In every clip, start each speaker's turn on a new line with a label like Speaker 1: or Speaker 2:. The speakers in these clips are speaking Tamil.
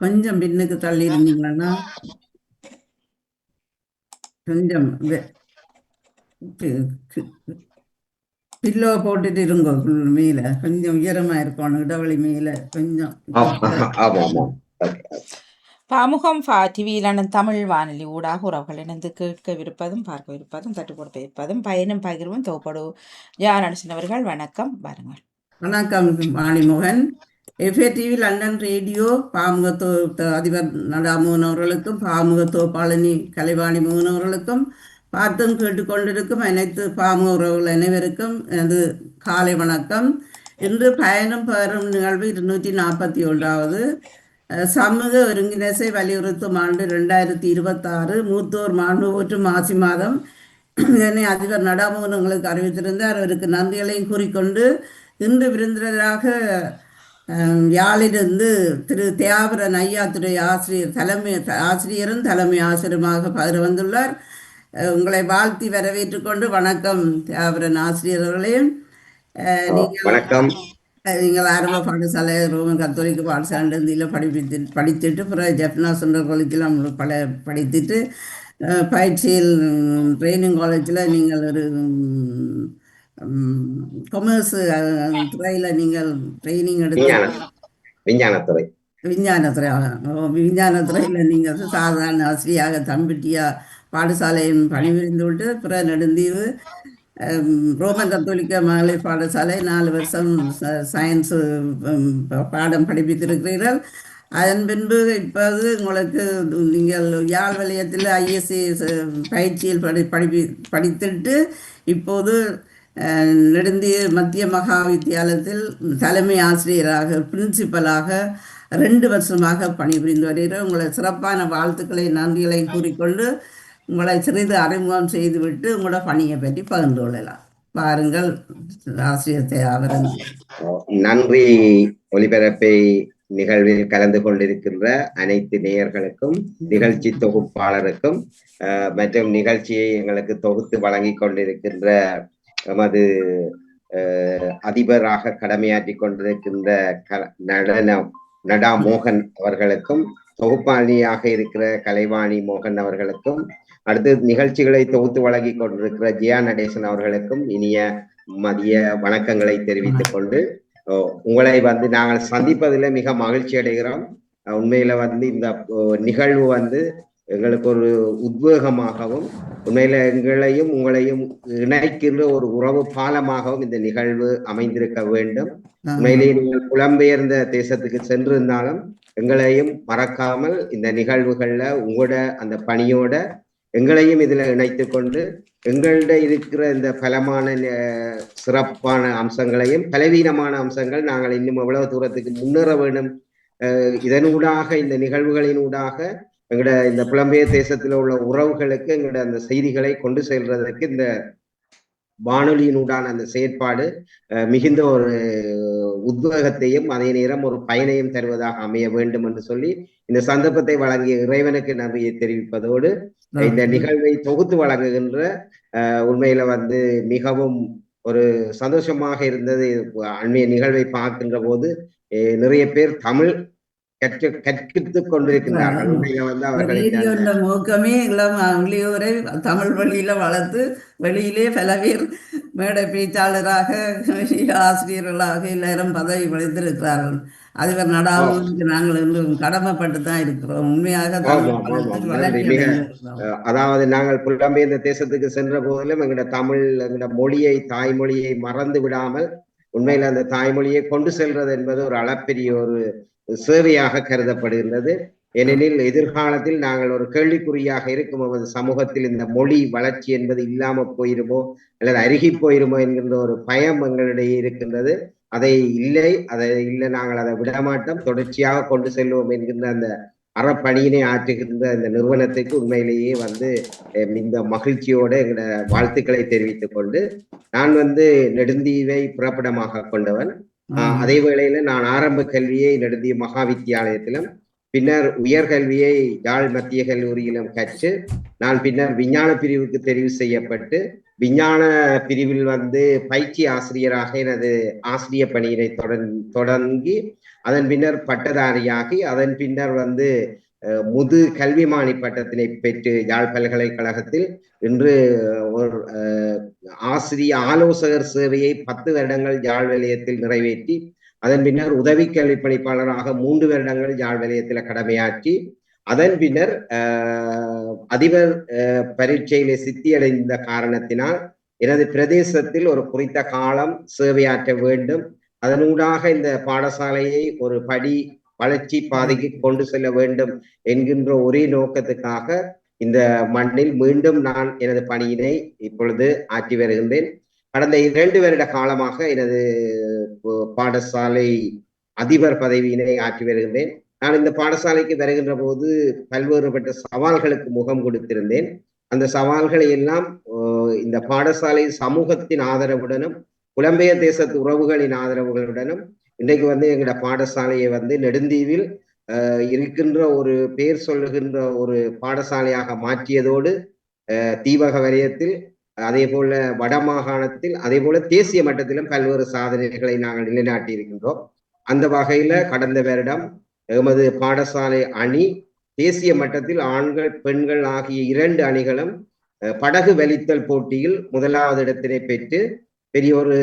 Speaker 1: கொஞ்சம் பின்னுக்கு தள்ளி இருந்தீங்கன்னா கொஞ்சம் பில்லோ போட்டுட்டு இருங்கோ மேல கொஞ்சம் உயரமா இருக்கணும், இடவெளி மேல கொஞ்சம்.
Speaker 2: பாமுகம் டிவியிலான தமிழ் வானொலி ஊடாக உறவுகள் இணைந்து கேட்கவிருப்பதும் பார்க்கவிருப்பதும் தட்டு கொடுப்பதும் பயனும் பகிர்வும் தோப்படு ஜானரசன் வணக்கம். வாருங்கள்.
Speaker 1: வணக்கம் வாணிமோகன். எஃப்ஏ டிவி லண்டன் ரேடியோ பாமுகத்தோ அதிபர் நடாமோகன் அவர்களுக்கும் பாமுகத்தோ பழனி கலைவாணி மோகன் அவர்களுக்கும் பார்த்தும் கேட்டுக்கொண்டிருக்கும் அனைத்து பாமுக உறவுகள் அனைவருக்கும் எனது காலை வணக்கம். இன்று பயணம் பெறும் நிகழ்வு 241வது சமூக ஒருங்கிணைசை வலியுறுத்தும் ஆண்டு 2026 மூத்தோர் மாண்பு போற்றும் மாசி மாதம் இதனை அதிபர் நடாமோகன் உங்களுக்கு அறிவித்திருந்தார். அவருக்கு நன்றிகளையும் கூறிக்கொண்டு இன்று விருந்தினராக யாழிலிருந்து திரு தியாபரன் ஐயாத்துறை ஆசிரியரும் தலைமை ஆசிரியருமாக பகிர வந்துள்ளார். உங்களை வாழ்த்தி வரவேற்று கொண்டு வணக்கம் தியாபரன் ஆசிரியர் அவர்களே. நீங்கள் ஆரம்ப பாடசாலை ரோமன் கத்தோலிக்க பாடசாலையில் படித்துட்டு பிறகு ஜெஃப்னா சென்ட்ரல் காலேஜில் படித்துட்டு பயிற்சியில் ட்ரைனிங் காலேஜில் நீங்கள் ஒரு கொமர்ஸ் துறையில் நீங்கள் ட்ரைனிங் எடுத்து விஞ்ஞானத்துறையில் நீங்கள் சாதாரண ஆசிரியாக தம்பிட்டியா பாடசாலையும் பணிபுரிந்து விட்டு பிறகு நெடுந்தீவு ரோமன் கத்தோலிக்க மகளிர் பாடசாலை 4 வருஷம் சயின்ஸு பாடம் படிப்பித்திருக்கிறீர்கள். அதன் பின்பு இப்போது உங்களுக்கு நீங்கள் யாழ் வலயத்தில் ஐஎஸ்சி பயிற்சியில் படித்துட்டு இப்போது நெடுந்திய மத்திய மகா வித்தியாலயத்தில் தலைமை ஆசிரியராக பிரின்சிபலாக 2 வருஷமாக பணிபுரிந்து வருகிறார். உங்களை சிறப்பான வாழ்த்துக்களை நன்றிகளையும் கூறிக்கொண்டு உங்களை சிறிது அறிமுகம் செய்துவிட்டு உங்களோட பணியை பற்றி பகிர்ந்து கொள்ளலாம். பாருங்கள் ஆசிரியர்.
Speaker 3: நன்றி. ஒலிபரப்பை நிகழ்வில் கலந்து கொண்டிருக்கின்ற அனைத்து நேயர்களுக்கும் நிகழ்ச்சி தொகுப்பாளருக்கும் மற்றும் நிகழ்ச்சியை எங்களுக்கு தொகுத்து வழங்கி கொண்டிருக்கின்ற எமது அதிபராக கடமையாற்றி கொண்டிருக்கின்ற நடா மோகன் அவர்களுக்கும் தொகுப்பாளியாக இருக்கிற கலைவாணி மோகன் அவர்களுக்கும் அடுத்து நிகழ்ச்சிகளை தொகுத்து வழங்கி கொண்டிருக்கிற ஜியா நடேசன் அவர்களுக்கும் இனிய மதிய வணக்கங்களை தெரிவித்துக் கொண்டு உங்களை நாங்கள் சந்திப்பதில் மிக மகிழ்ச்சி அடைகிறோம். உண்மையில இந்த நிகழ்வு எங்களுக்கு ஒரு உத்வேகமாகவும் உண்மையில எங்களையும் உங்களையும் இணைக்கின்ற ஒரு உறவு பாலமாகவும் இந்த நிகழ்வு அமைந்திருக்க வேண்டும். உண்மையிலேயே நீங்கள் புலம்பெயர்ந்த தேசத்துக்கு சென்றிருந்தாலும் எங்களையும் மறக்காமல் இந்த நிகழ்வுகள்ல உங்களோட அந்த பணியோட எங்களையும் இதுல இணைத்து கொண்டு எங்கள்ட இருக்கிற இந்த பலமான சிறப்பான அம்சங்களையும் பலவீனமான அம்சங்கள் நாங்கள் இன்னும் எவ்வளவு தூரத்துக்கு முன்னேற வேண்டும், இதனூடாக இந்த நிகழ்வுகளினூடாக எங்களோட இந்த புலம்பெயர் தேசத்துல உள்ள உறவுகளுக்கு எங்களோட அந்த செய்திகளை கொண்டு செல்றதற்கு இந்த வானொலியினூடான அந்த செயற்பாடு மிகுந்த ஒரு உத்வேகத்தையும் அதே நேரம் ஒரு பயனையும் தருவதாக அமைய வேண்டும் என்று சொல்லி இந்த சந்தர்ப்பத்தை வழங்கிய இறைவனுக்கு நன்றியை தெரிவிப்பதோடு இந்த நிகழ்வை தொகுத்து வழங்குகின்ற உண்மையில மிகவும் ஒரு சந்தோஷமாக இருந்தது. அண்மைய நிகழ்வை பார்க்கின்ற போது நிறைய பேர் தமிழ் கற்பித்துக் கொண்டிருக்கிறார்கள்.
Speaker 1: நோக்கமே எல்லாம் உள்ளியோரை தமிழ் வழியில வளர்த்து வெளியிலே பல பேர் மேடை பேச்சாளராக ஆசிரியர்களாக எல்லாரும் பதவி வளைத்திருக்கிறார்கள். அதிபர் நடாமோகனுக்கு நாங்கள் இன்றும் கடமைப்பட்டு தான் இருக்கிறோம். உண்மையாக
Speaker 3: அதாவது நாங்கள் புலம்பெயர்ந்த தேசத்துக்கு சென்ற போதிலும் எங்களோட தமிழ் எங்களோட மொழியை தாய்மொழியை மறந்து விடாமல் உண்மையில அந்த தாய்மொழியை கொண்டு செல்றது என்பது ஒரு அளப்பெரிய ஒரு சேவையாக கருதப்படுகின்றது. ஏனெனில் எதிர்காலத்தில் நாங்கள் ஒரு கேள்விக்குறியாக இருக்கும் நமது சமூகத்தில் இந்த மொழி வளர்ச்சி என்பது இல்லாம போயிருமோ அல்லது அருகி போயிருமோ என்கின்ற ஒரு பயம் எங்களிடையே இருக்கின்றது. அதை இல்லை நாங்கள் அதை விடமாட்டோம், தொடர்ச்சியாக கொண்டு செல்வோம் என்கின்ற அந்த அறப்பணியினை ஆற்றுகின்ற இந்த நிறுவனத்துக்கு உண்மையிலேயே இந்த மகிழ்ச்சியோட எங்களோட வாழ்த்துக்களை தெரிவித்துக் கொண்டு நான் நெடுந்தீவை புறப்படமாக கொண்டவன். அதே வேளையில நான் ஆரம்ப கல்வியை நெடுந்திய மகா வித்தியாலயத்திலும் பின்னர் உயர்கல்வியை யாழ் மத்திய கல்லூரியிலும் கற்று நான் பின்னர் விஞ்ஞான பிரிவுக்கு தெரிவு செய்யப்பட்டு விஞ்ஞான பிரிவில் வந்து பயிற்சி ஆசிரியராக எனது ஆசிரிய பணியினை தொடங்கி அதன் பின்னர் பட்டதாரியாகி அதன் பின்னர் வந்து முது கல்விமானி பட்டத்தினை பெற்று யாழ் பல்கலைக்கழகத்தில் இன்று ஒரு ஆலோசகர் சேவையை 10 வருடங்கள் யாழ் நிலையத்தில் நிறைவேற்றி அதன் பின்னர் உதவி கல்வி பணிப்பாளராக 3 வருடங்கள் யாழ் நிலையத்தில் கடமையாற்றி அதன் பின்னர் அதிபர் பரீட்சையிலே சித்தியடைந்த காரணத்தினால் எனது பிரதேசத்தில் ஒரு குறித்த காலம் சேவையாற்ற வேண்டும், அதனூடாக இந்த பாடசாலையை ஒரு படி வளர்ச்சி பாதைக்கு கொண்டு செல்ல வேண்டும் என்கின்ற ஒரே நோக்கத்துக்காக இந்த மண்ணில் மீண்டும் நான் எனது பணியினை இப்பொழுது ஆற்றி வருகின்றேன். கடந்த 2 வருட காலமாக எனது பாடசாலை அதிபர் பதவியினை ஆற்றி வருகின்றேன். நான் இந்த பாடசாலைக்கு வருகின்ற போது பல்வேறுபட்ட சவால்களுக்கு முகம் கொடுத்திருந்தேன். அந்த சவால்களை எல்லாம் இந்த பாடசாலை சமூகத்தின் ஆதரவுடனும் புலம்பெயர் தேசத்து உறவுகளின் ஆதரவுகளுடனும் இன்றைக்கு வந்து எங்களோட பாடசாலையை வந்து நெடுந்தீவில் இருக்கின்ற ஒரு பேர் சொல்லுகின்ற ஒரு பாடசாலையாக மாற்றியதோடு தீவக வலயத்தில் அதே போல வடமாகாணத்தில் அதே போல தேசிய மட்டத்திலும் பல்வேறு சாதனைகளை நாங்கள் நிலைநாட்டி இருக்கின்றோம். அந்த வகையில கடந்த வருடம் எமது பாடசாலை அணி தேசிய மட்டத்தில் ஆண்கள் பெண்கள் ஆகிய 2 அணிகளும் படகு வலித்தல் போட்டியில் 1வது இடத்தினை பெற்று பெரிய ஒரு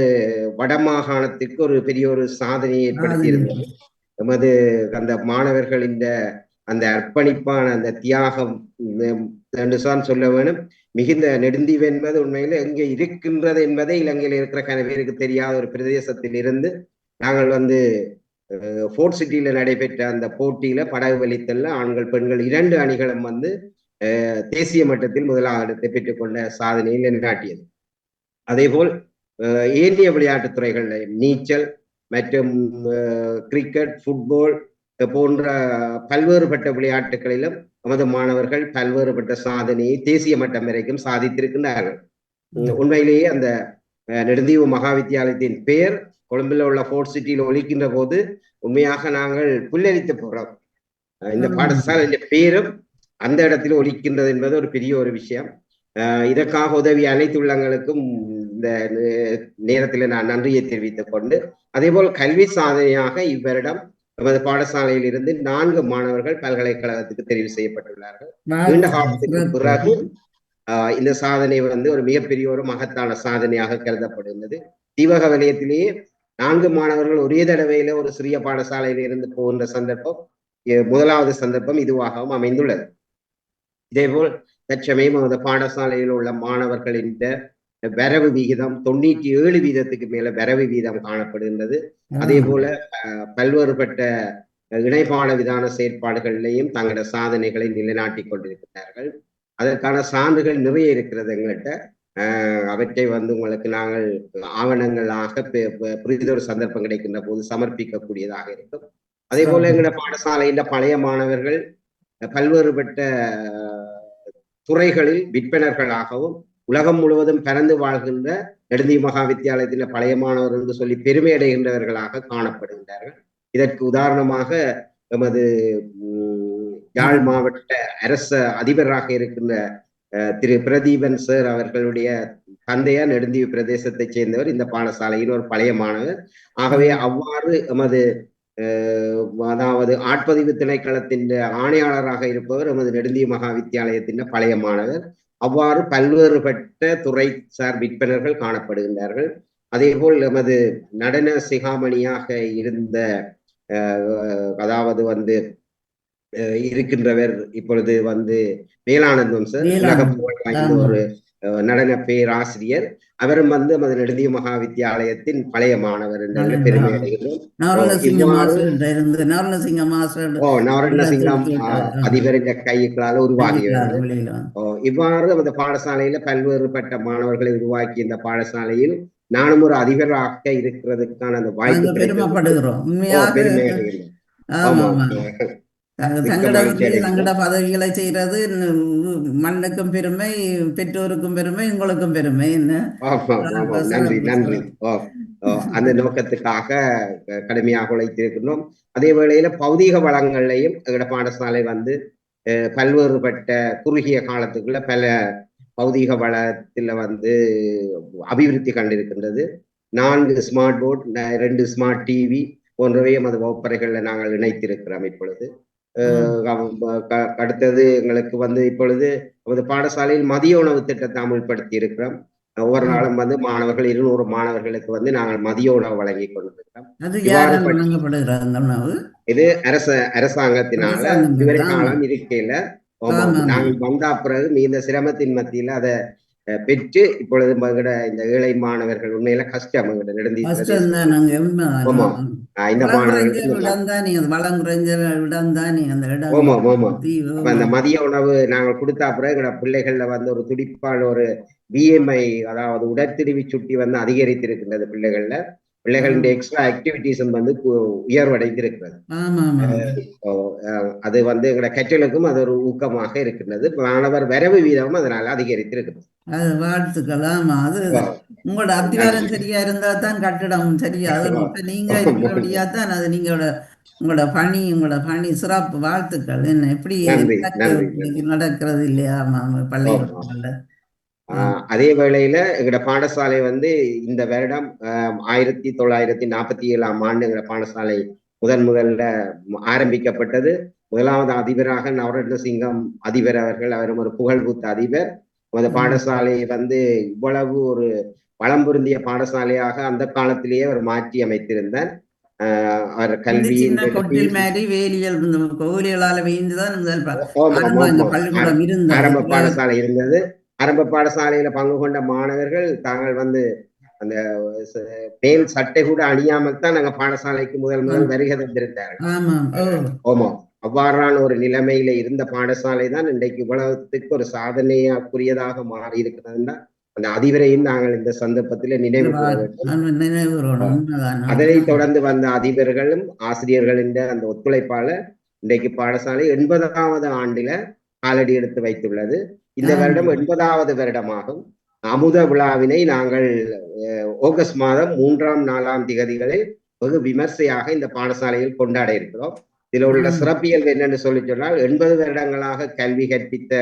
Speaker 3: வடமாகாணத்திற்கு ஒரு பெரிய ஒரு சாதனையை ஏற்படுத்தியிருந்தது. எமது அந்த மாணவர்களின் அந்த அர்ப்பணிப்பான அந்த தியாகம் என்றுதான் சொல்ல வேணும். மிகுந்த நெடுந்தீவு என்பது உண்மையில எங்கே இருக்கின்றது என்பதை இலங்கையில் இருக்கிற கனவேருக்கு தெரியாத ஒரு பிரதேசத்தில் இருந்து நாங்கள் வந்து ஃபோர்ட் சிட்டியில நடைபெற்ற அந்த போட்டியில படகு வலித்தல்ல ஆண்கள் பெண்கள் 2 அணிகளும் வந்து தேசிய மட்டத்தில் 1வது இடத்தை பெற்றுக்கொண்ட சாதனையை நிலைநாட்டியது. அதே போல் ஏனைய விளையாட்டுத் துறைகள்ல நீச்சல் மற்றும் கிரிக்கெட், ஃபுட்பால் போன்ற பல்வேறுபட்ட விளையாட்டுகளிலும் நமது மாணவர்கள் பல்வேறுபட்ட சாதனையை தேசிய மட்டம் வரைக்கும் சாதித்திருக்கின்றார்கள். உண்மையிலேயே அந்த நெடுந்தீவு மகா வித்தியாலயத்தின் பெயர் கொழும்பில் உள்ள ஃபோர்ட் சிட்டியில் ஒலிக்கின்ற போது உண்மையாக நாங்கள் புல்லரித்து போறோம். இந்த பாடசாலையின் பேரும் அந்த இடத்தில் ஒலிக்கின்றது என்பது ஒரு பெரிய ஒரு விஷயம். இதற்காக உதவிய அனைத்து உள்ளங்களுக்கும் இந்த நேரத்தில் நான் நன்றியை தெரிவித்துக் கொண்டு அதே போல் கல்வி சாதனையாக இவ்வருடம் நமது பாடசாலையில் இருந்து 4 மாணவர்கள் பல்கலைக்கழகத்துக்கு தெரிவு செய்யப்பட்டுள்ளார்கள். நீண்ட காலத்துக்கு பிறகு இந்த சாதனை வந்து ஒரு மிகப்பெரிய ஒரு மகத்தான சாதனையாக கருதப்படுகிறது. தீவக வலயத்திலேயே 4 மாணவர்கள் ஒரே தடவையில ஒரு சிறிய பாடசாலையில் இருந்து போகின்ற சந்தர்ப்பம் 1வது சந்தர்ப்பம் இதுவாகவும் அமைந்துள்ளது. இதேபோல் தற்சமயம் அந்த பாடசாலையில் உள்ள மாணவர்களின் வரவு விகிதம் 97% மேல வரவு வீதம் காணப்படுகின்றது. அதே போல பல்வேறுபட்ட இணைப்பாட விதான செயற்பாடுகளிலையும் தங்களோட சாதனைகளை நிலைநாட்டி கொண்டிருக்கிறார்கள். அதற்கான சான்றுகள் நிறைய இருக்கிறது எங்கள்கிட்ட. அவற்றை வந்து உங்களுக்கு நாங்கள் ஆவணங்களாக புரிதொரு சந்தர்ப்பம் கிடைக்கின்ற போது சமர்ப்பிக்கக்கூடியதாக இருக்கும். அதே போல எங்களோட பாடசாலையின் பழைய மாணவர்கள் பல்வேறுபட்ட துறைகளில் விற்பனர்களாகவும் உலகம் முழுவதும் பறந்து வாழ்கின்ற நெடுந்தீவு மகா வித்தியாலயத்தின் பழைய மாணவர் என்று சொல்லி பெருமை அடைகின்றவர்களாக காணப்படுகின்றார்கள். இதற்கு உதாரணமாக எமது யாழ் மாவட்ட அரச அதிபராக இருக்கின்ற திரு பிரதீபன் சார் அவர்களுடைய தந்தையார் நெடுந்தீவு பிரதேசத்தை சேர்ந்தவர், இந்த பாடசாலையின் ஒரு பழைய மாணவர். ஆகவே அவ்வாறு எமது அதாவது ஆட்பதிவு திணைக்களத்தின் ஆணையாளராக இருப்பவர் எமது நெடுந்தீவு மகா வித்தியாலயத்தின் பழைய மாணவர். அவ்வாறு பல்வேறுபட்ட துறை சார் விற்பனர்கள் காணப்படுகின்றார்கள். அதே போல் எமது நடன சிகாமணியாக இருந்த அதாவது வந்து இருக்கின்றவர் இப்பொழுது வந்து வேலானந்தம் சார், உலக புகழ் வாய்ந்த ஒரு நடன பேராசிரியர். அவரும் வந்து நமது நெடுந்தீவு மகா வித்தியாலயத்தின் பழைய மாணவர் என்ற பெருமை அடைகிறோம். நவரத்னசிங்கம் அதிபரின் கைகளால் உருவாகியவர். இவ்வாறு நமது பாடசாலையில பல்வேறுபட்ட மாணவர்களை உருவாக்கி இந்த பாடசாலையில் நானும் ஒரு அதிபராக இருக்கிறதுக்கான அந்த வாய்ப்பு
Speaker 1: பெருமைப்படுகிறோம். சங்கட பதவிகளை செய்யறது மண்ணுக்கும் பெருமை, பெற்றோருக்கும் பெருமை, உங்களுக்கும் பெருமை. என்ன
Speaker 3: நன்றி நன்றி. அந்த நோக்கத்துக்காக கடுமையாக உழைத்திருக்கின்றோம். அதே வேளையில பௌதீக வளங்களையும் எங்களோட பாடசாலை வந்து பல்வேறுபட்ட குறுகிய காலத்துக்குள்ள பல பௌதீக வளத்துல வந்து அபிவிருத்தி கண்டிருக்கின்றது. 4 ஸ்மார்ட் போர்ட், 2 ஸ்மார்ட் டிவி போன்றவையும் அது வகுப்பறைகள்ல நாங்கள் இணைத்திருக்கிறோம் இப்பொழுது. அடுத்தது எங்களுக்கு வந்து இப்பொழுது நமது பாடசாலையில் மதிய உணவு திட்டத்தை அமுல்படுத்தி இருக்கிறோம். ஒவ்வொரு நாளும் வந்து மாணவர்கள் 200 மாணவர்களுக்கு வந்து நாங்கள் மதிய உணவு வழங்கி கொண்டிருக்கிறோம். இது அரசாங்கத்தினால இதுவரை காலம் இருக்கையில நாங்கள் வந்த பிறகு மிகுந்த சிரமத்தின் மத்தியில அதை பெற்று இப்பொழுது இந்த ஏழை மாணவர்கள் உண்மையில கஷ்டம் அந்த மதிய உணவு நாங்கள் கொடுத்தா பிறகு எங்களோட பிள்ளைகள்ல வந்து ஒரு துடிப்பான ஒரு பிஎம்ஐ, அதாவது உடற்திருவி சுட்டி வந்து அதிகரித்திருக்கின்றது பிள்ளைகளின் எக்ஸ்ட்ரா ஆக்டிவிட்டிஸ் வந்து உயர்வடைந்திருக்கிறது. அது வந்து எங்களோட கற்றலுக்கும் அது ஒரு ஊக்கமாக இருக்கின்றது. மாணவர் வரவு வீதமும் அதனால அதிகரித்திருக்கிறது.
Speaker 1: அது வாழ்த்துக்கள். ஆமா, அது உங்களோட அத்திவாரம் சரியா இருந்தா தான் கட்டிடம் சரியா. அது நீங்க இருக்கிறபடியா தான் அது உங்களோட பணி சிறப்பு. வாழ்த்துக்கள். என்ன எப்படி நடக்கிறது இல்லையா பள்ளிக்கூடங்கள்ல.
Speaker 3: அதே வேளையில எங்களோட பாடசாலை வந்து இந்த வருடம் 1947ஆம் ஆண்டு எங்களோட பாடசாலை முதல்ல ஆரம்பிக்கப்பட்டது. முதலாவது அதிபராக நவரத்ன சிங்கம் அதிபர் அவர்கள், அவரும் ஒரு புகழ்பூத்த அதிபர். அந்த பாடசாலை வந்து இவ்வளவு ஒரு வளம் பொருந்திய பாடசாலையாக அந்த காலத்திலேயே அவர் மாற்றி அமைத்திருந்தார். அவர் கல்வி ஆரம்ப பாடசாலை இருந்தது. ஆரம்ப பாடசாலையில பங்கு கொண்ட மாணவர்கள் தாங்கள் வந்து அந்த மேல் சட்டை கூட அணியாமல் தான் நாங்க பாடசாலைக்கு முதல் வருகை தந்திருந்தார்கள். ஆமா, அவ்வாறான ஒரு நிலைமையில இருந்த பாடசாலை தான் இன்றைக்கு இவ்வளவுக்கு ஒரு சாதனையாக்குரியதாக மாறி இருக்கிறதுன்னா அந்த அதிபரையும் நாங்கள் இந்த சந்தர்ப்பத்தில நினைவு கூற வேண்டும். அதனை தொடர்ந்து வந்த அதிபர்களும் ஆசிரியர்களின் அந்த ஒத்துழைப்பால இன்றைக்கு பாடசாலை 80வது ஆண்டில காலடி எடுத்து வைத்துள்ளது. இந்த வருடம் 80வது வருடமாகும். அமுத விழாவினை நாங்கள் ஆகஸ்ட் மாதம் 3ஆம் 4ஆம் திகதிகளில் வெகு விமர்சையாக இந்த பாடசாலையில் கொண்டாட இருக்கிறோம். இதுல உள்ள சிறப்பியல்பு என்னன்னு சொல்லி சொன்னால் 80 வருடங்களாக கல்வி கற்பித்த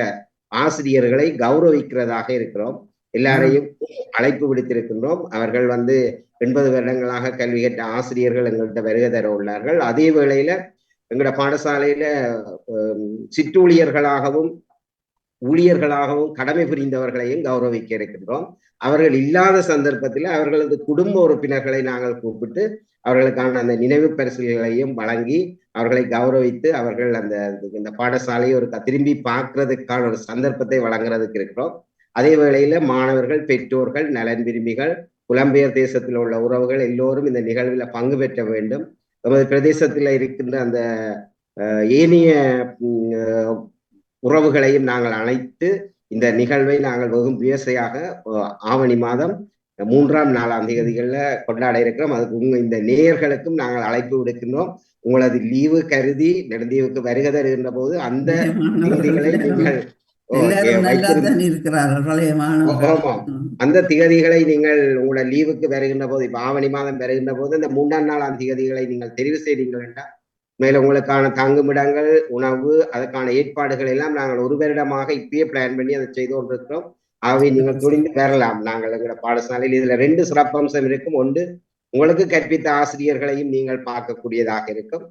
Speaker 3: ஆசிரியர்களை கௌரவிக்கிறதாக இருக்கிறோம். எல்லாரையும் அழைப்பு விடுத்திருக்கின்றோம். அவர்கள் வந்து 80 வருடங்களாக கல்வி கற்ற ஆசிரியர்கள் எங்கள்கிட்ட வருகை தர உள்ளார்கள். அதே வேளையில எங்களோட பாடசாலையில சிற்றூழியர்களாகவும் ஊழியர்களாகவும் கடமை புரிந்தவர்களையும் கௌரவிக்க இருக்கின்றோம். அவர்கள் இல்லாத சந்தர்ப்பத்தில் அவர்களது குடும்ப உறுப்பினர்களை நாங்கள் கூப்பிட்டு அவர்களுக்கான அந்த நினைவு பரிசுகளையும் வழங்கி அவர்களை கௌரவித்து அவர்கள் இந்த பாடசாலையை ஒரு திரும்பி பார்க்கறதுக்கான ஒரு சந்தர்ப்பத்தை வழங்குறதுக்கு இருக்கிறோம். அதே வேளையில மாணவர்கள், பெற்றோர்கள், நலன் விரும்பிகள், புலம்பெயர் தேசத்தில் உள்ள உறவுகள் எல்லோரும் இந்த நிகழ்வில் பங்கு பெற்ற வேண்டும். நமது பிரதேசத்தில் இருக்கின்ற அந்த ஏனைய உறவுகளையும் நாங்கள் அழைத்து இந்த நிகழ்வை நாங்கள் வெகு விமர்சையாக ஆவணி மாதம் 3ஆம் 4ஆம் தேதிகள்ல கொண்டாட இருக்கிறோம். அதுக்கு இந்த நேயர்களுக்கும் நாங்கள் அழைப்பு விடுக்கின்றோம். உங்களது லீவு கருதி நெடுந்தீவுக்கு வருகை தருகின்ற போது அந்த திகதிகளை நீங்கள் அந்த திகதிகளை நீங்கள் உங்களோட லீவுக்கு வருகின்ற போது, இப்ப ஆவணி மாதம் வருகின்ற போது இந்த 3ஆம் 4ஆம் திகதிகளை நீங்கள் தெரிவு செய்தீர்கள் என்றால் மேலும் உங்களுக்கான தங்குமிடங்கள், உணவு, அதற்கான ஏற்பாடுகள் எல்லாம் நாங்கள் ஒரு வருடமாக இப்பயே பிளான் பண்ணி அதை செய்து கொண்டிருக்கிறோம். ஆகவே நீங்கள் துணிந்து வரலாம். நாங்கள் எங்களோட பாடசாலையில் இதுல 2 சிறப்பம்சம் இருக்கும். ஒன்று, உங்களுக்கு கற்பித்த ஆசிரியர்களையும் நீங்கள் பார்க்கக்கூடியதாக இருக்கும்.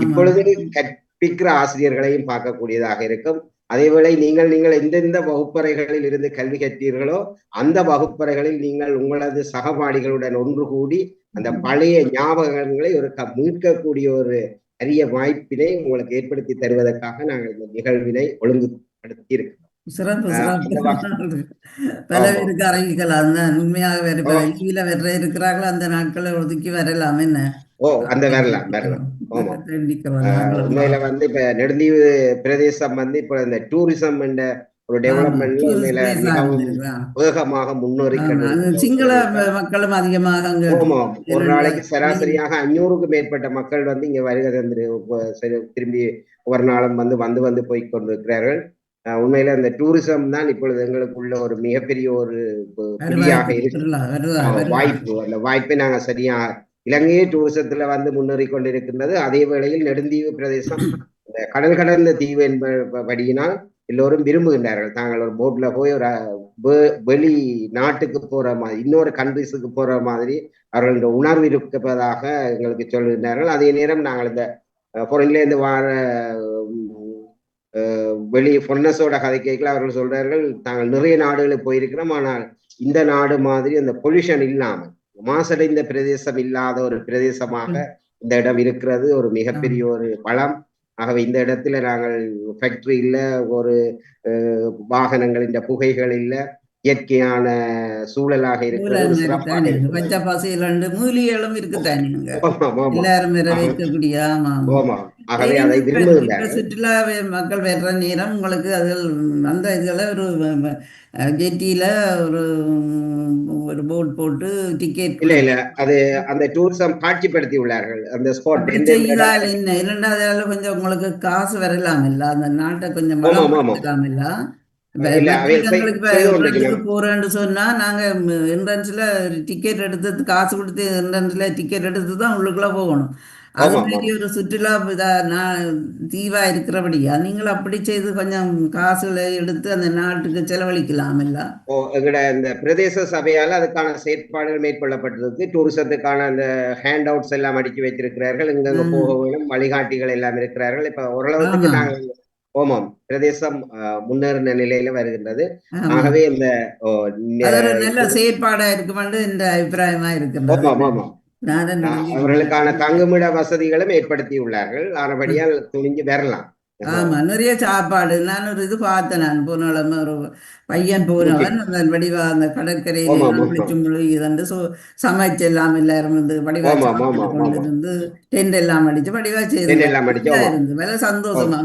Speaker 3: இப்பொழுது கற்பிக்கிற ஆசிரியர்களையும் பார்க்கக்கூடியதாக இருக்கும். அதேவேளை நீங்கள் எந்தெந்த வகுப்பறைகளில் இருந்து கல்வி கற்றீர்களோ அந்த வகுப்பறைகளில் நீங்கள் உங்களது சகபாடிகளுடன் ஒன்று கூடி அந்த பழைய ஞாபகங்களை ஒரு மீட்கக்கூடிய ஒரு அரிய வாய்ப்பினை உங்களுக்கு ஏற்படுத்தி தருவதற்காக நாங்கள் இந்த நிகழ்வினை ஒழுங்குபடுத்தி இருக்கிறோம்.
Speaker 1: பல பேருக்கு அறிவிக்கலாம். உண்மையாக இருக்கிறார்கள் அந்த நாட்களை ஒதுக்கி வரலாம். என்ன
Speaker 3: அந்த வரலாம். உண்மையில வந்து இப்ப நெடுந்தீவு பிரதேசம் வந்து இப்ப இந்த டூரிசம் என்ற ஒரு டெவலப்மெண்ட்ல உண்மையில மிகவும் வேகமாக முன்னேறிக்கிறது.
Speaker 1: சிங்கள மக்களும் அதிகமாக
Speaker 3: ஒரு நாளைக்கு சராசரியாக 500க்கும் மேற்பட்ட மக்கள் வந்து இங்க வருகை தந்து திரும்பி ஒவ்வொரு நாளும் வந்து போய் கொண்டிருக்கிறார்கள். உண்மையில அந்த டூரிசம் தான் இப்பொழுது எங்களுக்குள்ள ஒரு மிகப்பெரிய ஒரு புதியாக
Speaker 1: வருவாய்
Speaker 3: இருக்கு.
Speaker 1: வருவாய்.
Speaker 3: வாய்ப்பு, அந்த வாய்ப்பை நாங்க சரியா இலங்கையே டூரிசத்துல வந்து முன்னேறி கொண்டிருக்கின்றது. அதே வேளையில் நெடுந்தீவு பிரதேசம் இந்த கடல் கடந்த தீவு என்பபடியினால் எல்லோரும் விரும்புகின்றார்கள். தாங்கள் ஒரு போட்ல போய் ஒரு வெளி நாட்டுக்கு போற மாதிரி, இன்னொரு கண்ட்ரிஸுக்கு போற மாதிரி அவர்களுடைய உணர்வு இருப்பதாக எங்களுக்கு சொல்கின்றார்கள். அதே நேரம் நாங்கள் இந்த பொருளில இருந்து வார வெளி பொன்னஸோட கதை கேட்கல அவர்கள் சொல்றார்கள், தாங்கள் நிறைய நாடுகளுக்கு போயிருக்கிறோம், ஆனால் இந்த நாடு மாதிரி அந்த பொல்யூஷன் இல்லாமல் மாசடைந்த பிரதேசம் இல்லாத ஒரு பிரதேசமாக இந்த இடம் இருக்கிறது. ஒரு மிகப்பெரிய ஒரு வளம். ஆகவே இந்த இடத்துல நாங்கள் ஃபேக்டரி இல்ல, ஒரு வாகனங்களின் புகைகள் இல்ல, இயற்கையான சூழலாக இருக்கிறது. சிறப்பாக
Speaker 1: பச்சை பசையில மூலிகளும் இருக்குத்தானே
Speaker 3: இருக்கிறது.
Speaker 1: எல்லாரும் வைக்கக்கூடிய. ஆமா
Speaker 3: ஆகவே அதை
Speaker 1: இப்ப
Speaker 3: விரும்புகின்றார்கள்.
Speaker 1: சுற்றுலா மக்கள் வர்ற நேரம் உங்களுக்கு அதில் அந்த இதுல ஒரு ஜெட்டியில ஒரு ஒரு போர்ட் போட்டு டிக்கெட்
Speaker 3: இல்ல இல்ல, அது அந்த டூரிசம் காட்சிப்படுத்தி உள்ளார்கள் அந்த ஸ்பாட்.
Speaker 1: அப்படி செய்தால் என்ன இரண்டாவது கொஞ்சம் உங்களுக்கு காசு வரலாம் இல்ல, அந்த நாட்டை கொஞ்சம் வளப்படுத்தலாம் இல்ல. ஒரு இடத்துக்கு போறேன்னு சொன்னா நாங்க என்ட்ரன்ஸ்ல டிக்கெட் எடுத்து காசு கொடுத்து என்ட்ரன்ஸ்ல டிக்கெட் எடுத்து தான் உள்ளுக்குள்ள போகணும். அது மாதிரி ஒரு சுற்றுலா தீவா இருக்கிறபடியா நீங்கள் அப்படி செய்து கொஞ்சம் காசுகளை எடுத்து அந்த நாட்டுக்கு செலவழிக்கலாம் இல்ல.
Speaker 3: எங்கட இந்த பிரதேச சபையால அதுக்கான செயற்பாடுகள் மேற்கொள்ளப்பட்டிருக்கு. டூரிசத்துக்கான அந்த ஹேண்ட் அவுட்ஸ் எல்லாம் அடிச்சு வைத்திருக்கிறார்கள். இங்கங்க போக வேணும் வழிகாட்டிகள் எல்லாம் இருக்கிறார்கள். இப்ப ஓரளவுக்கு நாங்கள் பிரதேசம் முன்னேறின நிலையில வருகின்றது. ஆகவே இந்த
Speaker 1: நல்ல செயற்பாடா இருக்குமென்று இந்த அபிப்பிராயமா இருக்கின்றது.
Speaker 3: அவர்களுக்கான தங்குமிட வசதிகளும் ஏற்படுத்தி உள்ளார்கள். ஆனபடியால் துணிஞ்சு வரலாம்.
Speaker 1: ஆமா, நிறைய சாப்பாடு. நான் ஒரு இது பார்த்தேன். நான் போனாலும் ஒரு பையன் போனவன் அந்த வடிவா அந்த கடற்கரையில குளிச்சு முழுகிதண்டு சமைச்சு எல்லாம் எல்லாரும் வந்து வடிவா கொண்டு இருந்து டென்ட் எல்லாம் அடிச்சு வடிவா செய்து இருந்து வேலை சந்தோஷமா.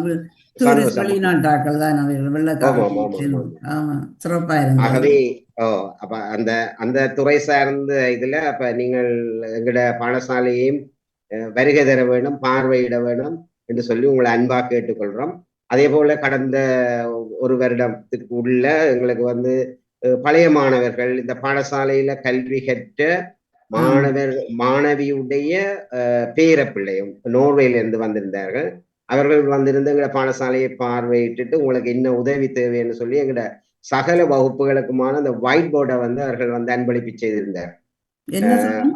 Speaker 1: டூரிஸ்ட் வெளிநாட்டாக்கள் தான் அவர்கள் வெள்ளக்காரர்கள். ஆமா, சிறப்பா இருந்தது.
Speaker 3: ஆகவே அப்ப அந்த அந்த துறை சார்ந்த இதுல அப்ப நீங்கள் எங்கட பாடசாலையையும் வருகை தர வேணும், பார்வையிட வேணும் என்று சொல்லி உங்களை அன்பா கேட்டுக்கொள்றோம். அதே போல கடந்த ஒரு வருடத்துக்கு உள்ள எங்களுக்கு வந்து பழைய மாணவர்கள் இந்த பாடசாலையில கல்வி கற்ற மாணவியுடைய பேர பிள்ளையும் நோர்வேல இருந்து வந்திருந்தார்கள். அவர்கள் வந்திருந்து எங்கட பாடசாலையை பார்வையிட்டு உங்களுக்கு என்ன உதவி தேவைன்னு சொல்லி எங்கட சகல வகுப்புகளுக்குமான அந்த ஒயிட் போர்டை வந்து அவர்கள் வந்து அன்பளிப்பு செய்திருந்தார்.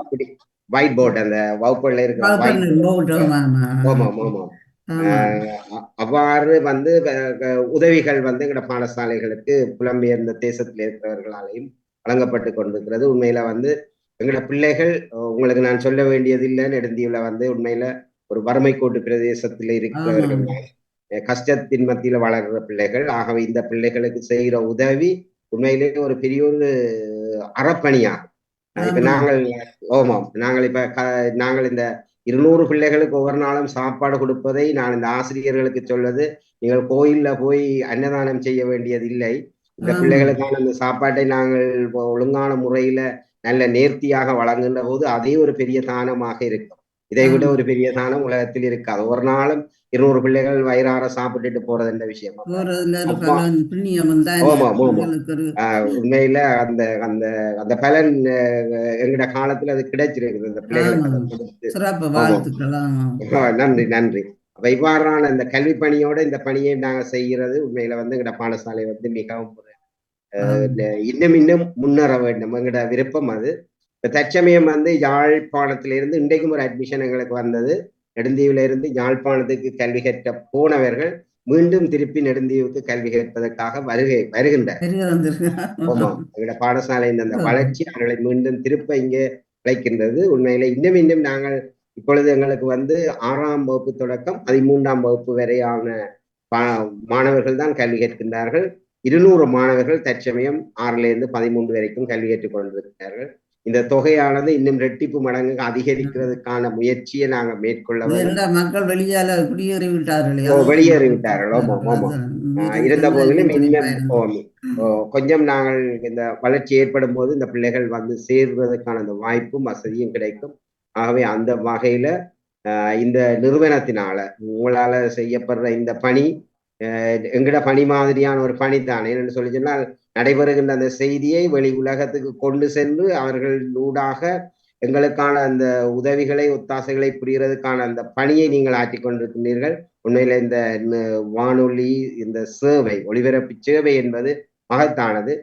Speaker 3: அப்படி ஒயிட் போர்டு அந்த வகுப்புல இருக்கிற அவ்வாறு வந்து உதவிகள் வந்து எங்கட பாடசாலைகளுக்கு புலம்பெயர்ந்த தேசத்தில் இருக்கிறவர்களாலையும் வழங்கப்பட்டு கொண்டிருக்கிறது. உண்மையில வந்து எங்கட பிள்ளைகள் உங்களுக்கு நான் சொல்ல வேண்டியது இல்லை, நெடுந்தீவுல வந்து உண்மையில ஒரு வறுமை கோட்டு பிரதேசத்தில் இருக்கிறவர்கள், கஷ்டத்தின் மத்தியில வளர்கிற பிள்ளைகள். ஆகவே இந்த பிள்ளைகளுக்கு செய்கிற உதவி உண்மையிலேயே ஒரு பெரிய ஒரு அறப்பணியாகும். இப்ப நாங்கள் இப்ப நாங்கள் இந்த 200 பிள்ளைகளுக்கு ஒவ்வொரு நாளும் சாப்பாடு கொடுப்பதை நான் இந்த ஆசிரியர்களுக்கு சொல்வது, நீங்கள் கோயில்ல போய் அன்னதானம் செய்ய வேண்டியது இல்லை. இந்த பிள்ளைகளுக்கான இந்த சாப்பாட்டை நாங்கள் ஒழுங்கான முறையில நல்ல நேர்த்தியாக வழங்குகின்ற போது அதே ஒரு பெரிய தானமாக இருக்கும். இதை விட ஒரு பெரிய தானம் உலகத்தில் இருக்காது. ஒரு நாளும் 200 பிள்ளைகள் வயிறார சாப்பிட்டுட்டு போறது என்ற விஷயம். உண்மையில அந்த அந்த அந்த பலன் எங்கட காலத்துல அது கிடைச்சிருக்குது இந்த பிள்ளைகளுக்கு. நன்றி நன்றி. அப்ப இவ்வாறான இந்த கல்வி பணியோட இந்த பணியை நாங்க செய்கிறது உண்மையில வந்து எங்கட பாடசாலை வந்து மிகவும் இன்னும் முன்னேற வேண்டும் எங்கட விருப்பம். அது தற்சமயம் வந்து யாழ்ப்பாணத்திலிருந்து இன்றைக்கும் ஒரு அட்மிஷன் எங்களுக்கு வந்தது. நெடுந்தீவுல இருந்து யாழ்ப்பாணத்துக்கு கல்வி கற்ற போனவர்கள் மீண்டும் திருப்பி நெடுந்தீவுக்கு கல்வி கற்பதற்காக வருகின்றனர். எங்களோட பாடசாலையின் அந்த வளர்ச்சி அவர்களை மீண்டும் திருப்ப இங்கே கிடைக்கின்றது. உண்மையில இன்னும் நாங்கள் இப்பொழுது எங்களுக்கு வந்து 6ஆம் வகுப்பு தொடக்கம் 13ஆம் வகுப்பு வரையான மாணவர்கள் தான் கல்வி கற்கின்றார்கள். 200 மாணவர்கள் தற்சமயம் 6ல இருந்து 13 வரைக்கும் கல்வி கற்றுக் கொண்டிருக்கிறார்கள். இந்த தொகையானது இன்னும் ரெட்டிப்பு மடங்கு அதிகரிக்கிறதுக்கான முயற்சியை நாங்க மேற்கொள்ள வேண்டும்.
Speaker 1: மக்கள் வெளியேறிவிட்டார்கள்.
Speaker 3: இருந்த போதிலும் இன்னும் கொஞ்சம் நாங்கள் இந்த வளர்ச்சி ஏற்படும் போது இந்த பிள்ளைகள் வந்து சேர்வதற்கான அந்த வாய்ப்பும் வசதியும் கிடைக்கும். ஆகவே அந்த வகையில இந்த நிறுவனத்தினால உங்களால செய்யப்படுற இந்த பணி எங்கட பணி மாதிரியான ஒரு பணி தான். என்னன்னு சொல்லி சொன்னால் நடைபெறுகின்ற அந்த செய்தியை வெளி உலகத்துக்கு கொண்டு சென்று அவர்கள் ஊடாக எங்களுக்கான அந்த உதவிகளை ஒத்தாசைகளை புரியறதுக்கான அந்த பணியை நீங்கள் ஆற்றிக் கொண்டிருக்கின்றீர்கள். உண்மையில இந்த வானொலி இந்த சேவை ஒளிபரப்பு சேவை என்பது மகத்தானது.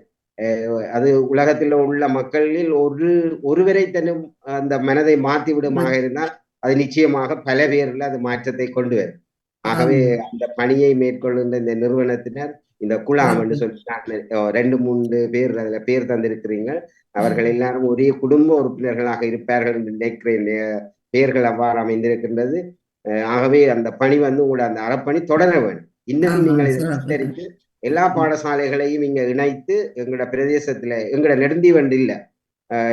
Speaker 3: அது உலகத்தில் உள்ள மக்களில் ஒருவரை தன்னும் அந்த மனதை மாற்றி விடுமாக இருந்தால் அது நிச்சயமாக பல பேரில் அது மாற்றத்தை கொண்டு வரும். ஆகவே அந்த பணியை மேற்கொள்கின்ற இந்த நிறுவனத்தினர் இந்த குழாம் என்று சொல்லி 2-3 பேர் அதுல பேர் தந்திருக்கிறீங்க. அவர்கள் எல்லாரும் ஒரே குடும்ப உறுப்பினர்களாக இருப்பார்கள் என்று நினைக்கிறேன். பெயர்கள் அவ்வாறு அமைந்திருக்கின்றது. ஆகவே அந்த பணி வந்து உங்களோட அந்த அறப்பணி தொடர வேண்டும். இன்னும் நீங்கள் இதை விஸ்தரித்து எல்லா பாடசாலைகளையும் இங்க இணைத்து எங்களோட பிரதேசத்துல எங்களோட நெடுந்தீவண்டு இல்ல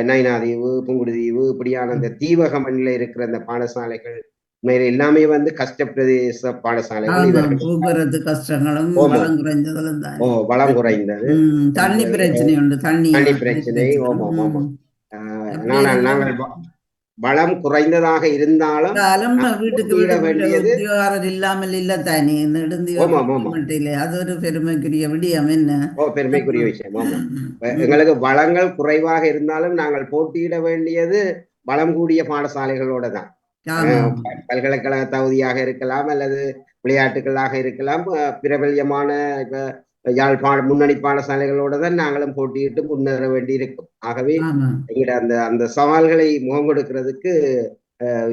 Speaker 3: நைனாதீவு, புங்குடுதீவு இப்படியான அந்த தீவக மண்ணில இருக்கிற அந்த பாடசாலைகள் மேல எல்லாமே வந்து கஷ்ட பிரதேச பாடசாலைகள். இவர்கள்
Speaker 1: போக்குவரத்து கஷ்டங்களும் வளம் குறைஞ்சதும் தான்.
Speaker 3: வளம் குறைந்தது,
Speaker 1: தண்ணி பிரச்சனை உண்டு. தண்ணி
Speaker 3: பிரச்சனை. ஓமாம் ஆமாம். நாங்கள் வளம் குறைந்ததாக இருந்தாலும்
Speaker 1: வீட்டுக்கு உத்தியோகம் இல்லாமல் இல்ல தானே நெடுந்தீவ. அது ஒரு பெருமைக்குரிய விடயம். என்ன
Speaker 3: பெருமைக்குரிய விஷயம். ஆமாம், எங்களுக்கு வளங்கள் குறைவாக இருந்தாலும் நாங்கள் போட்டியிட வேண்டியது வளம் கூடிய பாடசாலைகளோட தான். பல்கலைக்கழக தகுதியாக இருக்கலாம் அல்லது விளையாட்டுகளாக இருக்கலாம். பிரபல்யமான யாழ்ப்பாண முன்னணி பாடசாலைகளோட தான் நாங்களும் போட்டியிட்டு முன்னேற வேண்டி இருக்கும். ஆகவே அந்த சவால்களை முகம் கொடுக்கிறதுக்கு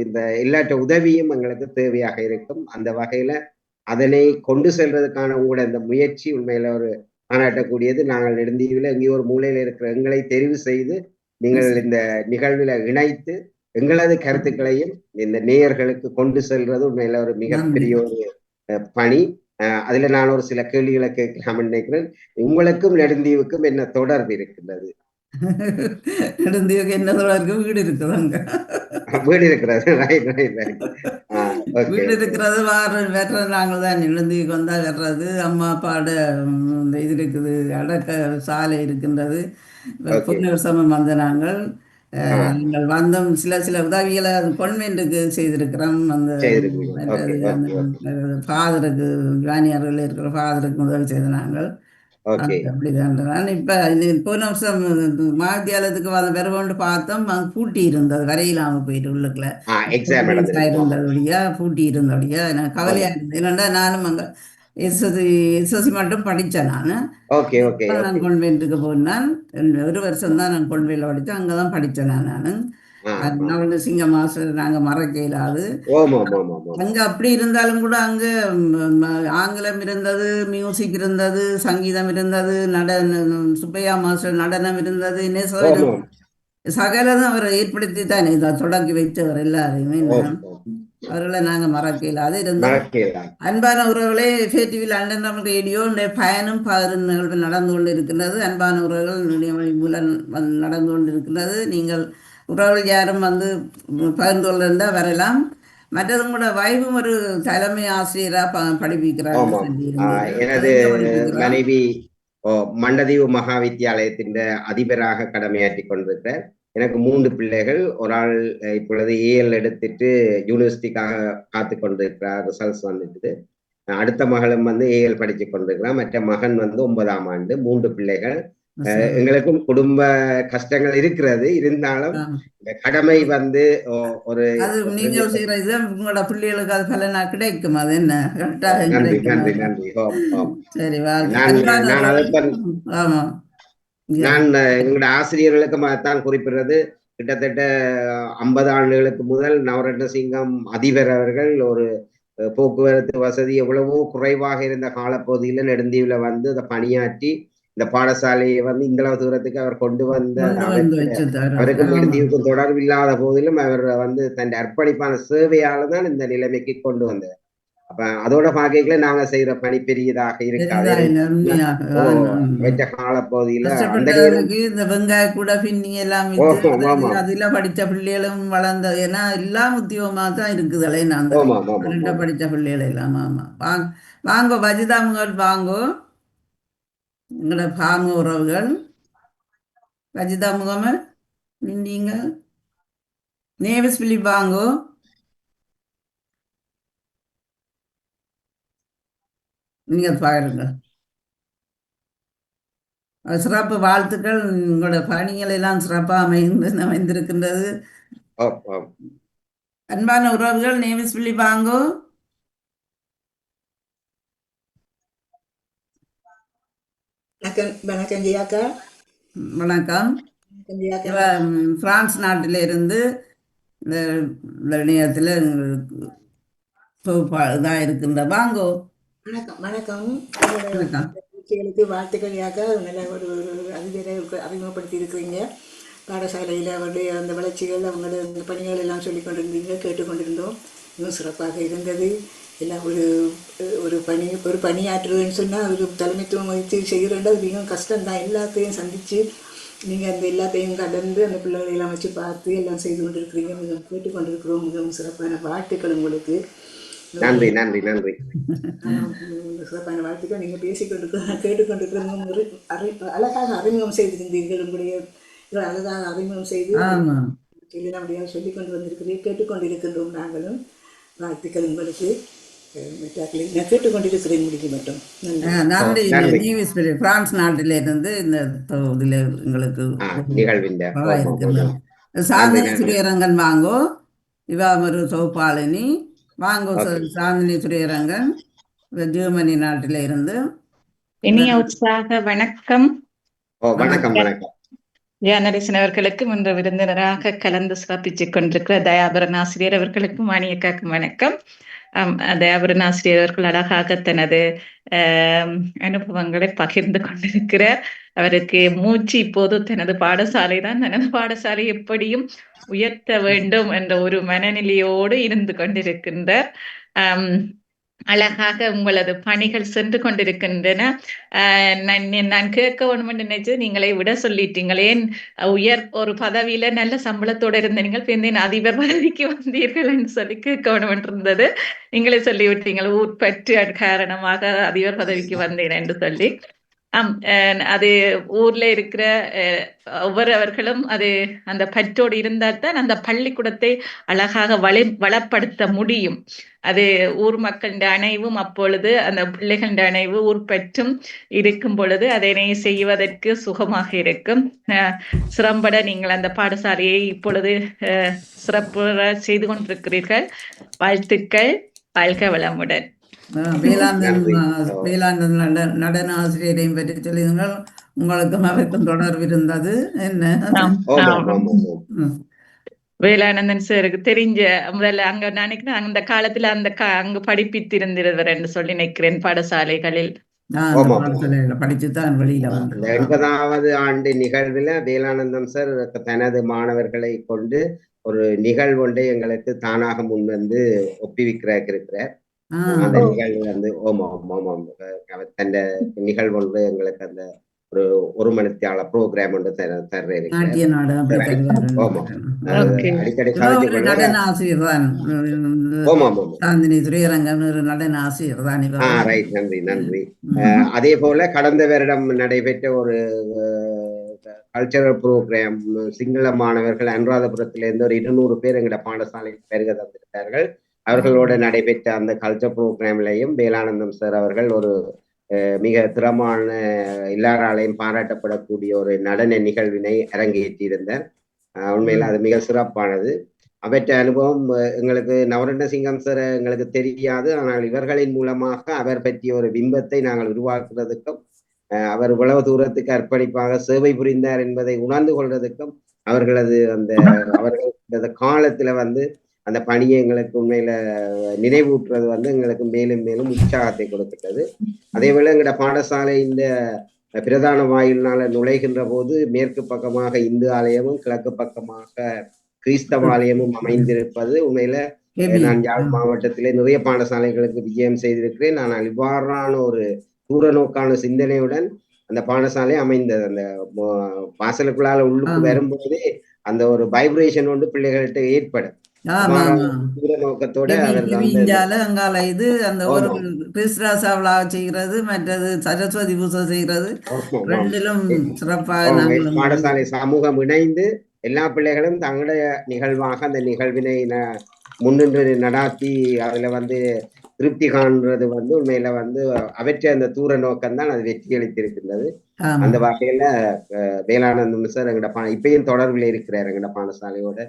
Speaker 3: இந்த எல்லாற்ற உதவியும் எங்களுக்கு தேவையாக இருக்கும். அந்த வகையில அதனை கொண்டு செல்றதுக்கான உங்களோட இந்த முயற்சி உண்மையில ஒரு பாராட்டக்கூடியது. நாங்கள் நெடுந்தீவில் எங்கேயோ ஒரு மூலையில இருக்கிற எங்களை தெரிவு செய்து நீங்கள் இந்த நிகழ்வுல இணைத்து எங்களது கருத்துக்களையும் இந்த நேயர்களுக்கு கொண்டு செல்றது உண்மையில ஒரு மிகப்பெரிய ஒரு பணி. அதுல நான் ஒரு சில கேள்விகளை கேட்கலாம்னு நினைக்கிறேன். உங்களுக்கும் நெடுந்தீவுக்கும் என்ன தொடர்பு இருக்கின்றது?
Speaker 1: நெடுந்தீவுக்கு என்ன தொடர்பு? வீடு இருக்குதாங்க.
Speaker 3: வீடு இருக்கிறது.
Speaker 1: வீடு இருக்கிறது வெட்டுறது நாங்கள் தான். நெடுந்தீவுக்கு வந்தா வெட்டுறது. அம்மா அப்பாட இது இருக்குது, அடக்க சாலை இருக்கின்றது. புனர்சமம் வந்த நாங்கள் வந்தோம். சில உதவிகளை கொன்வென்ட்டுக்கு செய்திருக்கிறோம். அந்த ஃபாதருக்கு ஜானியார்கள் இருக்கிற ஃபாதருக்கு உதவி செய்த நாங்கள். அப்படிதான். இப்ப போன வருஷம் மகாவித்தியாலயத்துக்கு வருவோம்னு பார்த்தோம். பூட்டி இருந்தது, வரையிலாம போயிட்டு உள்ளுக்குள்ள இருந்தபடியா பூட்டி இருந்தபடியா எனக்கு கவலையா இருந்தது. என்னண்டா நானும் அங்க எஸ்எஸ்சி மட்டும் படித்தேன். நான் கொன்வென்ட்டுக்கு போனான். ஒரு வருஷம் தான் நான் கொன்வென்ட்ல படித்தேன். அங்கதான் படித்தேன் நான். சிங்க மாஸ்டர் நாங்க மறக்க இயலாது. அங்க அப்படி இருந்தாலும் கூட அங்க ஆங்கிலம் இருந்தது, மியூசிக் இருந்தது, சங்கீதம் இருந்தது, சுப்பையா மாஸ்டர் நடனம் இருந்தது, சகலதும் அவர் ஏற்படுத்தி தான் இதை தொடங்கி வைத்தவர் எல்லாரையுமே. அவர்களை நாங்க மறக்க இயலாது இருந்தோம். அன்பான உறவுகளே, FATV லண்டன் தமிழ் ரேடியோ பயனும் பகிரும் நிகழ்வு நடந்து கொண்டு இருக்கின்றது. அன்பான உறவுகள் மூலம் நடந்து கொண்டு இருக்கின்றது. நீங்கள் உறவுகள் யாரும் பகிர்ந்து கொண்டிருந்தால் வரலாம். மற்றதும் கூட வைபும் ஒரு தலைமை ஆசிரியராக படிப்பிக்கிறார்.
Speaker 3: எனது மனைவி மண்டதீவு மகாவித்தியாலயத்தின் அதிபராக கடமையாற்றி கொண்டிருக்கிறார். எனக்கு 3 பிள்ளைகள். ஒரு ஆள் இப்பொழுது AL எடுத்துட்டு யூனிவர்சிட்டிக்காக காத்து கொண்டிருக்கிறார். ரிசல்ட்ஸ் வந்துட்டு. அடுத்த மகளும் AL படிச்சு கொண்டிருக்கிறார். மற்ற மகன் 9ஆம் ஆண்டு. 3 பிள்ளைகள். எங்களுக்கும் குடும்ப கஷ்டங்கள் இருக்கிறது. இருந்தாலும் இந்த கடமை ஒரு
Speaker 1: நீங்கள் செய்யற இது உங்களோட பிள்ளைகளுக்கு அது பலனா கிடைக்கும். அது என்ன
Speaker 3: நன்றி நன்றி நன்றி.
Speaker 1: சரி,
Speaker 3: நான் எங்களோட ஆசிரியர்களுக்கு தான் குறிப்பிடுறது. கிட்டத்தட்ட 50 ஆண்டுகளுக்கு முதல் நவரத்னசிங்கம் அதிபர் அவர்கள் ஒரு போக்குவரத்து வசதி எவ்வளவோ குறைவாக இருந்த காலப்பகுதியில நெடுந்தீவுல அதை பணியாற்றி இந்த பாடசாலையை இந்த அளவு தூரத்துக்கு அவர் கொண்டு வந்த அவருக்கு நெடுந்தீவுக்கும் தொடர்பு இல்லாத போதிலும் அவர் தன் அர்ப்பணிப்பான சேவையால தான் இந்த நிலைமைக்கு கொண்டு வந்தார். அப்ப அதோட பாக்கைகளை நாங்க செய்யற பணி பெரியதாக இருக்காது. காலப்பகுதியில
Speaker 1: இந்த வெங்காய கூட பின்னி எல்லாம் அதுல படிச்ச பிள்ளைகளும் வளர்ந்தது. ஏன்னா எல்லாம் உத்தியோகமா தான் இருக்குதுல்ல. நான் படிச்ச பிள்ளைகள் எல்லாம். ஆமா, வாங்கோ வஜிதாமுகள், வாங்கோ எங்களோட பாம உறவுகள். வஜிதா முகமது, நீங்க நேவிஸ் பிலிப் வாங்கோ. நீங்க பாருங்க. சிறப்பு வாழ்த்துக்கள். உங்களோட பணிகள் எல்லாம் சிறப்பாக அமைந்திருக்கின்றது.
Speaker 3: ஓம் ஓம்.
Speaker 1: அன்பான உறவுகள், நேமிஸ் சொல்லி வாங்கோ.
Speaker 4: வணக்கம் வணக்கம் ஜியாக்கா.
Speaker 1: வணக்கம்.
Speaker 4: வணக்கம் ஜியாக்கா.
Speaker 1: இவ பிரான்ஸ் நாட்டில இருந்து இந்த இணையத்தில் இதாக இருக்கின்ற வாங்கோ.
Speaker 4: வணக்கம் வணக்கம்.
Speaker 1: வணக்கம்.
Speaker 4: நிகழ்ச்சிகளுக்கு வாழ்த்துக்கள் ஜியாக்கா. நல்ல ஒரு அதிபரை அறிமுகப்படுத்தி இருக்கிறீங்க. பாடசாலையில் அவருடைய அந்த வளர்ச்சிகள், அவங்களுடைய அந்த பணிகள் எல்லாம் சொல்லி கொண்டிருந்தீங்க, கேட்டுக்கொண்டிருந்தோம். இன்னும் சிறப்பாக இருந்தது. எல்லாம் ஒரு பணியாற்றுறதுன்னு சொன்னால் ஒரு தலைமைத்துவம் வகித்து செய்கிறேன்டா அது மிகவும் கஷ்டம்தான். எல்லாத்தையும் சந்தித்து நீங்கள் அந்த எல்லாத்தையும் கடந்து அந்த பிள்ளைகளை எல்லாம் வச்சு பார்த்து எல்லாம் செய்து கொண்டிருக்கிறீங்க. மிகவும் கேட்டுக்கொண்டிருக்கிறோம். மிகவும் சிறப்பான வாழ்த்துக்கள் உங்களுக்கு.
Speaker 3: நன்றி நன்றி நன்றி.
Speaker 4: சிறப்பான வாழ்த்துக்கள். நீங்கள் கேட்டுக்கொண்டிருக்கிற அழகாக அறிமுகம் செய்திருந்தீர்கள். உங்களுடைய அழகாக அறிமுகம் செய்து நம்முடைய சொல்லிக் கொண்டு வந்திருக்கிறீர்கள். கேட்டுக்கொண்டிருக்கின்றோம் நாங்களும். வாழ்த்துக்கள் உங்களுக்கு. கேட்டுக்கொண்டிருக்கிறேன் முடிக்க மட்டும்.
Speaker 1: நன்றி. பிரான்ஸ் நாட்டில இருந்து இந்த இதில் எங்களுக்கு சாந்தினி சுரியரங்கன் வாங்கோ. இவா ஒரு சௌபாலினி வாங்கோ. சாந்தினி சுரியரங்கன் ஜெர்மனி நாட்டில இருந்து.
Speaker 5: இனிய உற்சாக வணக்கம்.
Speaker 3: வணக்கம் வணக்கம்.
Speaker 5: ஜானரிசன் அவர்களுக்கும் இன்று விருந்தினராக கலந்து சிறப்பித்துக் கொண்டிருக்கிற தயாபரன் ஆசிரியர் அவர்களுக்கும் வாணியக்காக்கும் வணக்கம். தயாபரன் ஆசிரியர் அவர்கள் அழகாக தனது அனுபவங்களை பகிர்ந்து கொண்டிருக்கிறார். அவருக்கு மூச்சு இப்போது தனது பாடசாலை தான். தனது பாடசாலை எப்படியும் உயர்த்த வேண்டும் என்ற ஒரு மனநிலையோடு இருந்து கொண்டிருக்கின்றார். அழகாக உங்களது பணிகள் சென்று கொண்டிருக்கின்றன. நான் கேட்க வேண்டும் என்று நினைச்சு நீங்களை விட சொல்லிட்டீங்களே. ஒரு பதவியில நல்ல சம்பளத்தோடு இருந்த நீங்கள் பின் அதிபர் பதவிக்கு வந்தீர்கள் என்று சொல்லி கேட்க வேண்டும் என்றிருந்தது. நீங்களே சொல்லிவிட்டீங்கள் ஊர் பற்று காரணமாக அதிபர் பதவிக்கு வந்தேன் என்று சொல்லி. அது ஊர்ல இருக்கிற ஒவ்வொருவர்களும் அந்த பற்றோடு இருந்தால் தான் அந்த பள்ளிக்கூடத்தை அழகாக வளப்படுத்த முடியும். அது ஊர் மக்களின் அணைவும் அப்பொழுது அந்த பிள்ளைகளின் அணைவு ஊர் பற்றும் இருக்கும் பொழுது அதனை செய்வதற்கு சுகமாக இருக்கும். சிறம்பட நீங்கள் அந்த பாடசாலையை இப்பொழுது சிறப்பு செய்து கொண்டிருக்கிறீர்கள். வாழ்த்துக்கள். வாழ்க வளமுடன்.
Speaker 1: வேளாந்தன் நடன ஆசிரியரையும் பற்றி சொல்லுங்கள். உங்களுக்கும் அவருக்கும் தொடர்பு இருந்தது என்ன?
Speaker 5: வேளானந்தன் சாருக்கு தெரிஞ்ச முதல்ல அங்க நினைக்கிறேன் அந்த காலத்துல அங்க படிப்பித்திருந்தவர் என்று சொல்லி நினைக்கிறேன் பாடசாலைகளில்.
Speaker 1: படிச்சுதான் வெளியில
Speaker 3: 80வது ஆண்டு நிகழ்வுல வேலானந்தம் சார் தனது மாணவர்களை கொண்டு ஒரு நிகழ்வொன்றை எங்களுக்கு தானாக முன் வந்து ஒப்பிவிக்கிறார். அந்த நிகழ்வு வந்து தன் நிகழ்வு ஒன்று எங்களுக்கு அந்த ஒரு மணித்தியால ப்ரோக்ராம் ஒன்று அடிக்கடி
Speaker 1: நடன ஆசிரியர் தான். சாந்தினி சுரியரங்கன் ஒரு நடன ஆசிரியர் தான்.
Speaker 3: ரைட். நன்றி நன்றி. அதே போல கடந்த வருடம் நடைபெற்ற ஒரு கல்ச்சரல் ப்ரோக்ராம் சிங்கள மாணவர்கள் அனுராதபுரத்திலிருந்து ஒரு 200 பேர் எங்களோட பாடசாலைக்கு பெருக தந்திருக்கார்கள். அவர்களோட நடைபெற்ற அந்த கல்ச்சர் ப்ரோக்ராம்லையும் வேலானந்தம் சார் அவர்கள் ஒரு மிக திறமான எல்லாராலையும் பாராட்டப்படக்கூடிய ஒரு நடன நிகழ்வினை அரங்கேற்றியிருந்தார். உண்மையில அது மிக சிறப்பானது. அவற்ற அனுபவம் எங்களுக்கு நவரண்ட சிங்கம் சார் எங்களுக்கு தெரியாது. ஆனால் இவர்களின் மூலமாக அவர் பற்றிய ஒரு பிம்பத்தை நாங்கள் உருவாக்குறதுக்கும் அவர் இவ்வளவு தூரத்துக்கு அர்ப்பணிப்பாக சேவை புரிந்தார் என்பதை உணர்ந்து கொள்றதுக்கும் அவர்களது அவர்களது காலத்துல வந்து அந்த பணியை எங்களுக்கு உண்மையில நினைவூட்டுறது வந்து எங்களுக்கு மேலும் மேலும் உற்சாகத்தை கொடுத்துட்டது. அதே போல எங்களோட பாடசாலை இந்த பிரதான வாயில்னால நுழைகின்ற போது மேற்கு பக்கமாக இந்து ஆலயமும் கிழக்கு பக்கமாக கிறிஸ்தவ ஆலயமும் அமைந்திருப்பது உண்மையில நான் யாழ் மாவட்டத்திலே நிறைய பாடசாலைகளுக்கு விஜயம் செய்திருக்கிறேன். ஆனால் இவ்வாறான ஒரு தூர நோக்கான சிந்தனையுடன் அந்த பாடசாலை அமைந்தது. அந்த வாசலுக்குள்ளால உள்ளுக்கு வரும்போதே அந்த ஒரு வைப்ரேஷன் ஒன்று பிள்ளைகள்கிட்ட ஏற்படும். நோக்கத்தோட
Speaker 1: இது அந்த ஒரு கிறிஸ்துராசா விழா செய்கிறது, மற்றது சரஸ்வதி பூஜை செய்கிறது, ரெண்டிலும் சிறப்பாக
Speaker 3: பாடசாலை சமூகம் இணைந்து எல்லா பிள்ளைகளும் தங்களுடைய நிகழ்வாக அந்த நிகழ்வினை முன்னின்று நடாத்தி அதுல வந்து திருப்தி காண்றது வந்து உண்மையில வந்து அவற்றை அந்த தூர நோக்கம் தான் அது வெற்றி அளித்திருக்கின்றது. அந்த வகையில வேளானந்தம் சார் எங்கட இப்பயும் தொடர்பில் இருக்கிறார் எங்கட பாடசாலையோட.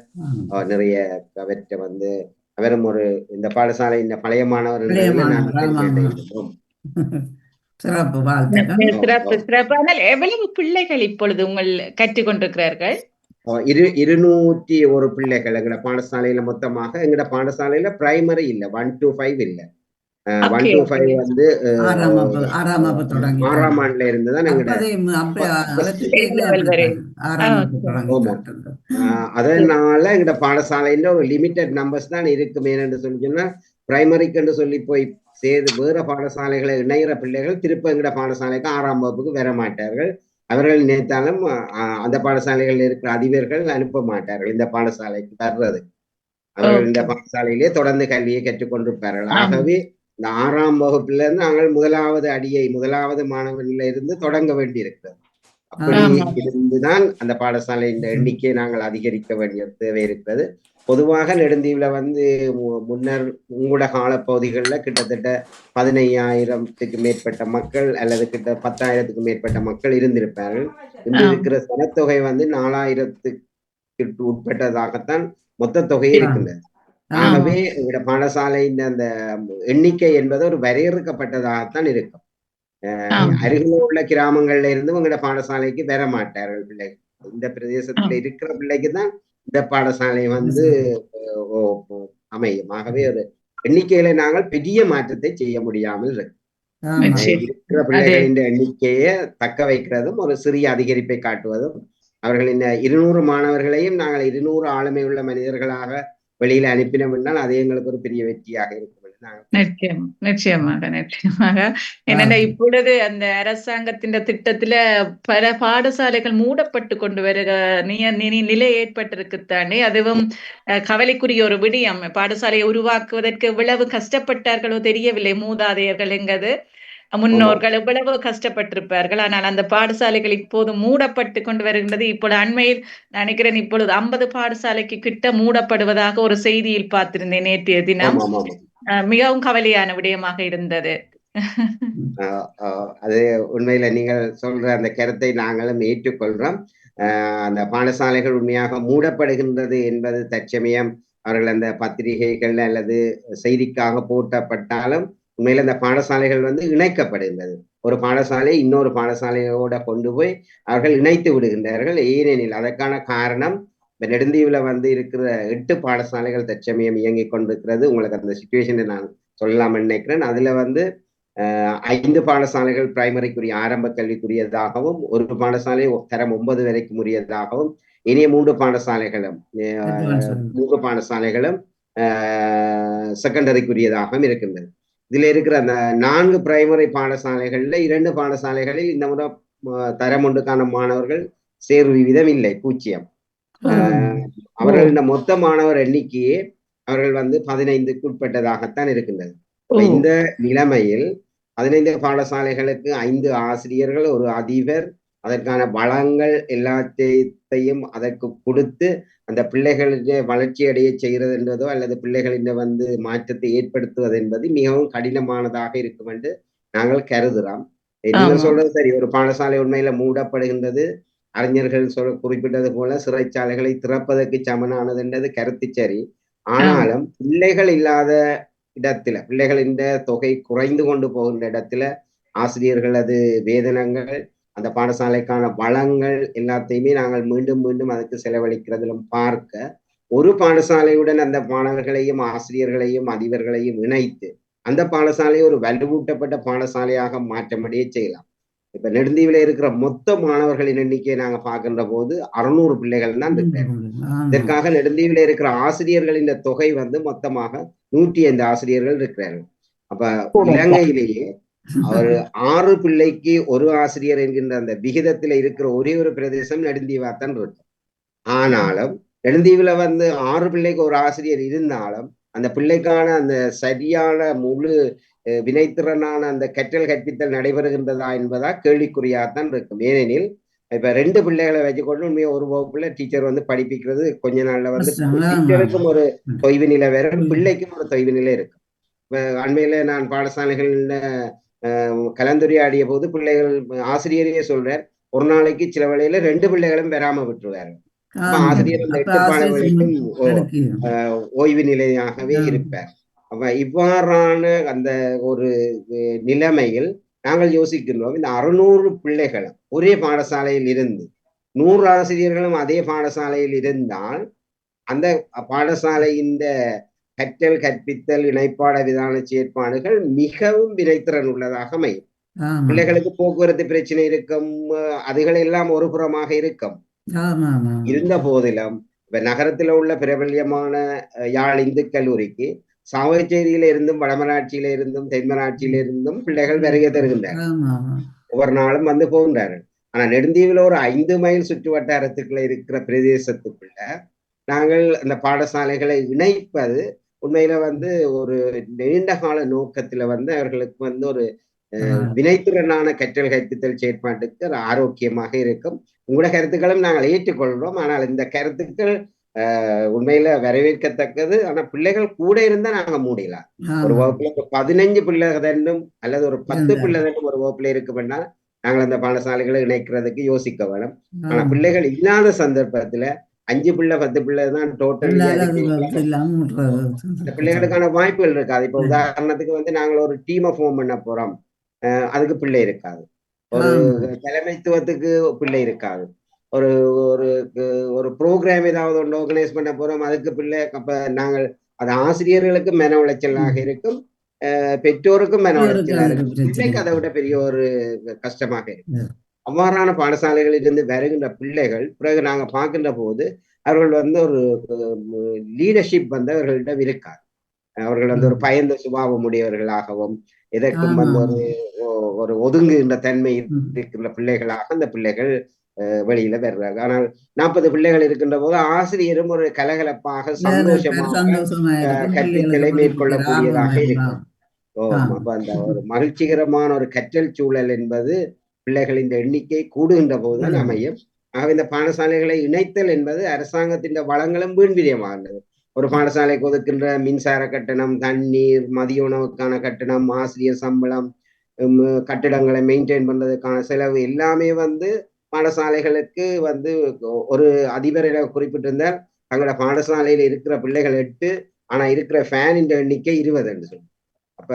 Speaker 3: நிறைய அவற்றை வந்து அவரும் ஒரு இந்த பாடசாலை இந்த பழைய மாணவர்
Speaker 1: சிறப்பு வாழ்த்துக்கள்.
Speaker 5: சிறப்பு சிறப்பு. ஆனால் எவ்வளவு பிள்ளைகள் இப்பொழுது உங்கள் கற்றுக்கொண்டிருக்கிறார்கள்?
Speaker 3: 201 பிள்ளைகள் எங்கட பாடசாலையில மொத்தமாக. எங்கட பாடசாலையில பிரைமரி இல்ல, 1 to 5 இல்ல. 1 to 5 வந்து 6ஆம் ஆண்டுல இருந்துதான் அதனால எங்கட பாடசாலையில ஒரு லிமிட்டட் நம்பர்ஸ் தான் இருக்கு. ஏன்னு சொன்னா பிரைமரிக்கு சொல்லி போய் வேற பாடசாலைகளை இணைகிற பிள்ளைகள் திருப்ப எங்கட பாடசாலைக்கு 6ஆம் வகுப்புக்கு வர மாட்டார்கள். அவர்கள் நினைத்தாலும் அந்த பாடசாலைகளில் இருக்கிற அதிபர்கள் அனுப்ப மாட்டார்கள் இந்த பாடசாலைக்கு வர்றது. அவர்கள் இந்த பாடசாலையிலே தொடர்ந்து கல்வியை கற்றுக்கொண்டிருப்பார்கள். ஆகவே இந்த 6ஆம் வகுப்புல இருந்து நாங்கள் முதலாவது மாணவனில இருந்து தொடங்க வேண்டி இருக்கிறது. அப்படி இருந்துதான் அந்த பாடசாலையின் எண்ணிக்கையை நாங்கள் அதிகரிக்க வேண்டிய தேவை இருக்கிறது. பொதுவாக நெடுந்தீவுல வந்து முன்னர் உங்களோட காலப்பகுதிகளில் கிட்டத்தட்ட 15,000க்கு மேற்பட்ட மக்கள் அல்லது கிட்ட 10,000க்கு மேற்பட்ட மக்கள் இருந்திருப்பார்கள். இன்று இருக்கிற சனத்தொகை வந்து 4,000க்கு உட்பட்டதாகத்தான் மொத்த தொகை இருக்கின்றது. ஆகவே எங்களோட பாடசாலையின் அந்த எண்ணிக்கை என்பது ஒரு வரையறுக்கப்பட்டதாகத்தான் இருக்கும். அருகில் உள்ள கிராமங்கள்ல இருந்து உங்களோட பாடசாலைக்கு வர மாட்டார்கள் பிள்ளைகள். இந்த பிரதேசத்துல இருக்கிற பிள்ளைக்கு தான் இந்த பாடசாலை வந்து அமையும். ஆகவே ஒரு எண்ணிக்கையில நாங்கள் பெரிய மாற்றத்தை செய்ய முடியாமல் இருக்கு. இருக்கிற பிள்ளைகளின் எண்ணிக்கையை தக்க வைக்கிறதும் ஒரு சிறிய அதிகரிப்பை காட்டுவதும், அவர்களின் 200 மாணவர்களையும் நாங்கள் 200 ஆளுமை உள்ள மனிதர்களாக வெளியில அனுப்பினோம் என்றால் அது எங்களுக்கு ஒரு பெரிய வெற்றியாக இருக்கும்.
Speaker 5: நிச்சயமாக நிச்சயமாக. என்னென்ன இப்பொழுது அந்த அரசாங்கத்தின் திட்டத்துல பல பாடசாலைகள் மூடப்பட்டு கொண்டு வருகிற நிலை ஏற்பட்டிருக்குத்தானே. அதுவும் கவலைக்குரிய ஒரு விடயம். பாடசாலையை உருவாக்குவதற்கு எவ்வளவு கஷ்டப்பட்டார்களோ தெரியவில்லை. மூதாதையர்கள் என்கிறது முன்னோர்கள் எவ்வளவு கஷ்டப்பட்டிருப்பார்கள். ஆனால் அந்த பாடசாலைகள் இப்போது மூடப்பட்டு கொண்டு வருகின்றது. இப்பொழுது அண்மையில் நினைக்கிறேன் இப்பொழுது 50 பாடசாலைக்கு கிட்ட மூடப்படுவதாக ஒரு செய்தியில் பார்த்திருந்தேன் நேற்றைய தினம். மிகவும் கவலையான விடயமாக இருந்தது.
Speaker 3: அது உண்மையில நீங்கள் சொல்ற அந்த கருத்தை நாங்களும் ஏற்றுக்கொள்றோம். அந்த பாடசாலைகள் உண்மையாக மூடப்படுகின்றது என்பது தற்சமயம் அவர்கள் அந்த பத்திரிகைகள் அல்லது செய்திக்காக போட்டப்பட்டாலும் உண்மையில அந்த பாடசாலைகள் வந்து இணைக்கப்படுகின்றது. ஒரு பாடசாலை இன்னொரு பாடசாலையோட கொண்டு போய் அவர்கள் இணைத்து விடுகின்றார்கள். ஏனெனில் அதற்கான காரணம் நெடுந்தீவுல வந்து இருக்கிற 8 பாடசாலைகள் தற்சமயம் இயங்கிக் கொண்டிருக்கிறது. உங்களுக்கு அந்த சிச்சுவேஷனை நான் சொல்லலாம் நினைக்கிறேன். அதுல வந்து 5 பாடசாலைகள் பிரைமரிக்குரிய ஆரம்ப கல்விக்குரியதாகவும், ஒரு பாடசாலை தரம் 9 வரைக்கும் உரியதாகவும், இனிய 3 பாடசாலைகளும் செகண்டரிக்குரியதாகவும் இருக்கின்றது. இதுல இருக்கிற அந்த 4 பிரைமரி பாடசாலைகள்ல 2 பாடசாலைகளில் இந்த முறை தரம் ஒன்றுக்கான மாணவர்கள் சேர்வு விகிதம் இல்லை, 0. அவர்கள் இந்த மொத்த மாணவர் எண்ணிக்கையே அவர்கள் வந்து 15க்கு உட்பட்டதாகத்தான் இருக்கின்றது. இந்த நிலைமையில் 15 பாடசாலைகளுக்கு 5 ஆசிரியர்கள், ஒரு அதிபர், அதற்கான வளங்கள் எல்லாத்தையும் அதற்கு கொடுத்து அந்த பிள்ளைகளுடைய வளர்ச்சி அடைய செய்கிறது என்பதோ அல்லது பிள்ளைகளின் வந்து மாற்றத்தை ஏற்படுத்துவது என்பது மிகவும் கடினமானதாக இருக்கும் என்று நாங்கள் கருதுகிறோம். நீங்க சொல்றது சரி, ஒரு பாடசாலை உண்மையில மூடப்படுகின்றது. அறிஞர்கள் குறிப்பிட்டது போல சிறைச்சாலைகளை திறப்பதற்கு சமனானது என்றது கருத்து சரி. ஆனாலும் பிள்ளைகள் இல்லாத இடத்துல, பிள்ளைகளின் தொகை குறைந்து கொண்டு போகின்ற இடத்துல ஆசிரியர்களது வேதனங்கள், அந்த பாடசாலைக்கான வளங்கள் எல்லாத்தையுமே நாங்கள் மீண்டும் மீண்டும் அதுக்கு செலவழிக்கிறதிலும் பார்க்க ஒரு பாடசாலையுடன் அந்த மாணவர்களையும் ஆசிரியர்களையும் அதிபர்களையும் இணைத்து அந்த பாடசாலையை ஒரு வலுவூட்டப்பட்ட பாடசாலையாக மாற்றமடைய செய்யலாம். இப்ப நெடுந்தீவுல இருக்கிற மொத்த மாணவர்களின் எண்ணிக்கையை நாங்க பார்க்கின்ற போது 600 பிள்ளைகள் தான் இருக்கிறாங்க. இதற்காக நெடுந்தீவுல இருக்கிற ஆசிரியர்களின் தொகை வந்து மொத்தமாக 105 ஆசிரியர்கள் இருக்கிறார்கள். அப்ப இலங்கையிலேயே அவர் 6 பிள்ளைக்கு ஒரு ஆசிரியர் என்கின்ற அந்த விகிதத்துல இருக்கிற ஒரே ஒரு பிரதேசம் நெடுந்தீவாத்தான் இருக்கு. ஆனாலும் நெடுந்தீவுல வந்து 6 பிள்ளைக்கு ஒரு ஆசிரியர் இருந்தாலும் அந்த பிள்ளைக்கான அந்த சரியான முழு வினைத்திறனான அந்த கற்றல் கற்பித்தல் நடைபெறுகின்றதா என்பதா கேள்விக்குறியாகத்தான் இருக்கும். ஏனெனில் இப்ப 2 பிள்ளைகளை வச்சுக்கொண்டு உண்மையா ஒரு வகுப்புல டீச்சர் வந்து படிப்பிக்கிறது கொஞ்ச நாள்ல வந்து
Speaker 1: கஷ்டம். ஆமா,
Speaker 3: டீச்சருக்கும் ஒரு
Speaker 1: ம்.
Speaker 3: தொய்வு நிலை வேற,
Speaker 1: ம்.
Speaker 3: பிள்ளைக்கும் ஒரு தொய்வு நிலை இருக்கு. அண்மையில நான் பாடசாலைகள்ல கலந்துரையாடிய போது பிள்ளைகள் ஆசிரியரையே சொல்றார், ஒரு நாளைக்கு சில வேளையில 2 பிள்ளைகளும் பெறாம விட்டுருவாரு. அப்ப
Speaker 1: ஆமா.
Speaker 3: ஆசிரியர் அந்த
Speaker 1: அப்ப
Speaker 3: 8 பாட
Speaker 1: ஆசிரியர்
Speaker 3: வரைக்கும்
Speaker 1: எடுக்கணும்.
Speaker 3: ஓய்வு நிலையாகவே
Speaker 1: ஆமா.
Speaker 3: இருப்பார். அப்ப இவ்வாறான அந்த ஒரு நிலைமையில் நாங்கள் யோசிக்கின்றோம், இந்த 600 பிள்ளைகள் ஒரே பாடசாலையில் இருந்து 100 ஆசிரியர்களும் அதே பாடசாலையில் இருந்தால் அந்த பாடசாலை இந்த கற்றல் கற்பித்தல் இணைப்பாட விதான செயற்பாடுகள் மிகவும் வினைத்திறன் உள்ளதாக அமையும்.
Speaker 1: ஆமா.
Speaker 3: பிள்ளைகளுக்கு போக்குவரத்து பிரச்சனை இருக்கும், அதுகள் எல்லாம் ஒரு புறமாக இருக்கும்.
Speaker 1: ஆமா, ஆமா.
Speaker 3: இருந்த போதிலும் இப்ப நகரத்துல உள்ள பிரபல்யமான யாழ் இந்து கல்லூரிக்கு சாவகச்சேரியில இருந்தும் வடமராட்சியில இருந்தும் தென்மராட்சியில இருந்தும் பிள்ளைகள் வருகை தருகின்றனர்.
Speaker 1: ஆமா, ஆமா.
Speaker 3: ஒவ்வொரு நாளும் வந்து போகின்றார்கள். ஆனா நெடுந்தீவுல ஒரு 5 மைல் சுற்று வட்டாரத்துக்குள்ள இருக்கிற பிரதேசத்துக்குள்ள நாங்கள் அந்த பாடசாலைகளை இணைப்பது உண்மையில வந்து ஒரு நீண்ட கால நோக்கத்துல வந்து அவர்களுக்கு வந்து ஒரு வினைத்திறனான கற்றல் கற்பித்தல் செயற்பாட்டுக்கு அது ஆரோக்கியமாக இருக்கும். உங்களோட கருத்துக்களும் நாங்கள் ஏற்றுக்கொள்கிறோம். ஆனால் இந்த கருத்துக்கள் உண்மையில வரவேற்கத்தக்கது. ஆனா பிள்ளைகள் கூட இருந்தா நாங்க மூடிடலாம். ஒரு
Speaker 1: ஆமா.
Speaker 3: வகுப்புல 15 பிள்ளை தண்டும் அல்லது ஒரு 10
Speaker 1: இருந்தா.
Speaker 3: பிள்ளை தண்டும் ஒரு வகுப்புல இருக்குமென்னா நாங்கள் அந்த பாடசாலைகளை இணைக்கிறதுக்கு யோசிக்க வேணும். ஆனா
Speaker 1: ஆமா.
Speaker 3: பிள்ளைகள் இல்லாத சந்தர்ப்பத்துல 5 பிள்ளை 10 பிள்ளை தான் டோட்டல்
Speaker 1: எல்லாரும் அது இல்லாம விட்டுறது.
Speaker 3: இந்த பிள்ளைகளுக்கான வாய்ப்புகள் இருக்காது. இப்ப உதாரணத்துக்கு வந்து நாங்கள் ஒரு டீமை ஃபார்ம் பண்ண போறோம், அதுக்கு பிள்ளை இருக்காது. ஒரு
Speaker 1: ஆமா.
Speaker 3: தலைமைத்துவத்துக்கு பிள்ளை இருக்காது. ஒரு ஒரு ஒரு ப்ரோக்ராம் ஏதாவது ஒன்று ஆர்கனைஸ் பண்ண போறோம், அதுக்கு பிள்ளை. அப்ப நாங்கள் அது ஆசிரியர்களுக்கு மன உளைச்சலாக இருக்கும், பெற்றோருக்கும் மன உளைச்சலாக
Speaker 1: அது
Speaker 3: இருக்கும்,
Speaker 1: பிரச்சனை.
Speaker 3: பிள்ளைக்கு அதை விட பெரிய ஒரு கஷ்டமாக இருக்கும். அவ்வாறான பாடசாலைகளில் இருந்து வருகின்ற பிள்ளைகள் பிறகு நாங்க பார்க்கின்ற போது அவர்கள் வந்து ஒரு லீடர்ஷிப் வந்து அவர்களிடம் இருக்காது. அவர்கள் வந்து ஒரு பயந்த சுபாவம் உடையவர்களாகவும் எதற்கும்
Speaker 1: ஆமா.
Speaker 3: வந்து ஒரு ஒதுங்குகின்ற தன்மை இருக்கின்ற பிள்ளைகளாக அந்த பிள்ளைகள் வெளியில வர்றாங்க. ஆனால் 40 பிள்ளைகள் இருக்கின்ற போது ஆசிரியரும் ஒரு கலகலப்பாக சந்தோஷமாக
Speaker 1: சந்தோஷமா இருக்கும்.
Speaker 3: கற்பித்தலை மேற்கொள்ளக்கூடியதாக இருக்கும்.
Speaker 1: ஆமா.
Speaker 3: அப்ப அந்த ஒரு மகிழ்ச்சிகரமான ஒரு கற்றல் சூழல் என்பது பிள்ளைகளின் எண்ணிக்கை கூடுகின்ற போதுதான் அமையும். ஆகவே இந்த பாடசாலைகளை இணைத்தல் என்பது அரசாங்கத்தின் வளங்களும் வீண்விரியமானது. ஒரு பாடசாலைக்கு ஒதுக்கின்ற மின்சார கட்டணம், தண்ணீர், மதிய உணவுக்கான கட்டணம், ஆசிரியர் சம்பளம், கட்டிடங்களை மெயின்டைன் பண்றதுக்கான செலவு எல்லாமே வந்து பாடசாலைகளுக்கு வந்து ஒரு அதிபர் என குறிப்பிட்டிருந்தார். தங்களோட பாடசாலையில இருக்கிற பிள்ளைகள் 8, ஆனா இருக்கிற ஃபேனின் எண்ணிக்கை 20 என்று சொல்லி. அப்ப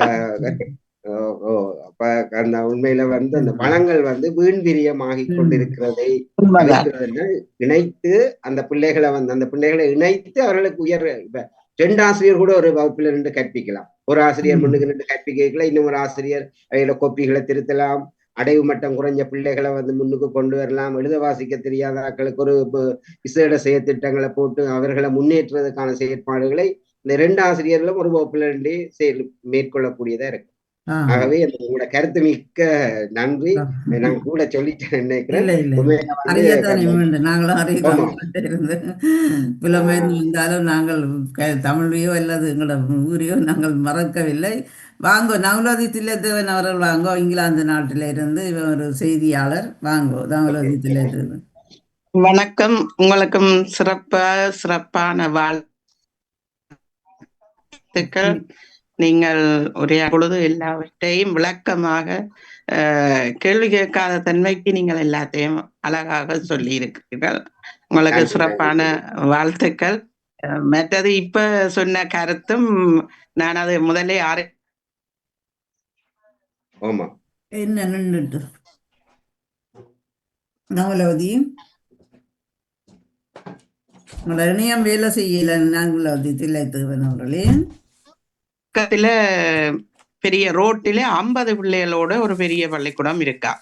Speaker 3: அப்ப அந்த உண்மையில வந்து அந்த வளங்கள் வந்து வீண்விரியமாகி கொண்டிருக்கிறதை இணைத்து அந்த பிள்ளைகளை இணைத்து அவர்களுக்கு இப்ப 2 ஆசிரியர் கூட ஒரு வகுப்புல நின்று கற்பிக்கலாம். ஒரு ஆசிரியர் முன்னுக்கு நின்று கற்பிக்கலாம், இன்னும் ஒரு ஆசிரியர் அவையில கோப்பிகளை திருத்தலாம், அடைவு மட்டம் குறைஞ்ச பிள்ளைகளை வந்து முன்னுக்கு கொண்டு வரலாம், எழுத வாசிக்க தெரியாத ஆட்களுக்கு ஒரு விசேட செயற்திட்டங்களை போட்டு அவர்களை முன்னேற்றுவதற்கான செயற்பாடுகளை இந்த 2 ஆசிரியர்களும் ஒரு வகுப்புல நின்று மேற்கொள்ளக்கூடியதா இருக்கு. ஆகவே உங்களோட கருத்து மிக்க நன்றி. நான் கூட சொல்லிட்டேன் நினைக்கிறேன்.
Speaker 1: நாங்களும் அறியத்தாம புலம்பெயர்ந்து இருந்தாலும் நாங்கள் தமிழையோ அல்லது எங்களோட ஊரையோ நாங்கள் மறக்கவில்லை. வாங்கோ, நவலோதி தில்லைத்தேவன் அவர்கள் வாங்கோ, இங்கிலாந்து நாட்டில இருந்து ஒரு செய்தியாளர். வாங்கோ நவலோதி தில்லைத்தேவன்.
Speaker 6: வணக்கம். உங்களுக்கும் சிறப்பான வாழ்த்துக்கள். நீங்கள் உரையா பொழுது எல்லாவற்றையும் விளக்கமாக கேள்வி கேட்காத தன்மைக்கு நீங்கள் எல்லாத்தையும் அழகாக சொல்லி இருக்கிறீர்கள். உங்களுக்கு சிறப்பான வாழ்த்துக்கள். மற்றது இப்ப சொன்ன கருத்தும் நான் அது முதலே
Speaker 1: என்ன நின்றுட்டு நவலோதி இணையம் வேலை செய்யல. நவலோதி தில்லைத்தேவன் அவர்களே
Speaker 6: பக்கத்துல பெரிய ரோட்டில 50 பிள்ளைகளோட ஒரு பெரிய பள்ளிக்கூடம் இருக்கா.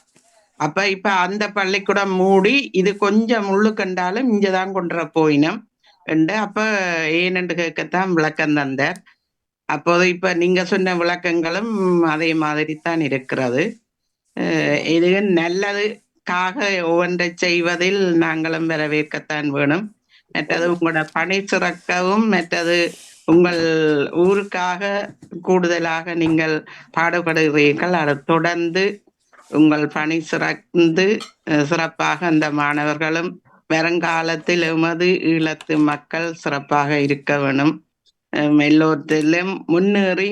Speaker 6: அப்ப இப்ப அந்த பள்ளிக்கூடம் மூடி இது கொஞ்சம் முள்ளு கண்டாலும் இங்கதான் கொன்ற போயினம் என்று அப்ப ஏனென்று கேட்கத்தான் விளக்கம் தந்தார். அப்போது இப்ப நீங்க சொன்ன விளக்கங்களும் அதே மாதிரி தான் இருக்கிறது. இது நல்லதுக்காக ஒவ்வொன்றை செய்வதில் நாங்களும் வரவேற்கத்தான் வேணும். மற்றது உங்களோட பணி சிறக்கவும், மற்றது உங்கள் ஊருக்காக கூடுதலாக நீங்கள் பாடுபடுகிறீர்கள். அதை தொடர்ந்து உங்கள் பணி சிறந்து சிறப்பாக அந்த மாணவர்களும் வருங்காலத்தில் எமது ஈழத்து மக்கள் சிறப்பாக இருக்க வேணும். எல்லோத்திலும் முன்னேறி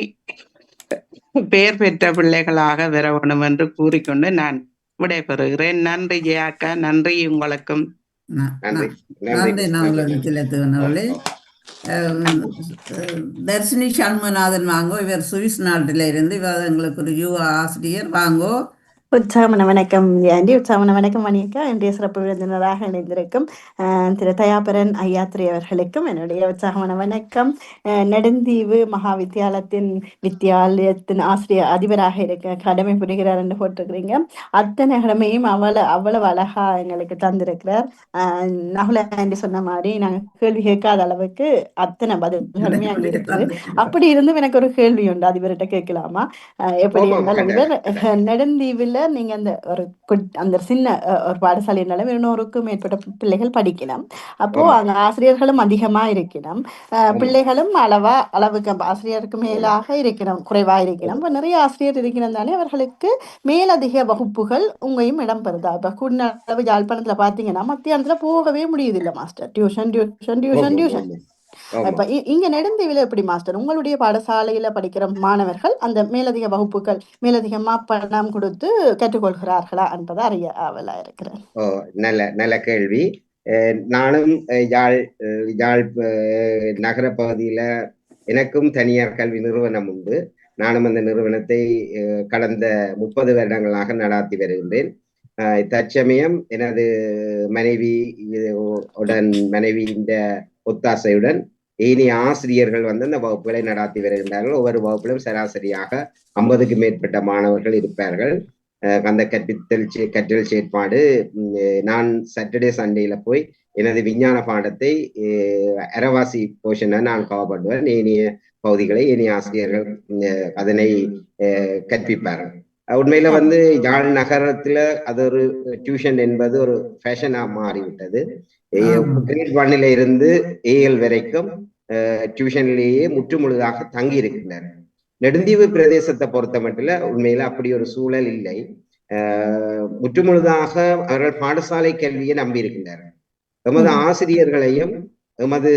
Speaker 6: பெயர் பெற்ற பிள்ளைகளாக வர வேணும் என்று கூறிக்கொண்டு நான் விடைபெறுகிறேன். நன்றி ஜெயாக்கா, நன்றி உங்களுக்கும்.
Speaker 3: நன்றி
Speaker 1: நன்றி நாங்களது திலத்துவனவர்களே. தர்ஷினி சண்முகநாதன் வாங்கோ, இவர் சுவிஸ் நாட்டில இருந்து, இவர் எங்களுக்கு ஒரு யுவ ஆசிரியர் வாங்கோ.
Speaker 7: உற்சாகமான வணக்கம் ஆண்டி, உற்சாகமான வணக்கம் மணியக்கா. இன்றைய சிறப்பு விருந்தினராக இணைந்திருக்கும் திரு தயாபரன் ஐயாத்ரி அவர்களுக்கும் என்னுடைய உற்சாகமான வணக்கம். நெடுந்தீவு மகா வித்தியாலயத்தின் ஆசிரியர் அதிபராக இருக்க கடமை புரிகிறார் என்று போட்டிருக்கிறீங்க. அத்தனை கடமையும் அவ்வளவு அழகா எங்களுக்கு தந்திருக்கிறார். நகுல ஆண்டி சொன்ன மாதிரி நாங்கள் கேள்வி கேட்காத அளவுக்கு அத்தனை பதில்களுமே அங்கே இருக்குது. அப்படி இருந்தும் எனக்கு ஒரு கேள்வி உண்டு, அதிபர்கிட்ட கேட்கலாமா? எப்படி இருந்தால் அதிபர், நெடுந்தீவில் நீங்க அந்த சின்ன ஒரு பாடசாலையினால 200க்கும் மேற்பட்ட பிள்ளைகள் படிக்கணும். அப்போ அங்க ஆசிரியர்களும் அதிகமா இருக்கணும், பிள்ளைகளும் அளவுக்கு ஆசிரியருக்கு மேலாக இருக்கணும், குறைவா இருக்கணும். இப்ப நிறைய ஆசிரியர் இருக்கணும் தானே, அவர்களுக்கு மேலதிக வகுப்புகள் உங்கையும் இடம் பெறுதா? இப்ப கூடின அளவு யாழ்ப்பாணத்துல பாத்தீங்கன்னா மத்தியானத்துல போகவே முடியுது இல்ல master, tuition tuition tuition tuition. இப்ப இங்க நெடுந்தீவில எப்படி மாஸ்டர், உங்களுடைய பாடசாலையில படிக்கிற மாணவர்கள் அந்த மேலதிக வகுப்புகள் மேலதிகமா பணம் கொடுத்து கற்றுக்கொள்கிறார்களா என்பதை அறிய ஆவலா இருக்கிறேன்.
Speaker 3: நல்ல கேள்வி. நானும் யாழ் நகர பகுதியில எனக்கும் தனியார் கல்வி நிறுவனம் உண்டு. நானும் அந்த நிறுவனத்தை கடந்த 30 வருடங்களாக நடாத்தி வருகின்றேன். தற்சமயம் எனது மனைவியின் ஒத்தாசையுடன் ஏனைய ஆசிரியர்கள் அந்த வகுப்புகளை நடாத்தி வருகின்றார்கள். ஒவ்வொரு வகுப்பிலும் சராசரியாக 50க்கு மேற்பட்ட மாணவர்கள் இருப்பார்கள். அந்த கற்றல் செயற்பாடு, நான் சாட்டர்டே சண்டேல போய் எனது விஞ்ஞான பாடத்தை அரவாசி போர்ஷனை நான் கவர் பண்ணுவேன். ஏனைய பகுதிகளை ஏனைய ஆசிரியர்கள் அதனை கற்பிப்பார்கள். உண்மையில யாழ் நகரத்துல அது ஒரு டியூஷன் என்பது ஒரு ஃபேஷனா மாறிவிட்டது. கிரேட் 1ல இருந்து AL வரைக்கும் டியூஷன்லேயே முற்றுமுழுதாக தங்கி இருக்கின்றனர். நெடுந்தீவு பிரதேசத்தை பொறுத்த மட்டும் உண்மையில அப்படி ஒரு சூழல் இல்லை. முற்றுமுழுதாக அவர்கள் பாடசாலை கல்வியை நம்பி இருக்கின்றனர். எமது ஆசிரியர்களையும் எமது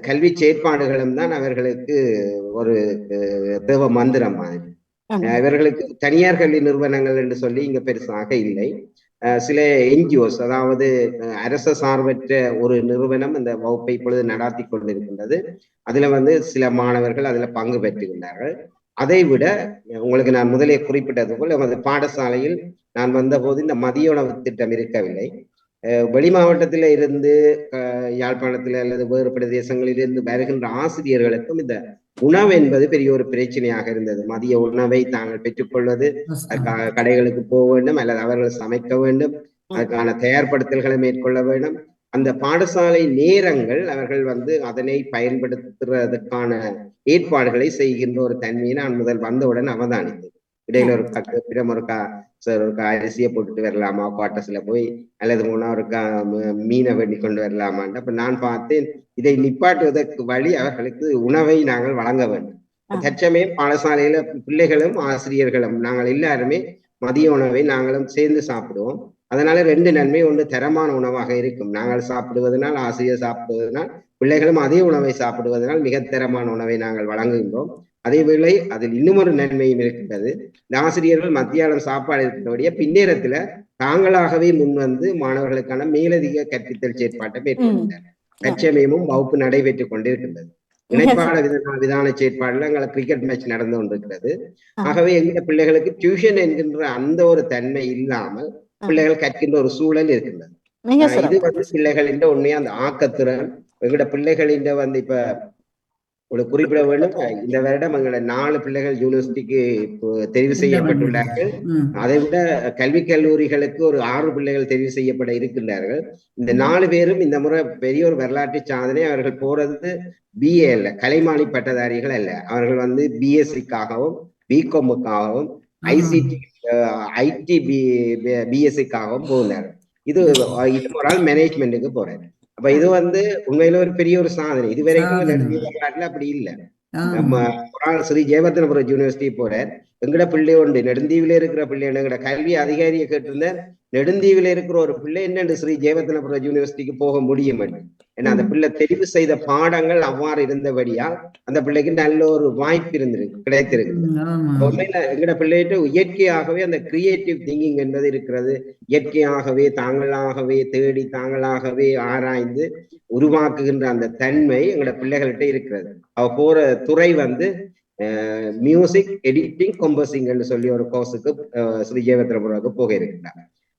Speaker 3: கல்வி செயற்பாடுகளும் தான் அவர்களுக்கு ஒரு தேவ மந்திரம் மாதிரி. இவர்களுக்கு தனியார் கல்வி நிறுவனங்கள் என்று சொல்லி இங்க பெருசாக இல்லை. சில NGOs, அதாவது அரச சார்பற்ற ஒரு நிறுவனம் இந்த வகுப்பை இப்பொழுது நடாத்தி கொண்டிருக்கின்றது. அதுல சில மாணவர்கள் அதுல பங்கு பெற்றுகின்றார்கள். அதை விட உங்களுக்கு நான் முதலே குறிப்பிட்டது போல் நமது பாடசாலையில் நான் வந்தபோது இந்த மதிய உணவு திட்டம் இருக்கவில்லை. வெளி மாவட்டத்தில இருந்து யாழ்ப்பாணத்தில் அல்லது வேறு பிரதேசங்களில் இருந்து வருகின்ற ஆசிரியர்களுக்கும் இந்த உணவு என்பது பெரிய ஒரு பிரச்சனையாக இருந்தது. மதிய உணவை தாங்கள் பெற்றுக்கொள்வது, அதுக்காக கடைகளுக்கு போக வேண்டும் அல்லது அவர்கள் சமைக்க வேண்டும், அதுக்கான தயார்படுத்தல்களை மேற்கொள்ள வேண்டும். அந்த பாடசாலை நேரங்கள் அவர்கள் அதனை பயன்படுத்துறதுக்கான ஏற்பாடுகளை செய்கின்ற ஒரு தன்மையை நான் முதல் வந்தவுடன் அவதானித்தேன். இடையில ஒரு அரிசியை போட்டுட்டு வரலாமா குவார்டர்ஸ்ல போய், அல்லது ஒருக்கா மீனை வெட்டி கொண்டு வரலாமான்னு. அப்ப நான் பார்த்தேன், இதை நிப்பாட்டுவதற்கு வழி அவர்களுக்கு உணவை நாங்கள் வழங்க வேண்டும். தற்சமயம் பாடசாலையில பிள்ளைகளும் ஆசிரியர்களும் நாங்கள் எல்லாருமே மதிய உணவை நாங்களும் சேர்ந்து சாப்பிடுவோம். அதனால 2 நன்மை. ஒன்று, தரமான உணவாக இருக்கும். நாங்கள் சாப்பிடுவதனால், ஆசிரியர் சாப்பிடுவதனால், பிள்ளைகளும் அதே உணவை சாப்பிடுவதனால் மிக தரமான உணவை நாங்கள் வழங்குகின்றோம். அதேவேளை அதில் இன்னும் ஒரு நன்மையும் இருக்கின்றது. இந்த ஆசிரியர்கள் மத்தியானம் சாப்பாடு இருக்கிறபடியே பின்னேரத்துல தாங்களாகவே முன்வந்து மாணவர்களுக்கான மேலதிக கற்பித்தல் செயற்பாட்டை மேற்கொண்டார். தற்சமயமும் வகுப்பு நடைபெற்றுக் கொண்டிருக்கின்றது. இணைப்பாட விதான செயற்பாடுல எங்களை கிரிக்கெட் மேட்ச் நடந்து கொண்டிருக்கிறது. ஆகவே எங்க பிள்ளைகளுக்கு டியூஷன் என்கின்ற அந்த ஒரு தன்மை இல்லாமல் பிள்ளைகள் கற்கின்ற ஒரு சூழல் இருக்கின்றது. இது பிள்ளைகளின் உண்மையா அந்த ஆக்கத்திறன் எங்களோட பிள்ளைகளின் இப்ப ஒரு குறிப்பிட வேண்டும். இந்த வருடம் எங்களோட 4 பிள்ளைகள் யூனிவர்சிட்டிக்கு தெரிவு செய்யப்பட்டுள்ளார்கள். அதை விட கல்வி கல்லூரிகளுக்கு ஒரு 6 பிள்ளைகள் தெரிவு செய்யப்பட இருக்கின்றார்கள். இந்த 4 பேரும் இந்த முறை பெரிய ஒரு வரலாற்று சாதனை. அவர்கள் போறது BA அல்ல, கலைமானி பட்டதாரிகள் அல்ல. அவர்கள் BSc-க்காகவும் BCom-க்காகவும் IT BSc-க்காகவும் போகிறார்கள். இது ஒரு ஆள் மேனேஜ்மெண்ட்டுக்கு போறாரு. அப்ப இது உண்மையில ஒரு பெரிய ஒரு சாதனை. இதுவரைக்கும் வரலாற்றுல அப்படி இல்லை. நம்ம ஒரு ஆள் ஸ்ரீ ஜெயவர்தனபுரம் யூனிவர்சிட்டி போறார். எங்கட பிள்ளை உண்டு நெடுந்தீவில இருக்கிற பிள்ளை, எங்கட கல்வி அதிகாரியை கேட்டிருந்தேன், நெடுந்தீவில இருக்கிற ஒரு பிள்ளை என்னென்று ஸ்ரீ ஜெயவர்தனபுரம் யூனிவர்சிட்டிக்கு போக முடியும். ஏன்னா அந்த பிள்ளை தெரிவு செய்த பாடங்கள் அவ்வாறு இருந்தபடியா அந்த பிள்ளைக்கு நல்ல ஒரு வாய்ப்பு கிடைத்திருக்கு. உண்மையில எங்கட பிள்ளைகிட்ட இயற்கையாகவே அந்த கிரியேட்டிவ் திங்கிங் என்பது இருக்கிறது. இயற்கையாகவே தாங்களாகவே தேடி தாங்களாகவே ஆராய்ந்து உருவாக்குகின்ற அந்த தன்மை எங்கட பிள்ளைகள்கிட்ட இருக்கிறது. அவ போற துறை வந்து மியூசிக் எடிட்டிங் கம்போசிங் என்று சொல்லி ஒரு கோர்ஸுக்கு ஸ்ரீ ஜெயவர்தனபுராவுக்கு போக இருக்கிறார்.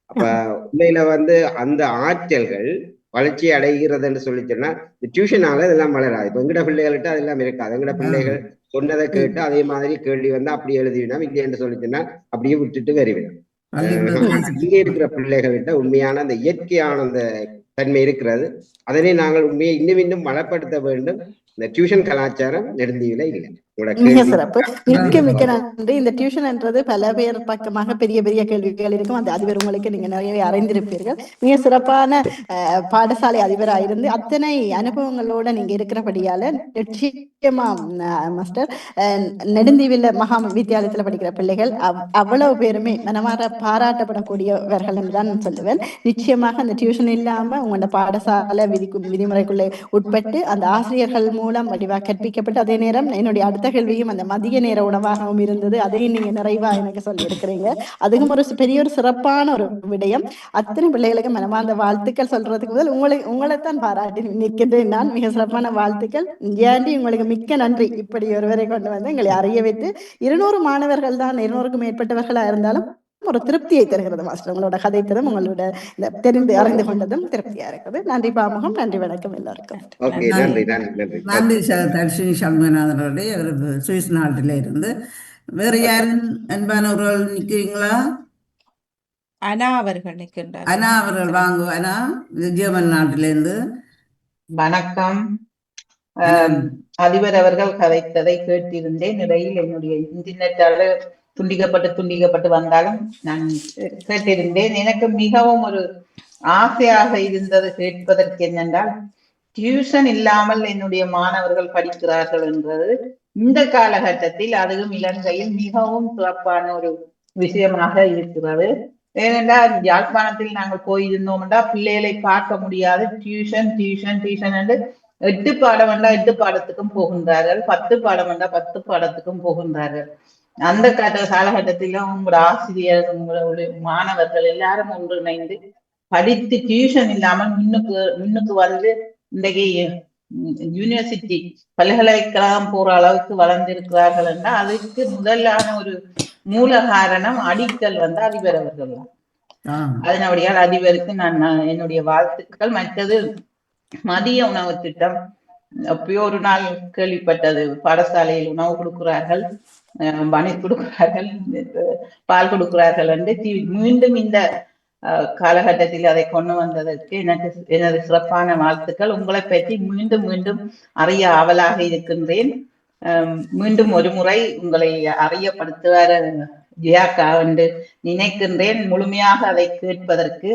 Speaker 3: அப்ப உண்மையில வந்து அந்த ஆற்றல்கள் வளர்ச்சி அடைகிறதுன்னு சொல்லி சொன்னா டியூஷனால இதெல்லாம் வளராது. இப்ப எங்கட பிள்ளைகள்கிட்ட அதெல்லாம் இருக்காது. எங்கட பிள்ளைகள் சொன்னதை கேட்டு அதே மாதிரி கேள்வி வந்து அப்படி எழுதிவினா இல்லைன்னு சொல்லிச்சுன்னா அப்படியே விட்டுட்டு வருவிடும். இங்க இருக்கிற பிள்ளைகள்கிட்ட உண்மையான அந்த இயற்கையான அந்த தன்மை இருக்கிறது. அதனை நாங்கள் உண்மையை இன்னும் இன்னும் வளப்படுத்த வேண்டும். இந்த டியூஷன் கலாச்சாரம் நெடுந்தீவில இல்லை.
Speaker 7: மிக சிறப்பு, மிக்க நன்றி. இந்த டியூஷன்ன்றது பல பேர் பக்கமாக பெரிய பெரிய கேள்விகள் இருக்கும். அந்த அதிபர் உங்களுக்கு நீங்க நிறையவே அறிந்திருப்பீர்கள். மிக சிறப்பான பாடசாலை அதிபராக இருந்து அத்தனை அனுபவங்களோட நீங்க இருக்கிறபடியால நிச்சயமா மாஸ்டர் நெடுந்தீவில் மகா வித்தியாலயத்துல படிக்கிற பிள்ளைகள் அவ்வளவு பேருமே மனமாற பாராட்டப்படக்கூடியவர்கள் என்றுதான் சொல்லுவேன். நிச்சயமாக அந்த டியூஷன் இல்லாம உங்களோட பாடசாலை விதிமுறைக்குள்ளே உட்பட்டு அந்த ஆசிரியர்கள் மூலம் வடிவாக கற்பிக்கப்பட்டு, அதே நேரம் என்னுடைய அடுத்த கேள்வியும் அந்த மதிய நேர உணவாகவும் இருந்தது. அதையும் நீங்க நிறைவா எனக்கு சொல்லி இருக்கிறீங்க. அதுவும் ஒரு பெரிய ஒரு சிறப்பான ஒரு விடயம். அத்தனை பிள்ளைகளுக்கு மனமார்ந்த வாழ்த்துக்கள் சொல்றதுக்கு முதல் உங்களைத்தான் பாராட்டி நிற்கின்றேன் நான். மிக சிறப்பான வாழ்த்துக்கள் ஜியாண்டி, உங்களுக்கு மிக்க நன்றி. இப்படி ஒருவரை கொண்டு வந்து எங்களை அறிய வைத்து 200 மாணவர்கள் தான், 200க்கும் மேற்பட்டவர்களா இருந்தாலும் ஒரு திருப்தியை தருகிறது மாஸ்டர். உங்களோட கதைத்ததும் உங்களோட தெரிந்து அறிந்து கொண்டதும் திருப்தியா இருக்குது. நன்றி பாமுகம், நன்றி, வணக்கம் எல்லாருக்கும்.
Speaker 1: நன்றி தர்ஷினி சண்முகநாதனுடைய சுவிஸ் நாட்டில இருந்து. வேற யாரும் அன்பானவர்கள் நிக்கிறீங்களா?
Speaker 2: அனா அவர்கள் நிற்கின்றார்.
Speaker 1: அனா அவர்கள் வாங்க. அனா ஜெர்மன் நாட்டிலிருந்து.
Speaker 8: வணக்கம். அதிபர் அவர்கள் கதைத்ததை கேட்டிருந்தேன். இடையில் என்னுடைய இன்டர்நெட்டால துண்டிக்கப்பட்டு வந்தாலும் நான் கேட்டிருந்தேன். எனக்கு மிகவும் ஒரு ஆசையாக இருந்தது கேட்பதற்கு. என்னென்றால், டியூஷன் இல்லாமல் என்னுடைய மாணவர்கள் படிக்கிறார்கள் என்றது இந்த காலகட்டத்தில், அதுவும் இலங்கையில் மிகவும் சிறப்பான ஒரு விஷயமாக இருக்கிறது. ஏனென்றால் யாழ்ப்பாணத்தில் நாங்கள் போயிருந்தோம் என்றால் பிள்ளைகளை பார்க்க முடியாது. டியூஷன் டியூஷன் டியூஷன் என்று 8 பாடம் என்றால் 8 பாடத்துக்கும் போகின்றார்கள், 10 பாடம் என்றால் 10 பாடத்துக்கும் போகின்றார்கள். அந்த காலகட்டத்திலும் உங்களோட ஆசிரியர், உங்களுடைய மாணவர்கள் எல்லாரும் ஒன்றிணைந்து படித்து டியூஷன் இல்லாமல் முன்னுக்கு வந்து இன்றைக்கு யூனிவர்சிட்டி பல்கலைக்கழகம் போற அளவுக்கு வளர்ந்திருக்கிறார்கள் என்றால் அதுக்கு முதலான ஒரு மூல காரணம் அடிக்கல் வந்து அதிபர் அவர்கள் தான். அதனுடைய அதிபருக்கு நான் என்னுடைய வாழ்த்துக்கள். மற்றது மதிய உணவு திட்டம் அப்பயோ ஒரு நாள் கேள்விப்பட்டது. பாடசாலையில் உணவு கொடுக்கிறார்கள், பனீர் கொடுக்கிறார்கள், பால் கொடுக்கிறார்கள் என்று மீண்டும் இந்த காலகட்டத்தில் அதை கொண்டு வந்ததற்கு எனது சிறப்பான வாழ்த்துக்கள். உங்களை பற்றி மீண்டும் மீண்டும் அறிய ஆவலாக இருக்கின்றேன். மீண்டும் ஒரு முறை உங்களை அறியப்படுத்துவார் ஜியாக்கா என்று நினைக்கின்றேன். முழுமையாக அதை கேட்பதற்கு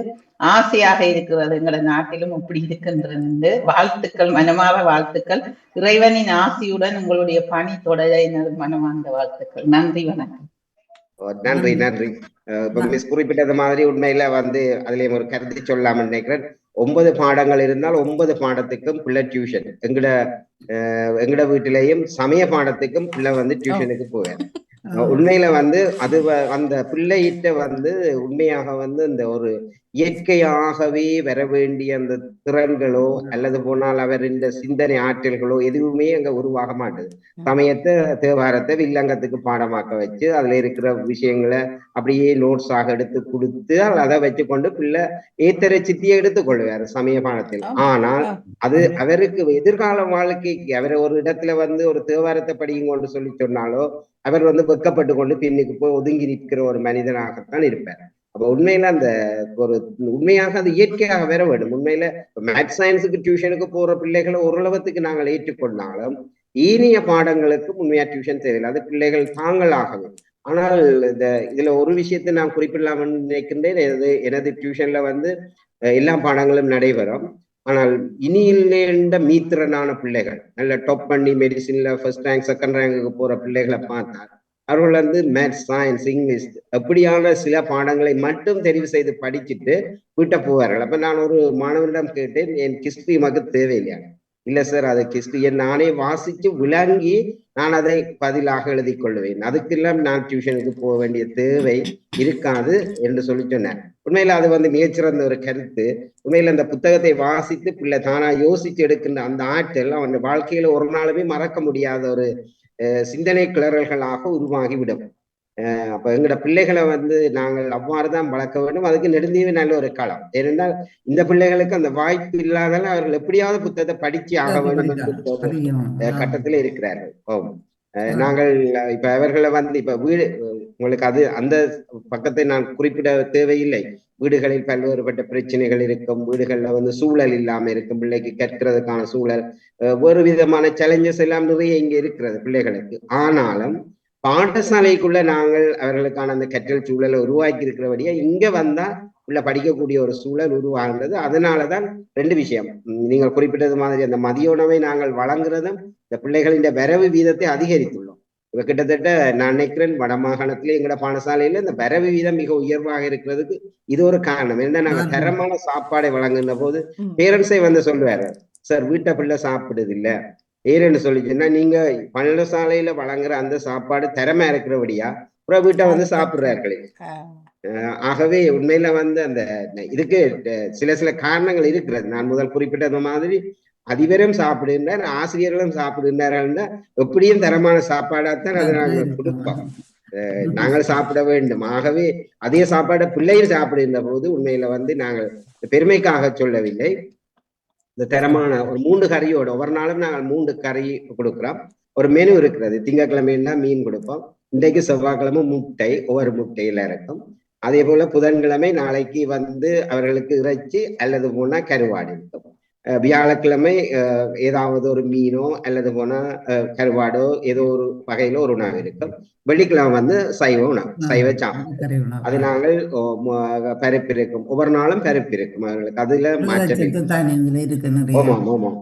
Speaker 8: ஆசையாக இருக்கிறது. எங்கள நாட்டிலும் இப்படி இருக்கின்றது. வாழ்த்துக்கள், மனமாற வாழ்த்துக்கள். இறைவனின் ஆசியுடன் உங்களுடைய பணி தொடர எனது மனமார்ந்த வாழ்த்துக்கள். நன்றி, வணக்கம்.
Speaker 3: நன்றி. மிஸ் குறிப்பிட்டது மாதிரி உண்மையில வந்து அதுலயும் ஒரு கருத்து சொல்லாம நினைக்கிறேன். 9 பாடங்கள் இருந்தால் 9 பாடத்துக்கும் பிள்ளை டியூஷன். எங்கட வீட்டிலையும் சமய பாடத்துக்கும் பிள்ளை வந்து டியூஷனுக்கு போவேன். உண்மையில வந்து அது அந்த பிள்ளைகிட்ட வந்து உண்மையாக வந்து இந்த ஒரு இயற்கையாகவே வர வேண்டிய அந்த திறன்களோ அல்லது போனால் அவர் இந்த சிந்தனை ஆற்றல்களோ எதுவுமே அங்க உருவாக மாட்டுது. சமயத்தை தேவாரத்தை வில்லங்கத்துக்கு பாடமாக்க வச்சு அதுல இருக்கிற விஷயங்களை அப்படியே நோட்ஸாக எடுத்து கொடுத்து அதை வச்சு கொண்டு பிள்ளை ஏத்தரை சித்தியை எடுத்துக்கொள்வார் சமய பாடத்தில். ஆனால் அது அவருக்கு எதிர்கால வாழ்க்கைக்கு அவர் ஒரு இடத்துல வந்து ஒரு தேவாரத்தை படியுங்கன்னு சொல்லி சொன்னாலோ அவர் வந்து வெக்கப்பட்டு கொண்டு பின்னுக்கு போய் ஒதுங்கி நிற்கிற ஒரு மனிதனாகத்தான் இருப்பார். அப்ப உண்மையில அந்த ஒரு உண்மையாக அது இயற்கையாக வேற வேண்டும். உண்மையில மேத்ஸ் சயின்ஸுக்கு டியூஷனுக்கு போற பிள்ளைகளை ஓரளவுக்கு நாங்கள் ஏற்றுக்கொண்டாலும் ஈனிய பாடங்களுக்கு உண்மையா டியூஷன் தேவையில்லை. அது பிள்ளைகள் தாங்களாகவே. ஆனால் இதுல ஒரு விஷயத்தை நான் குறிப்பிடலாம்னு நினைக்கின்றேன். எனது டியூஷன்ல வந்து எல்லா பாடங்களும் நடைபெறும். ஆனால் இனியிலேண்ட மீத்திரனான பிள்ளைகள் நல்ல டாப் பண்ணி மெடிசின்ல ஃபர்ஸ்ட் ரேங்க் செகண்ட் ரேங்குக்கு போற பிள்ளைகளை பார்த்தால் அவர்கள் வந்து மேத்ஸ் சயின்ஸ் இங்கிலீஷ் அப்படியான சில பாடங்களை மட்டும் தெரிவு செய்து படிச்சுட்டு வீட்டை போவார்கள். அப்ப நான் ஒரு மாணவனிடம் கேட்டேன், என் ஹிஸ்டரி மக்கு தேவையில்லையா? இல்ல சார், அது ஹிஸ்டரியை நானே வாசிச்சு விளங்கி நான் அதை பதிலாக எழுதி கொள்வேன், அதுக்கெல்லாம் நான் டியூஷனுக்கு போக வேண்டிய தேவை இருக்காது என்று சொல்லி சொன்னேன். உண்மையில அது வந்து மிகச்சிறந்த ஒரு கருத்து. உண்மையில அந்த புத்தகத்தை வாசித்து பிள்ளை தானா யோசிச்சு எடுக்கின்ற அந்த ஆற்றல் அவன் வாழ்க்கையில ஒரு நாளுமே மறக்க முடியாத ஒரு சிந்தனை கிளறல்களாக உருவாகிவிடும். அப்ப எங்கட பிள்ளைகளை வந்து நாங்கள் அவ்வாறுதான் வளர்க்க வேண்டும். அதுக்கு நெடுந்தீவு நல்ல ஒரு களம். ஏனென்றால் இந்த பிள்ளைகளுக்கு அந்த வாய்ப்பு இல்லாதால அவர்கள் எப்படியாவது புத்தகத்தை படிச்சு ஆக வேண்டும் என்ற கட்டத்துல இருக்கிறார்கள். நாங்கள் இப்ப அவர்களை வந்து இப்ப வீடு உங்களுக்கு அது அந்த பக்கத்தை நான் குறிப்பிட தேவையில்லை. வீடுகளில் பல்வேறுபட்ட பிரச்சனைகள் இருக்கும், வீடுகள்ல வந்து சூழல் இல்லாம இருக்கும், பிள்ளைக்கு கற்கிறதுக்கான சூழல், ஒரு விதமான சேலஞ்சஸ் எல்லாம் நிறைய இங்க இருக்கிறது பிள்ளைகளுக்கு. ஆனாலும் பாடசாலைக்குள்ள நாங்கள் அவர்களுக்கான அந்த கற்றல் சூழலை உருவாக்கி இருக்கிறபடியா இங்க வந்தா உள்ள படிக்கக்கூடிய ஒரு சூழல் உருவாகின்றது. அதனாலதான் ரெண்டு விஷயம் நீங்கள் குறிப்பிட்டது மாதிரி அந்த மதிய உணவை நாங்கள் வழங்குறதும் இந்த பிள்ளைகளின் வரவு வீதத்தை அதிகரித்துள்ளோம். இப்ப கிட்டத்தட்ட நான் நினைக்கிறேன் வடமாகாணத்திலே எங்கட பாடசாலையில இந்த வரவு வீதம் மிக உயர்வாக இருக்கிறதுக்கு இது ஒரு காரணம். ஏன்னா நாங்க தரமான சாப்பாடை வழங்குகின்ற போது பேரண்ட்ஸை வந்து சொல்லுவாரு, சார் வீட்டை பிள்ளை சாப்பிடுது இல்ல ஏன்னு சொல்லிச்சுன்னா நீங்க பாடசாலையில வழங்குற அந்த சாப்பாடு திறமை இருக்கிறபடியா அப்புறம் வீட்டை வந்து சாப்பிடுறார்களே. ஆகவே உண்மையில வந்து அந்த இதுக்கு சில காரணங்கள் இருக்கிறது. நான் முதல் குறிப்பிட்டது மாதிரி அதிபரும் சாப்பிடுகின்றார், ஆசிரியர்களும் சாப்பிடுகின்றார்கள். எப்படியும் தரமான சாப்பாடாத்தான் அதை நாங்கள் கொடுப்போம், நாங்கள் சாப்பிட வேண்டும். ஆகவே அதே சாப்பாடை பிள்ளைகள் சாப்பிடுகின்ற போது உண்மையில வந்து நாங்கள் பெருமைக்காக சொல்லவில்லை, இந்த தரமான ஒரு 3 கறியோட ஒவ்வொரு நாளும் நாங்கள் 3 கறி கொடுக்கிறோம். ஒரு மெனு இருக்கிறது. திங்கட்கிழமைன்னா மீன் கொடுப்போம், இன்றைக்கு செவ்வாய்க்கிழமை முட்டை, ஒவ்வொரு முட்டையில இருக்கும். அதே போல புதன்கிழமை நாளைக்கு வந்து அவர்களுக்கு இறைச்சி அல்லது போனா கருவாடு இருக்கும். வியாழக்கிழமை ஏதாவது ஒரு மீனோ அல்லது போனா கருவாடோ ஏதோ ஒரு வகையில ஒரு உணவு இருக்கும். வெள்ளிக்கிழமை வந்து சைவ உணவு, சைவ சாப்பாடு. அது நாங்கள் பருப்பு இருக்கும், ஒவ்வொரு நாளும் பருப்பு இருக்கும் அவர்களுக்கு, அதுல மாற்றம். ஆமா,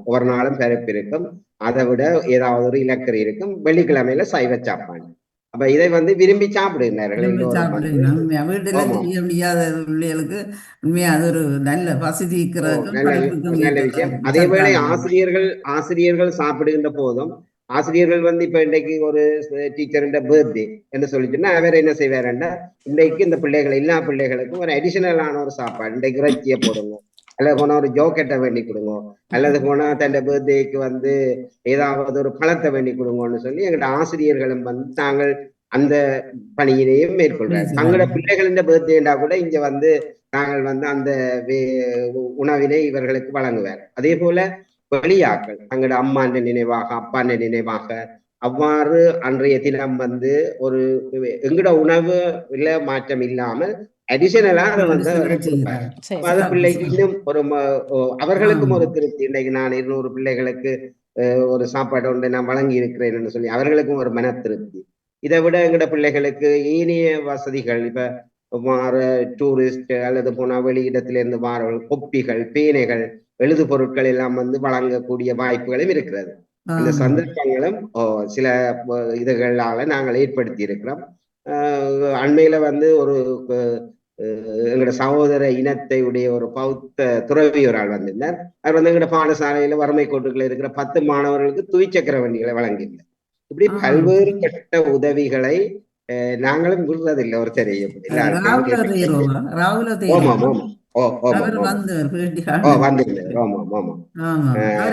Speaker 3: ஒவ்வொரு நாளும் பருப்பு இருக்கும். அதை விட ஏதாவது ஒரு இலக்கறி இருக்கும். வெள்ளிக்கிழமையில சைவ சாப்பாடு. அப்ப இதை வந்து விரும்பி சாப்பிடுகிறார்கள்.
Speaker 1: வீட்டுல செய்ய முடியாத பிள்ளைகளுக்கு உண்மையா அது ஒரு நல்ல வசதி
Speaker 3: நல்ல விஷயம். அதே வேளை ஆசிரியர்கள் சாப்பிடுகின்ற போதும் ஆசிரியர்கள் வந்து இப்ப இன்றைக்கு ஒரு டீச்சருடைய பர்த்டே என்று சொல்லிச்சுன்னா அவர் என்ன செய்வாருன்னா இன்றைக்கு இந்த பிள்ளைகள் எல்லா பிள்ளைகளுக்கும் ஒரு அடிஷனலான ஒரு சாப்பாடு, இன்றைக்கு இறைச்சியை போடுங்க, அல்லது போனா ஒரு ஜோக்கெட்டை வேண்டி கொடுங்க, அல்லது போனா தன் பர்த்டேக்கு வந்து ஏதாவது ஒரு பழத்தை வேண்டி கொடுங்கன்னு சொல்லி எங்கள்ட ஆசிரியர்களும் வந்து தாங்கள் அந்த பணியினையும் மேற்கொள்றாங்க. தங்களோட பிள்ளைகளின் பர்த்டேண்டா கூட இங்க வந்து நாங்கள் வந்து அந்த உணவினை இவர்களுக்கு வழங்குவார். அதே போல வெளியாக்கள் தங்களோட அம்மாண்ட நினைவாக அப்பாண்ட நினைவாக அவ்வாறு அன்றைய தினம் வந்து ஒரு எங்கட உணவு இல்ல மாற்றம் இல்லாமல் அடிஷனலா அதை வந்து அது பிள்ளைக்கு இன்னும் ஒரு அவர்களுக்கும் ஒரு திருப்தி. இன்னைக்கு நான் 200 பிள்ளைகளுக்கு ஒரு சாப்பாடு ஒன்றை நான் வழங்கி இருக்கிறேன் சொல்லி அவர்களுக்கும் ஒரு மன திருப்தி. இதை விட எங்கட பிள்ளைகளுக்கு ஏனைய வசதிகள், இப்ப டூரிஸ்ட் அல்லது போனா வெளியிடத்திலிருந்து வாரவர்கள் கொப்பிகள், பேனைகள், எழுது பொருட்கள் எல்லாம் வந்து வழங்கக்கூடிய வாய்ப்புகளும் இருக்கிறது. அந்த சந்தர்ப்பங்களும் சில இதுகளால நாங்கள் ஏற்படுத்தி இருக்கிறோம். அண்மையில வந்து ஒரு எங்களோட சகோதர இனத்தை உடைய ஒரு பௌத்த துறவி ஒரு ஆள் வந்திருந்தார். அவர் வந்து எங்களோட பாடசாலையில வறுமை கோட்டுக்குள்ள இருக்கிற 10 மாணவர்களுக்கு துவிச்சக்கர வண்டிகளை வழங்கியிருந்தார். இப்படி பல்வேறு கட்ட உதவிகளை நாங்களும் விடுறதில்லை ஒரு தெரியும்.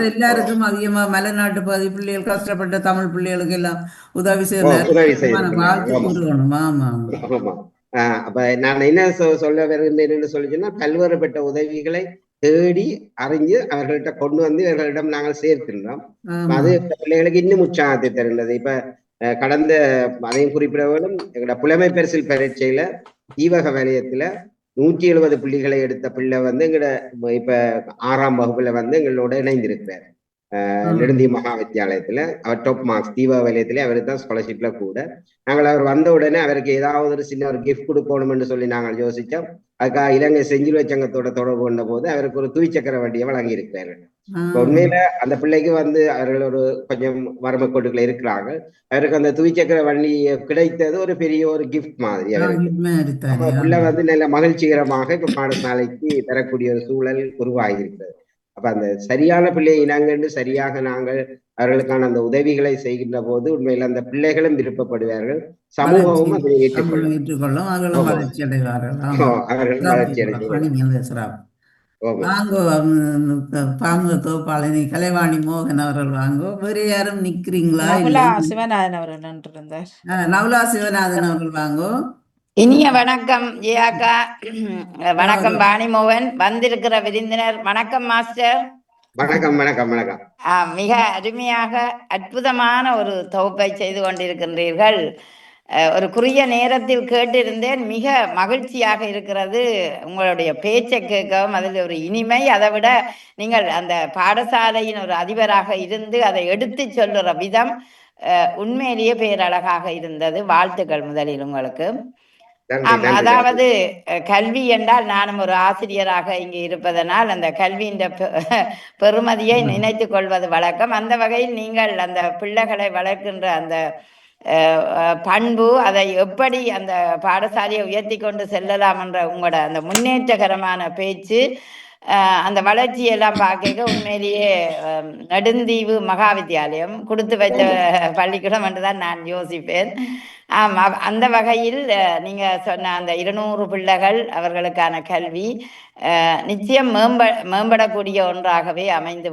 Speaker 1: எல்லாருக்கும் அதிகமா மலைநாட்டு பகுதி பிள்ளைகள் கஷ்டப்பட்ட தமிழ் பிள்ளைகளுக்கு எல்லாம் உதவி செய்யணும்.
Speaker 3: அப்ப நான் என்ன சொல்ல வருகின்றேன் சொல்லிச்சுன்னா பல்வேறுபட்ட உதவிகளை தேடி அறிஞ்சு அவர்கள்ட்ட கொண்டு வந்து இவர்களிடம் நாங்கள் சேர்க்கின்றோம். அது பிள்ளைகளுக்கு இன்னும் உற்சாகத்தை தருகிறது. இப்ப கடந்த அதையும் குறிப்பிட வேண்டும், எங்களோட புலமை பரிசில் பரீட்சையில ஈவக வலயத்துல 170 புள்ளிகளை எடுத்த பிள்ளை வந்து எங்களோட இப்ப 6ஆம் வகுப்புல வந்து எங்களோட இணைந்திருக்கிறார். நெடுந்தீவு மகா வித்தியாலயத்துல அவர் டாப் மார்க்ஸ் தீபாவளியத்திலே அவருக்கு தான் ஸ்காலர்ஷிப்ல கூட. நாங்கள் அவர் வந்த உடனே அவருக்கு ஏதாவது ஒரு சின்ன ஒரு கிஃப்ட் கொடுக்கணும்னு சொல்லி நாங்கள் யோசிச்சோம். அதுக்காக இலங்கை செஞ்சிலுவை சங்கத்தோட தொடர்பு கொண்ட போது அவருக்கு ஒரு துவிச்சக்கர வண்டியை வழங்கி இருக்கிறார்கள். உண்மையில அந்த பிள்ளைக்கு அவர்கள் ஒரு கொஞ்சம் வறுமை கோட்டுக்குள்ள இருக்கிறாங்க. அவருக்கு அந்த துவிச்சக்கர வண்டி கிடைத்தது ஒரு பெரிய ஒரு கிஃப்ட் மாதிரி அவருக்கு. பிள்ளை நல்ல மகிழ்ச்சிகரமாக இப்ப பாடசாலைக்கு பெறக்கூடிய ஒரு சூழல் உருவாகி இருக்கிறது. அப்ப அந்த சரியான பிள்ளையை இனங்கண்டு சரியாக நாங்கள் அவர்களுக்கான அந்த உதவிகளை செய்கின்ற போது உண்மையில் அந்த பிள்ளைகளும் விருப்பப்படுவார்கள், சமூகமும் அதை
Speaker 1: ஏற்றுக்கொள்ளும், அவர்களும் வளர்ச்சி அடைவார்கள். வாங்கோ பாமுக தோப்பாளனி கலைவாணி மோகன் அவர்கள் வாங்கோ. வேறு யாரும் நிக்கிறீங்களா?
Speaker 2: நகுலா சிவநாதன் அவர்கள் நின்றிருந்தார்.
Speaker 1: நகுலா சிவநாதன் அவர்கள் வாங்கோ.
Speaker 9: இனிய வணக்கம் ஜியாக்கா. வணக்கம் பாணிமோகன், வந்திருக்கிற விருந்தினர் வணக்கம் மாஸ்டர்.
Speaker 3: வணக்கம் வணக்கம் வணக்கம்.
Speaker 9: மிக அருமையாக அற்புதமான ஒரு தொகுப்பை செய்து கொண்டிருக்கின்றீர்கள். ஒரு குறுகிய நேரத்தில் கேட்டிருந்தேன், மிக மகிழ்ச்சியாக இருக்கிறது உங்களுடைய பேச்சை கேட்கவும். அதில் ஒரு இனிமை, அதை விட நீங்கள் அந்த பாடசாலையின் ஒரு அதிபராக இருந்து அதை எடுத்து சொல்லுற விதம் உண்மையிலேயே பேரழகாக இருந்தது. வாழ்த்துக்கள் முதலில் உங்களுக்கு. அதாவது கல்வி என்றால் நானும் ஒரு ஆசிரியராக இங்கு இருப்பதனால் அந்த கல்வியின் பெருமதியை நினைத்து கொள்வது வழக்கம். அந்த வகையில் நீங்கள் அந்த பிள்ளைகளை வளர்க்கின்ற அந்த பண்பு, அதை எப்படி அந்த பாடசாலையை உயர்த்தி கொண்டு செல்லலாம் என்ற உங்களோட அந்த முன்னேற்றகரமான பேச்சு, அந்த வளர்ச்சியெல்லாம் பார்க்க உண்மையிலேயே நெடுந்தீவு மகா வித்தியாலயம் கொடுத்து வைத்த பள்ளிக்கூடம் என்றுதான் நான் யோசிப்பேன். அந்த வகையில் நீங்க சொன்ன அந்த 200 பிள்ளைகள் அவர்களுக்கான கல்வி நிச்சயம் மேம்படக்கூடிய ஒன்றாகவே அமைந்து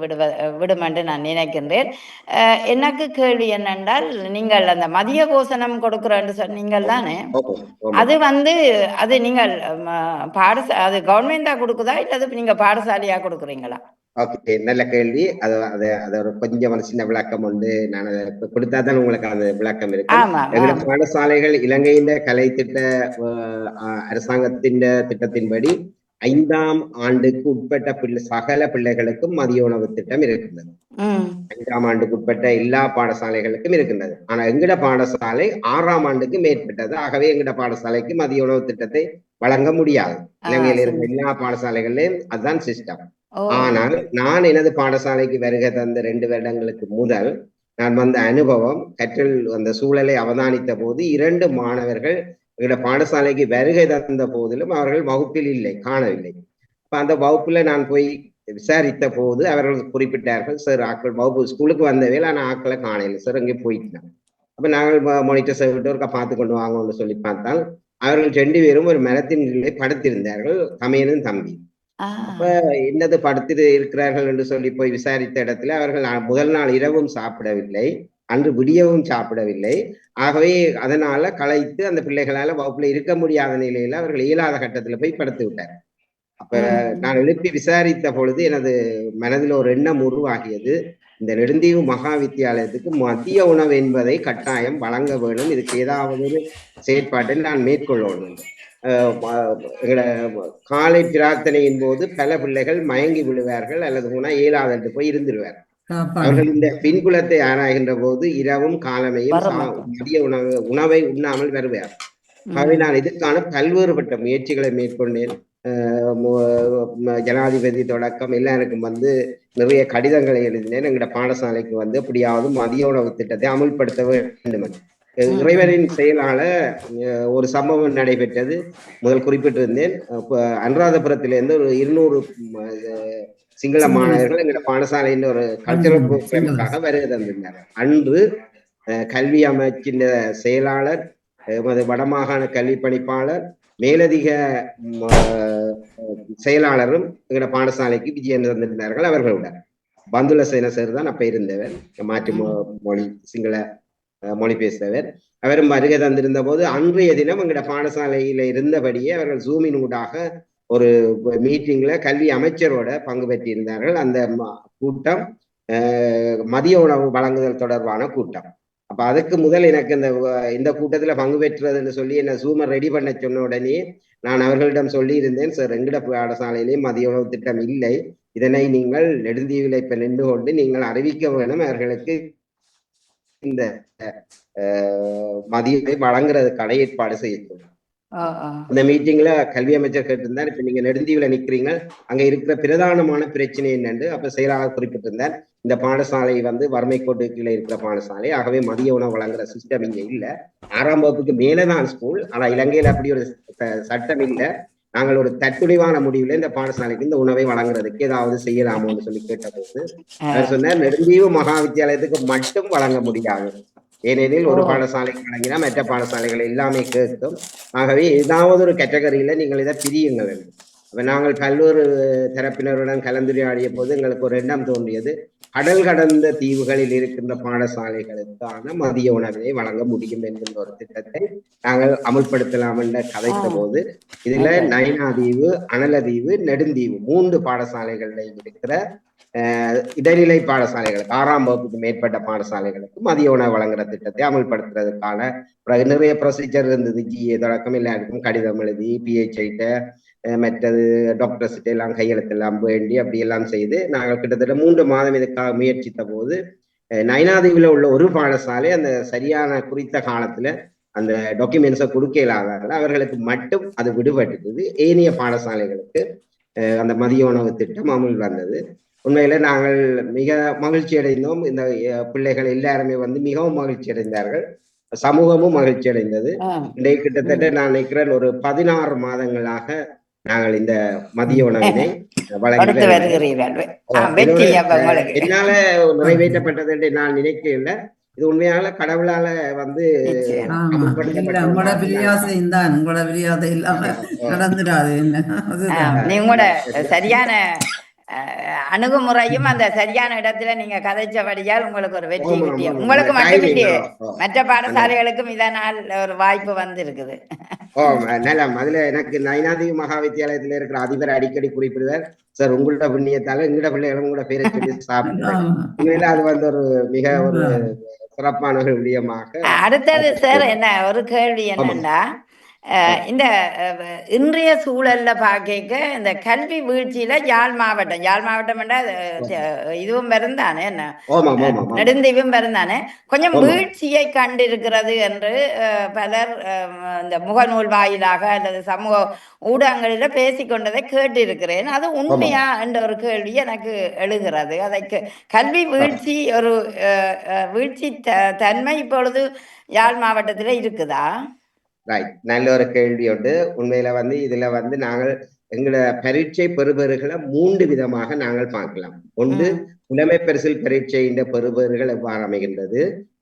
Speaker 9: விடும் என்று நான் நினைக்கின்றேன். எனக்கு கேள்வி என்னென்றால், நீங்கள் அந்த மதிய போசனம் கொடுக்குறேன்னு சொன்னீங்கள் தானே, அது அது நீங்கள் அது கவர்மெண்டா கொடுக்குதா இல்ல நீங்க பாடசாலையா கொடுக்குறீங்களா?
Speaker 3: ஓகே, நல்ல கேள்வி. அது கொஞ்சம் சின்ன விளக்கம் உண்டு. நான் கொடுத்தாதான் உங்களுக்கு அந்த விளக்கம் இருக்கு. எங்களுடைய பாடசாலைகள் இலங்கையின் கலை திட்ட அரசாங்கத்தின் திட்டத்தின்படி 5ஆம் ஆண்டுக்கு உட்பட்ட சகல பிள்ளைகளுக்கும் மதிய உணவு திட்டம் இருக்கின்றது. 5ஆம் ஆண்டுக்கு உட்பட்ட எல்லா பாடசாலைகளுக்கும் இருக்கின்றது. ஆனா எங்கட பாடசாலை 6ஆம் ஆண்டுக்கு மேற்பட்டது. ஆகவே எங்கட பாடசாலைக்கு மதிய உணவு திட்டத்தை வழங்க முடியாது. இலங்கையில் இருக்க எல்லா பாடசாலைகளிலும் அதுதான் சிஸ்டம். ஆனால் நான் எனது பாடசாலைக்கு வருகை தந்த 2 வருடங்களுக்கு முதல் நான் வந்த அனுபவம், கற்றல் அந்த சூழலை அவதானித்த போது 2 மாணவர்கள் எங்களோட பாடசாலைக்கு வருகை தந்த போதிலும் அவர்கள் வகுப்பில் இல்லை, காணவில்லை. அப்ப அந்த வகுப்புல நான் போய் விசாரித்த போது அவர்கள் குறிப்பிட்டார்கள், சார் ஆக்கள் வகுப்பு ஸ்கூலுக்கு வந்தவேல் ஆனா ஆக்களை காணல சார், அங்கே போயிட்டாங்க. அப்ப நாங்கள் மானிட்டர் விட்டு ஒருக்கா பார்த்து கொண்டு வாங்கன்னு சொல்லி பார்த்தால் அவர்கள் 2 பேரும் ஒரு மரத்தின் கீழே படுத்திருந்தார்கள், தமையனும் தம்பி. அப்ப என்னது படுத்து இருக்கிறார்கள் என்று சொல்லி போய் விசாரித்த இடத்துல அவர்கள் முதல் நாள் இரவும் சாப்பிடவில்லை, அன்று விடியவும் சாப்பிடவில்லை. ஆகவே அதனால களைத்து அந்த பிள்ளைகளால வகுப்புல இருக்க முடியாத நிலையில அவர்கள் இயலாத கட்டத்துல போய் படுத்து விட்டார். அப்ப நான் எழுப்பி விசாரித்த பொழுது எனது மனதில் ஒரு எண்ணம் உருவாகியது, இந்த நெடுந்தீவு மகா வித்தியாலயத்துக்கு மதிய உணவு என்பதை கட்டாயம் வழங்க வேண்டும், இதுக்கு ஏதாவது ஒரு செயற்பாட்டை நான் மேற்கொள்ளணும். காலை பிரார்த்தனையின் போது பல பிள்ளைகள் மயங்கி விழுவார்கள் அல்லது இயலாது என்று போய் இருந்துருவார். அவர்கள் இந்த பின்புலத்தை ஆராய்கின்ற போது இரவும் காலமையும் மதிய உணவை உண்ணாமல் வருவார். ஆகவே நான் இதற்கான பல்வேறுபட்ட முயற்சிகளை மேற்கொண்டேன். ஜனாதிபதி தொடக்கம் எல்லாருக்கும் நிறைய கடிதங்களை எழுதினேன். எங்களோட பாடசாலைக்கு எப்படியாவது மதிய உணவு திட்டத்தை அமுல்படுத்த வேண்டும். இறைவனின் செயலால ஒரு சம்பவம் நடைபெற்றது. முதல் குறிப்பிட்டிருந்தேன், அனுராதபுரத்திலிருந்து ஒரு 200 சிங்கள மாணவர்கள் எங்களோட பாடசாலையின் ஒரு கல்ச்சரல் ப்ரோக்ராமுக்காக வருகை தந்திருந்தார்கள். அன்று கல்வி அமைச்சின் செயலாளர், வடமாகாண கல்வி பணிப்பாளர், மேலதிக செயலாளரும் எங்களோட பாடசாலைக்கு விஜயம் தந்திருந்தார்கள். அவர்களுடன் பந்துல சேன சார் தான் அப்ப இருந்தவர், மாற்று மொழி சிங்கள மொழி பேசுறவர். அவரும் வருகை தந்திருந்த போது அன்றைய தினம் எங்களோட பாடசாலையில இருந்தபடியே அவர்கள் ஜூமின் ஊடாக ஒரு மீட்டிங்ல கல்வி அமைச்சரோட பங்கு பெற்றிருந்தார்கள். அந்த கூட்டம் மதிய உணவு வழங்குதல் தொடர்பான கூட்டம். அப்ப அதுக்கு முதல் எனக்கு இந்த கூட்டத்துல பங்கு பெற்றதுன்னு சொல்லி என்ன ஜூமை ரெடி பண்ண சொன்ன உடனே நான் அவர்களிடம் சொல்லி இருந்தேன், சார் எங்கட பாடசாலையிலேயே மதிய உணவு திட்டம் இல்லை, இதனை நீங்கள் நெடுந்தீவில் இப்ப நின்று கொண்டு நீங்கள் அறிவிக்க வேணும். அவர்களுக்கு இந்த மதியத்தை வழங்குறதுக்கான ஏற்பாடு செய்யணும். இந்த மீட்டிங்ல கல்வி அமைச்சர் கேட்டிருந்தார். இப்ப நீங்க நெடுந்தீவுல நிக்கிறீங்க, அங்க இருக்கிற பிரதானமான பிரச்சனை என்னன்னு அப்ப செயலாளர் குறிப்பிட்டிருந்தார். இந்த பாடசாலை வந்து வறுமை கோட்டு கீழே இருக்கிற பாடசாலை, ஆகவே மதிய உணவு வழங்குற சிஸ்டம் இங்க இல்ல. 6ஆம் வகுப்புக்கு மேலதான் ஸ்கூல், ஆனா இலங்கையில அப்படி ஒரு சட்டம் இல்ல. நாங்கள் ஒரு தற்குடிவான முடிவுல இந்த பாடசாலைக்கு இந்த உணவை வழங்குறதுக்கு ஏதாவது செய்யலாமோன்னு சொல்லி கேட்டபோது அவர் சொன்னார், நெடுந்தீவு மகா வித்தியாலயத்துக்கு மட்டும் வழங்க முடியாது. ஏனெனில் ஒரு பாடசாலைக்கு வழங்கினா மற்ற பாடசாலைகள் எல்லாமே கேட்கும். ஆகவே ஏதாவது ஒரு கேட்டகரியில நீங்கள் இதை பிரியுங்க வேண்டும். அப்ப நாங்கள் பல்வேறு தரப்பினருடன் கலந்துரையாடிய போது எங்களுக்கு ஒரு எண்ணம் தோன்றியது, கடல் கடந்த தீவுகளில் இருக்கின்ற பாடசாலைகளுக்கான மதிய உணவினை வழங்க முடியும் என்கின்ற ஒரு திட்டத்தை நாங்கள் அமுல்படுத்தலாம் என்ற கதைத்த போது இதுல நயினாதீவு, அனலதீவு, நெடுந்தீவு 3 பாடசாலைகளில் இருக்கிற இடைநிலை பாடசாலைகளுக்கு 6ஆம் வகுப்புக்கு மேற்பட்ட பாடசாலைகளுக்கு மதிய உணவு வழங்குற திட்டத்தை அமல்படுத்துறதுக்கான நிறைய ப்ரொசீஜர் இருந்தது. ஜிஏ தொடக்கம் எல்லாருக்கும் கடிதம் எழுதி பிஹெச்ஐட்ட மற்றது டாக்டர்ஸ்கிட்ட எல்லாம் கையெழுத்தெல்லாம் வேண்டி அப்படி எல்லாம் செய்து நாங்கள் கிட்டத்தட்ட 3 மாதம் இதுக்காக முயற்சித்த போது நயினாதீவில் உள்ள ஒரு பாடசாலை அந்த சரியான குறித்த காலத்துல அந்த டாக்குமெண்ட்ஸை கொடுக்க இல்லாததால் அவர்களுக்கு மட்டும் அது விடுபட்டுது. ஏனைய பாடசாலைகளுக்கு அந்த மதிய உணவு திட்டம் அமல் வந்தது. உண்மையில நாங்கள் மிக மகிழ்ச்சி அடைந்தோம். இந்த பிள்ளைகள் எல்லாருமே வந்து மிகவும் மகிழ்ச்சி அடைந்தார்கள், சமூகமும் மகிழ்ச்சி அடைந்தது. இன்றைக்கு கிட்டத்தட்ட நான் நினைக்கிறேன் ஒரு 16 மாதங்களாக நாங்கள் இந்த மதிய உணவினை வழங்கி என்னால நிறைவேற்றப்பட்டது என்று நான் நினைக்கல. இது உண்மையால கடவுளால வந்து
Speaker 1: உங்களோட பிரியாசையும் தான், உங்களோட பிரியாசை இல்லாம நடந்துடாது.
Speaker 9: நீங்களோட சரியான அணுகுமுறையும் அந்த சரியான இடத்துல நீங்க கதைச்சபடியால் உங்களுக்கு ஒரு வெற்றி கிட்டிய, உங்களுக்கு மட்டுமில்லையே மற்ற பாடசாலைகளுக்கும் இதனால் ஒரு வாய்ப்பு வந்து இருக்குது.
Speaker 3: நலம். அதுல எனக்கு நயினாதீவு மகா வித்தியாலயத்துல இருக்கிற அதிபர் அடிக்கடி குறிப்பிடுவார், சார் உங்களோட புண்ணியத்தால எங்களோட பிள்ளைகளும் கூட பேரை சொல்லி சாப்பிடுவாங்க. அது வந்து ஒரு மிக ஒரு சிறப்பான ஒரு விடயமாக.
Speaker 9: அடுத்தது சார் என்ன ஒரு கேள்வி என்னன்னா, இந்த இன்றைய சூழல்ல பார்க்க இந்த கல்வி வீழ்ச்சியில யாழ் மாவட்டம் இதுவும் வருந்தானே, என்ன நெடுந்தீவும் வருந்தானே, கொஞ்சம் வீழ்ச்சியை கண்டிருக்கிறது என்று பலர் இந்த முகநூல் வாயிலாக அல்லது சமூக ஊடகங்களில பேசிக்கொண்டதை கேட்டிருக்கிறேன். அது உண்மையா என்ற ஒரு கேள்வி எனக்கு எழுகிறது. அதற்கு கல்வி வீழ்ச்சி ஒரு வீழ்ச்சி தன்மை இப்பொழுது யாழ் மாவட்டத்துல இருக்குதா?
Speaker 3: ரைட், நல்ல ஒரு கேள்வி உண்டு. உண்மையில வந்து இதுல வந்து நாங்கள் எங்களோட பரீட்சை பெறுபேறுகளை 3 விதமாக நாங்கள் பார்க்கலாம். ஒன்று, புலமை பரிசில் பரீட்சையின் பெறுபேறுகள் எவ்வாறு அமைகின்றது,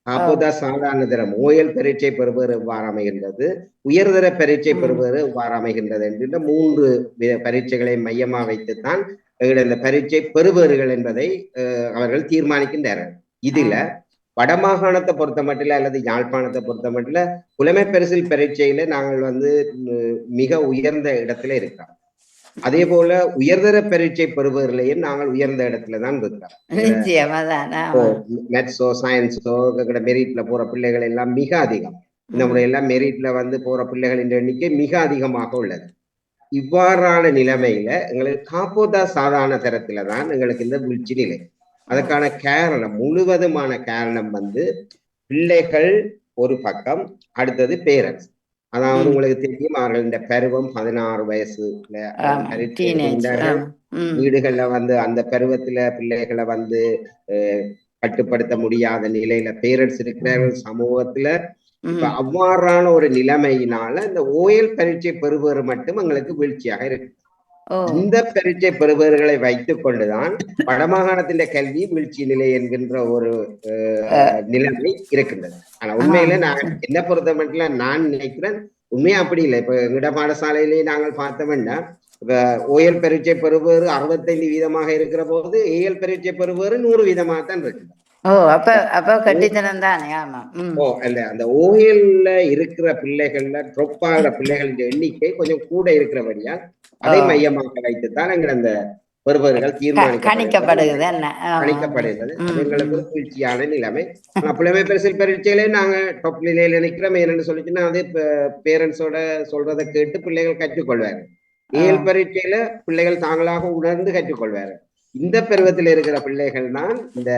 Speaker 3: காப்போதா சாதாரண தரம் ஓயல் பரீட்சை பெறுபேறு எவ்வாறு அமைகின்றது, உயர்தர பரீட்சை பெறுபேறு எவ்வாறு அமைகின்றது என்கின்ற 3 பரீட்சைகளை மையமா வைத்துத்தான் எங்களுடைய இந்த பரீட்சை பெறுபேறுகள் என்பதை அவர்கள் தீர்மானிக்கின்றார்கள். இதுல வடமாகாணத்தை பொறுத்த மட்டும் அல்லது யாழ்ப்பாணத்தை பொறுத்த மட்டும் புலமை பரிசில் பரீட்சையில நாங்கள் வந்து மிக உயர்ந்த இடத்துல இருக்கிறோம். அதே போல உயர்தர பரீட்சை பெறுபவர்களையும் நாங்கள் உயர்ந்த இடத்துலதான் இருக்கிறோம். மேத்ஸோ சயின்ஸோ மெரிட்ல போற பிள்ளைகள் எல்லாம் மிக அதிகம். இந்த முறையெல்லாம் மெரிட்ல வந்து போற பிள்ளைகளின் எண்ணிக்கை மிக அதிகமாக உள்ளது. இவ்வாறான நிலைமையில எங்களுக்கு காப்போதா சாதாரண தரத்துல தான் எங்களுக்கு இந்த வீழ்ச்சி நிலை. அதுக்கான காரணம், முழுவதுமான காரணம் வந்து பிள்ளைகள் ஒரு பக்கம், அடுத்தது பேரண்ட்ஸ். அதாவது உங்களுக்கு தெரியும், அவர்கள் இந்த பருவம் 16 வயசுல வீடுகள்ல வந்து அந்த பருவத்துல பிள்ளைகளை வந்து கட்டுப்படுத்த முடியாத நிலையில பேரண்ட்ஸ் இருக்கிறார்கள் சமூகத்துல. இப்ப அவ்வாறான ஒரு நிலைமையினால இந்த ஓயல் பரீட்சை பெறுபேறு மட்டும் எங்களுக்கு வீழ்ச்சியாக இருக்கு. இந்த பரீட்சை பெறுபவர்களை வைத்துக் கொண்டுதான் வடமாகாணத்தின் கல்வி வீழ்ச்சி நிலை என்கின்ற ஒரு நிலைமை இருக்கின்றது. ஆனா உண்மையில நான் என்ன பொறுத்த மட்டும் நான் நினைக்கிறேன், உண்மையா அப்படி இல்லை. இப்ப எங்கட பாடசாலையிலேயே நாங்கள் பார்த்தோம்னா, இப்ப ஓயல் பரீட்சை பெறுபவர் 65% இருக்கிற போது ஏஎல் பரீட்சை பெறுபவர் 100% இருக்கு. அந்த ஓயல்ல இருக்கிற பிள்ளைகள்ல ட்ராப் ஆகிற பிள்ளைகளின் எண்ணிக்கை கொஞ்சம் கூட இருக்கிறபடியா அதை மையமாக வைத்துத்தான் எங்கள் அந்த பெறுபவர்கள் கணிக்கப்படுகிறது. எங்களுக்கு ஒரு வீழ்ச்சியான நிலைமை. புலமை பரிசில் பரீட்சையிலே நாங்க டாப் நிலையில நிற்கிறோம். என்னன்னு சொல்லிச்சுன்னா அது பேரண்ட்ஸோட சொல்றதை கேட்டு பிள்ளைகள் கற்றுக்கொள்வாரு. ஏஎல் பரீட்சையில பிள்ளைகள் தாங்களாக உணர்ந்து கற்றுக்கொள்வாரு. இந்த பருவத்தில் இருக்கிற பிள்ளைகள் தான் இந்த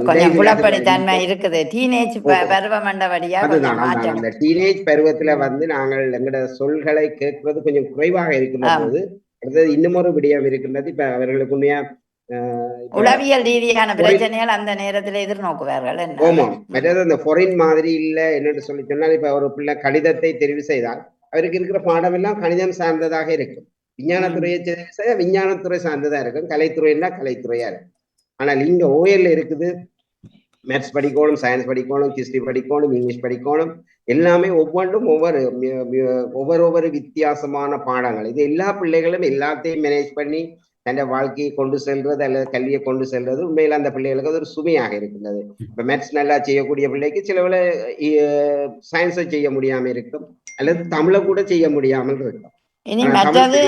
Speaker 9: கொஞ்சம் குழப்படி
Speaker 3: இடைநிலை
Speaker 9: தன்மை இருக்குது. டீனேஜ் பருவம் மண்டபடியா
Speaker 3: அதுதான்
Speaker 9: கொஞ்சம் மாற்றம்.
Speaker 3: அந்த டீனேஜ் பருவத்துல நாங்கள் எங்கட சொல்களை கேட்கிறது கொஞ்சம் குறைவாக இருக்கின்ற போது அடுத்தது இன்னும் ஒரு விடயம் இருக்கின்றது. இப்ப அவர்களுக்கு உண்மையா
Speaker 9: உளவியல் ரீதியான பிரச்சனைகள் அந்த நேரத்துல எதிர்நோக்குவார்கள்.
Speaker 3: ஆமாம். மற்றது அந்த ஃபாரின் மாதிரி இல்ல என்னன்னு சொல்லி சொன்னால் இப்ப ஒரு பிள்ளை கணிதத்தை தெரிவு செய்தால் அவருக்கு இருக்கிற பாடம் எல்லாம் கணிதம் சார்ந்ததாக இருக்கும். விஞ்ஞானத்துறையை தெரிவு செய்ய விஞ்ஞானத்துறை சார்ந்ததா இருக்கும். கலைத்துறைன்னா கலைத்துறையா இருக்கும். ஆனால் இங்க ஓஎல்ல இருக்குது மேத்ஸ் படிக்கணும், சயின்ஸ் படிக்கணும், ஹிஸ்டரி படிக்கணும், இங்கிலீஷ் படிக்கணும். எல்லாமே ஒவ்வொன்றும் ஒவ்வொரு வித்தியாசமான பாடங்கள். இது எல்லா பிள்ளைகளும் எல்லாத்தையும் மேனேஜ் பண்ணி தன் வாழ்க்கையை கொண்டு செல்றது அல்லது கல்வியை கொண்டு செல்றது உண்மையில அந்த பிள்ளைகளுக்கு அது ஒரு சுமையாக இருக்கின்றது. இப்ப மேத்ஸ் நல்லா செய்யக்கூடிய பிள்ளைக்கு சில வேளை சயின்ஸை செய்ய முடியாம இருக்கும் அல்லது தமிழை கூட செய்ய முடியாமல் இருக்கும்.
Speaker 9: இனி மற்றது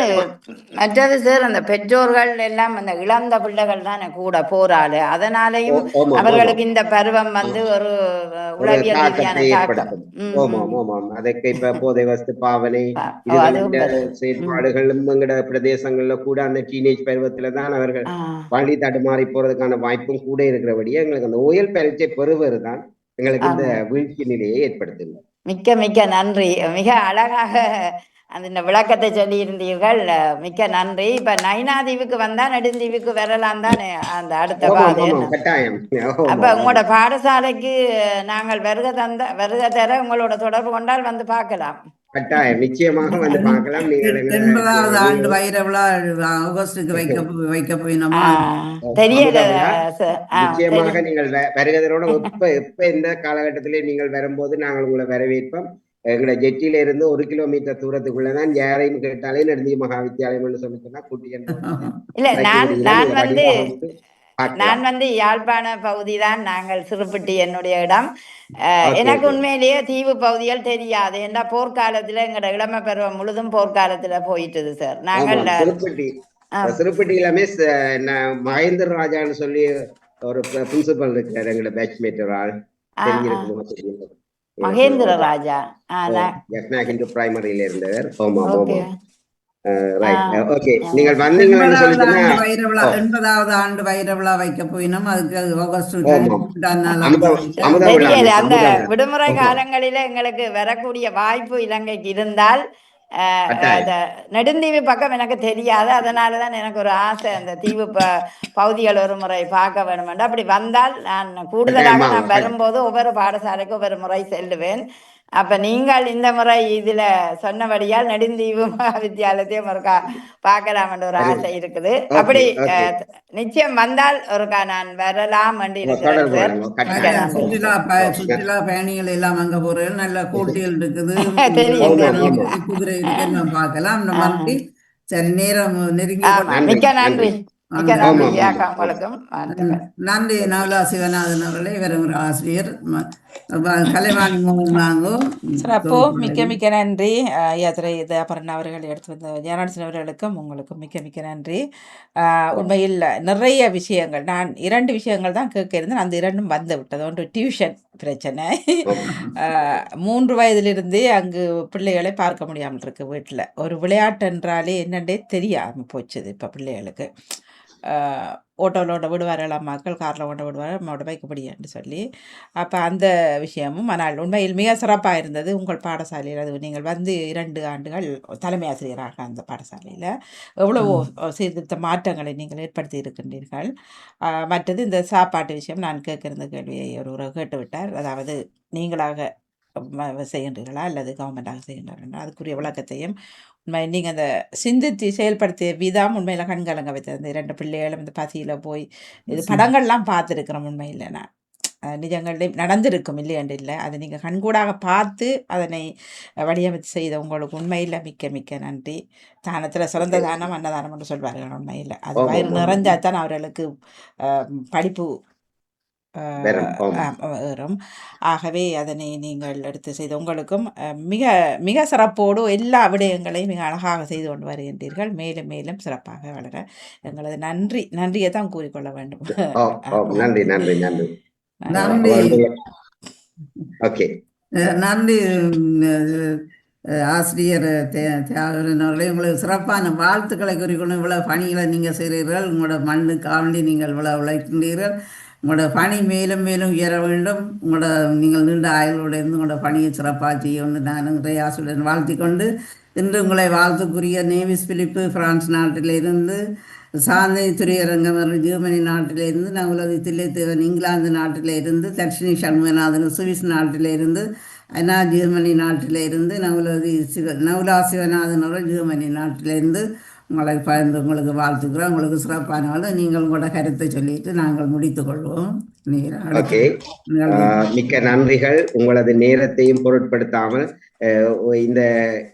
Speaker 9: சார், அந்த பெற்றோர்கள் எல்லாம் அந்த இழந்த பிள்ளைகள் தானே கூட போராளு, அதனாலையும் அவர்களுக்கு இந்த பருவம் ஒரு உளவியல் ரீதியான தாக்கம்.
Speaker 3: அதற்கு இப்ப போதை வஸ்து பாவனை செயற்பாடுகளும் எங்கட பிரதேசங்கள்ல கூட அந்த டீனேஜ் பருவத்துலதான் அவர்கள் வழி தடுமாறி போறதுக்கான வாய்ப்பும் கூட இருக்கிறபடியே எங்களுக்கு அந்த ஓயல் பரீட்சை பெறுவதுதான் எங்களுக்கு இந்த வீழ்ச்சி நிலையை ஏற்படுத்துங்க.
Speaker 9: மிக்க மிக்க நன்றி. மிக அழகாக அந்த விளக்கத்தை சொல்லி இருந்தீர்கள். மிக்க நன்றி. இப்ப நைனாதீவுக்கு வந்தா நெடுந்தீவுக்கு வரலாம் தானே அந்த அடுத்த பாதை. அப்ப உங்களோட பாடசாலைக்கு நாங்கள் வருகை தர உங்களோட தொடர்பு கொண்டால் வந்து பார்க்கலாம்.
Speaker 3: கட்டாயம், நிச்சயமாக வந்து பார்க்கலாம்.
Speaker 1: 80வது ஆண்டு வைர விழா ஆகஸ்டுக்கு வைக்க போயினோமா
Speaker 9: தெரியல.
Speaker 3: நிச்சயமாக நீங்கள் வருகிறதோட எப்ப எந்த காலகட்டத்திலே நீங்கள் வரும்போது நாங்கள் உங்களை வரவேற்போம். எங்களோட ஜெட்டில இருந்து 1 கிலோமீட்டர் தூரத்துக்குள்ளதான் யாரையும் கேட்டாலே நெடுந்தி மகா வித்தியாலயம் சொல்லி சொன்னா
Speaker 9: இல்ல, நான் யாழ்ப்பாண பகுதி தான். நாங்கள் சிறுபட்டி என்னுடைய இடம். எனக்கு உண்மையிலேயே தீவு பகுதிகள் தெரியாது. ஏன்னா போர்க்காலத்துல எங்களோட இளம பருவம் முழுதும் போர்க்காலத்துல போயிட்டுது சார். நாங்கள்
Speaker 3: சிறுபட்டியில மிஸ் மகேந்திர ராஜான்னு சொல்லி ஒரு பிரின்சிபல் இருக்காரு, எங்களோட பேட்ச்மேட் ஒரு ஆள் தெரிஞ்சிருக்கு.
Speaker 9: மகேந்திர ராஜா
Speaker 3: பிரைமரியில இருந்தவர்.
Speaker 1: நீங்கள் 80வது ஆண்டு வைர விழா வைக்க போயினோம். அதுக்கு
Speaker 9: அந்த விடுமுறை காலங்களில எங்களுக்கு வரக்கூடிய வாய்ப்பு இலங்கைக்கு இருந்தால் நெடுந்தீவு பக்கம் எனக்கு தெரியாது. அதனாலதான் எனக்கு ஒரு ஆசை, அந்த தீவு பகுதிகள் ஒரு முறை பார்க்க வேணும். அப்படி வந்தால் நான் கூடுதலாக நான் வரும்போது ஒவ்வொரு பாடசாலைக்கு ஒவ்வொரு முறை செல்லுவேன். அப்ப நீங்கள் இந்த முறை இதுல சொன்னபடியால் நெடுந்தீவு வித்தியாலயத்தையும் ஒருக்கா பார்க்கலாம் என்ற ஒரு ஆசை இருக்குது. அப்படி நிச்சயம் வந்தால் ஒருக்கா நான் வரலாம் என்று இருக்கிறேன்.
Speaker 1: சுற்றுலா பயணிகள் எல்லாம் அங்க போறேன். நல்ல கோட்டைகள் இருக்குது, குதிரை இருக்கு, நம்ம பார்க்கலாம். இந்த மாதிரி சரி, நேரம் நெருங்கி.
Speaker 9: மிக்க நன்றி.
Speaker 1: நன்றி நவலா சிவநாதன் அவர்களே. இவரும் ஒரு ஆசிரியர், கலைவாணி மோகன் வாங்கோ.
Speaker 2: சிறப்பு. மிக்க மிக்க நன்றி யாத்திரை அபர்ணா அவர்கள் எடுத்து வந்த ஞானரசன் அவர்களுக்கும் உங்களுக்கும் மிக்க மிக்க நன்றி. உண்மையில் நிறைய விஷயங்கள், நான் 2 விஷயங்கள் தான் கேட்க இருந்தேன். அந்த 2ம் வந்து விட்டது. ஒன்று டியூஷன் பிரச்சனை. 3 வயதிலிருந்தே அங்கு பிள்ளைகளை பார்க்க முடியாமல் இருக்கு வீட்டில். ஒரு விளையாட்டு என்றாலே என்னென்றே தெரியாமல் போச்சுது இப்போ பிள்ளைகளுக்கு. ஓட்டோவில் விடுவார்கள் அம்மாக்கள், காரில் கொண்டு விடுவார்கள், அம்மாவோட பைக்கப்படியான்னு சொல்லி. அப்போ அந்த விஷயமும் ஆனால் உண்மையில் மிக சிறப்பாக இருந்தது உங்கள் பாடசாலையில். அது நீங்கள் 2 ஆண்டுகள் தலைமை ஆசிரியராக அந்த பாடசாலையில் எவ்வளவோ சீர்திருத்த மாற்றங்களை நீங்கள் ஏற்படுத்தி இருக்கின்றீர்கள். மற்றது இந்த சாப்பாட்டு விஷயம், நான் கேட்கிற கேள்வியை ஒரு கேட்டுவிட்டார். அதாவது நீங்களாக செய்கின்றீர்களா அல்லது கவர்மெண்டாக செய்கின்றார்களா, அதுக்குரிய விளக்கத்தையும் நீங்கள் அந்த சிந்தித்து செயல்படுத்திய விதம் உண்மையில் கண்கலங்க வைத்தது. அந்த 2 பிள்ளைகளும் இந்த பசியில் போய் இது படங்கள்லாம் பார்த்துருக்குறோம். உண்மையில் நான் நிஜங்கள்லேயும் நடந்திருக்கும், இல்லையன்று இல்லை. அதை நீங்கள் கண்கூடாக பார்த்து அதனை வடிவமைத்து செய்த உங்களுக்கு உண்மையில் மிக்க மிக்க நன்றி. தானத்தில் சிறந்த தானம் அன்னதானம் என்று சொல்வார்கள். உண்மையில் அது வயிறு நிறைஞ்சாதான் அவர்களுக்கு படிப்பு வரும். ஆகவே அதனை நீங்கள் எடுத்து செய்த உங்களுக்கும் மிக மிக சிறப்போடு எல்லா விடயங்களையும் மிக அழகாக செய்து கொண்டு வருகின்றீர்கள். மேலும் மேலும் சிறப்பாக வளர எங்களது நன்றியை தான் கூறிக்கொள்ள வேண்டும்.
Speaker 3: நன்றி நன்றி நன்றி
Speaker 1: நன்றி.
Speaker 3: ஓகே,
Speaker 1: நன்றி ஆசிரியர் தியாகரன் அவர்களே, உங்களுக்கு சிறப்பான வாழ்த்துக்களை குறிக்கணும். இவ்வளோ பணிகளை நீங்கள் செய்கிறீர்கள். உங்களோட மண்ணுக்கு ஆண்டி நீங்கள் இவ்வளோ உழைக்கின்றீர்கள். உங்களோட பணி மேலும் மேலும் உயர வேண்டும். உங்களோட நீங்கள் நீண்ட ஆயுளோடு இருந்து உங்களோட பணியை சிறப்பாக செய்யணும். நான் நிறைய ஆசிரியர் வாழ்த்தி கொண்டு இன்று உங்களை வாழ்த்துக்குரிய நேவிஸ் பிலிப்பு பிரான்ஸ் நாட்டிலிருந்து, சாந்தி துரியரங்கம் ஜெர்மனி நாட்டிலிருந்து, நகுலதி தில்லைத்தேவன் இங்கிலாந்து நாட்டிலிருந்து, தட்சிணி சண்முகநாதன் சுவிஸ் நாட்டிலிருந்து, ஐநா ஜெர்மனி நாட்டிலிருந்து, நவுலா சிவநாதன் அவர்கள் ஜெர்மனி நாட்டிலிருந்து உங்களை பகிர்ந்து உங்களுக்கு வாழ்த்துக்கிறோம். உங்களுக்கு சிறப்பான நீங்கள் உங்களோட கருத்தை சொல்லிட்டு நாங்கள் முடித்துக் கொள்வோம்.
Speaker 3: ஓகே, மிக்க நன்றிகள். உங்களது நேரத்தையும் பொருட்படுத்தாமல் இந்த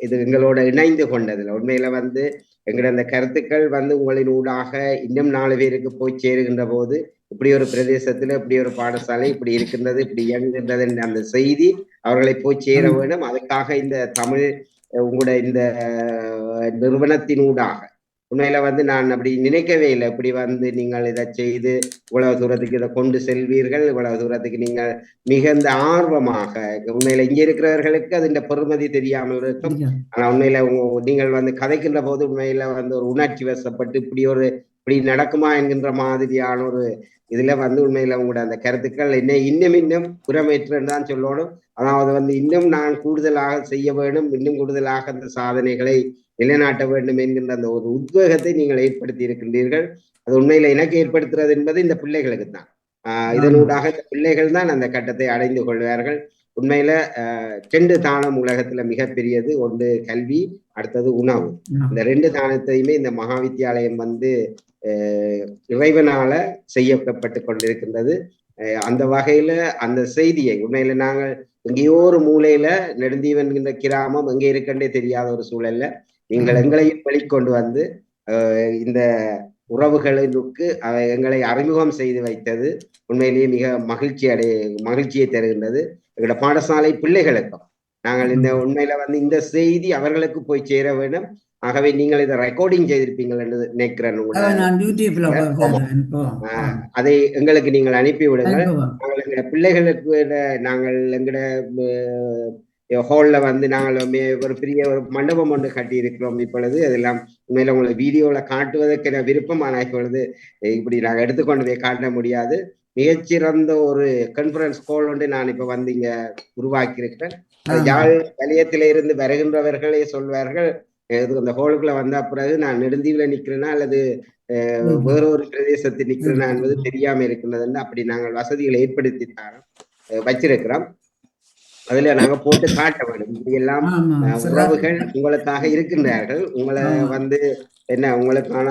Speaker 3: இது எங்களோட இணைந்து கொண்டதில் உண்மையில எங்களோட அந்த கருத்துக்கள் உங்களின் ஊடாக இன்னும் 4 பேருக்கு போய் சேருகின்ற போது, இப்படி ஒரு பிரதேசத்துல இப்படி ஒரு பாடசாலை இப்படி இருக்கின்றது, இப்படி இயங்குகின்றது என்ற அந்த செய்தி அவர்களை போய் சேர வேண்டும். அதுக்காக இந்த தமிழ் உங்களோட இந்த நிறுவனத்தினூடாக உண்மையில நான் அப்படி நினைக்கவே இல்லை. இப்படி நீங்கள் இதை செய்து இவ்வளவு தூரத்துக்கு இதை கொண்டு செல்வீர்கள், இவ்வளவு தூரத்துக்கு நீங்கள் மிகுந்த ஆர்வமாக, உண்மையில இங்க இருக்கிறவர்களுக்கு அது இந்த பெருமதி தெரியாமல் இருக்கும். ஆனா உண்மையில நீங்கள் கதைக்கின்ற போது உண்மையில ஒரு உணர்ச்சி வசப்பட்டு இப்படி நடக்குமா என்கின்ற மாதிரியான ஒரு இதுல உண்மையில உங்களோட அந்த கருத்துக்கள் என்ன இன்னும் புறமேற்றுன்னு தான் சொல்லணும். அதாவது இன்னும் நான் கூடுதலாக செய்ய வேண்டும், இன்னும் கூடுதலாக அந்த சாதனைகளை நிலைநாட்ட வேண்டும் என்கின்ற அந்த ஒரு உத்வேகத்தை நீங்கள் ஏற்படுத்தி இருக்கின்றீர்கள். அது உண்மையில எனக்கு ஏற்படுத்துறது என்பது இந்த பிள்ளைகளுக்கு தான். இதனூடாக இந்த பிள்ளைகள் தான் அந்த கட்டத்தை அடைந்து கொள்வார்கள். உண்மையில 2 தானம் உலகத்துல மிகப்பெரியது. ஒன்று கல்வி, அடுத்தது உணவு. இந்த 2 தானத்தையுமே இந்த மகாவித்தியாலயம் இறைவனால செய்யப்பட்டு கொண்டிருக்கின்றது. அந்த வகையில அந்த செய்தியை உண்மையில நாங்கள் எங்கேயோ ஒரு மூலையில நெடுந்தீவன் என்கின்ற கிராமம் எங்கே இருக்கண்டே தெரியாத ஒரு சூழல்ல நீங்கள் எங்களையும் வெளிக்கொண்டு இந்த உறவுகளுக்கு எங்களை அறிமுகம் செய்து வைத்தது உண்மையிலேயே மிக மகிழ்ச்சியை தருகின்றது. எங்களோட பாடசாலை பிள்ளைகளுக்கும் நாங்கள் இந்த உண்மையில இந்த செய்தி அவர்களுக்கு போய் சேர வேண்டும். ஆகவே நீங்கள் இதை ரெக்கார்டிங் செய்திருப்பீங்கள் என்று நினைக்கிறேன். அதை எங்களுக்கு நீங்கள் அனுப்பி விடுங்கள். நாங்கள் எங்களோட பிள்ளைகளுக்கு நாங்கள் எங்களோட ஹால்ல நாங்கள் ஒரு பெரிய ஒரு மண்டபம் ஒன்று கட்டி இருக்கிறோம் இப்பொழுது. அதெல்லாம் உண்மையில உங்களை வீடியோல காட்டுவதற்கு விருப்பம். ஆனால் இப்பொழுது இப்படி நாங்கள் எடுத்துக்கொண்டு போய் காட்ட முடியாது. மிகச்சிறந்த ஒரு கான்ஃபரன்ஸ் ஹால் ஒன்று நான் இப்ப இங்க உருவாக்கி இருக்கிறேன். யாழ் வலயத்தில இருந்து வருகின்றவர்களே சொல்வார்கள், அந்த ஹோலுக்குள்ள வந்த பிறகு நான் நெடுந்தீவுல நிக்கிறேனா அல்லது வேறொரு பிரதேசத்தில் நிக்கிறேனா என்பது தெரியாம இருக்கின்றது. அப்படி நாங்கள் வசதிகளை ஏற்படுத்தி வச்சிருக்கிறோம். அதுல நாங்க போட்டு காட்ட வேண்டும். இப்படியெல்லாம் உறவுகள் உங்களுக்காக இருக்கின்றார்கள். உங்களை என்ன உங்களுக்கான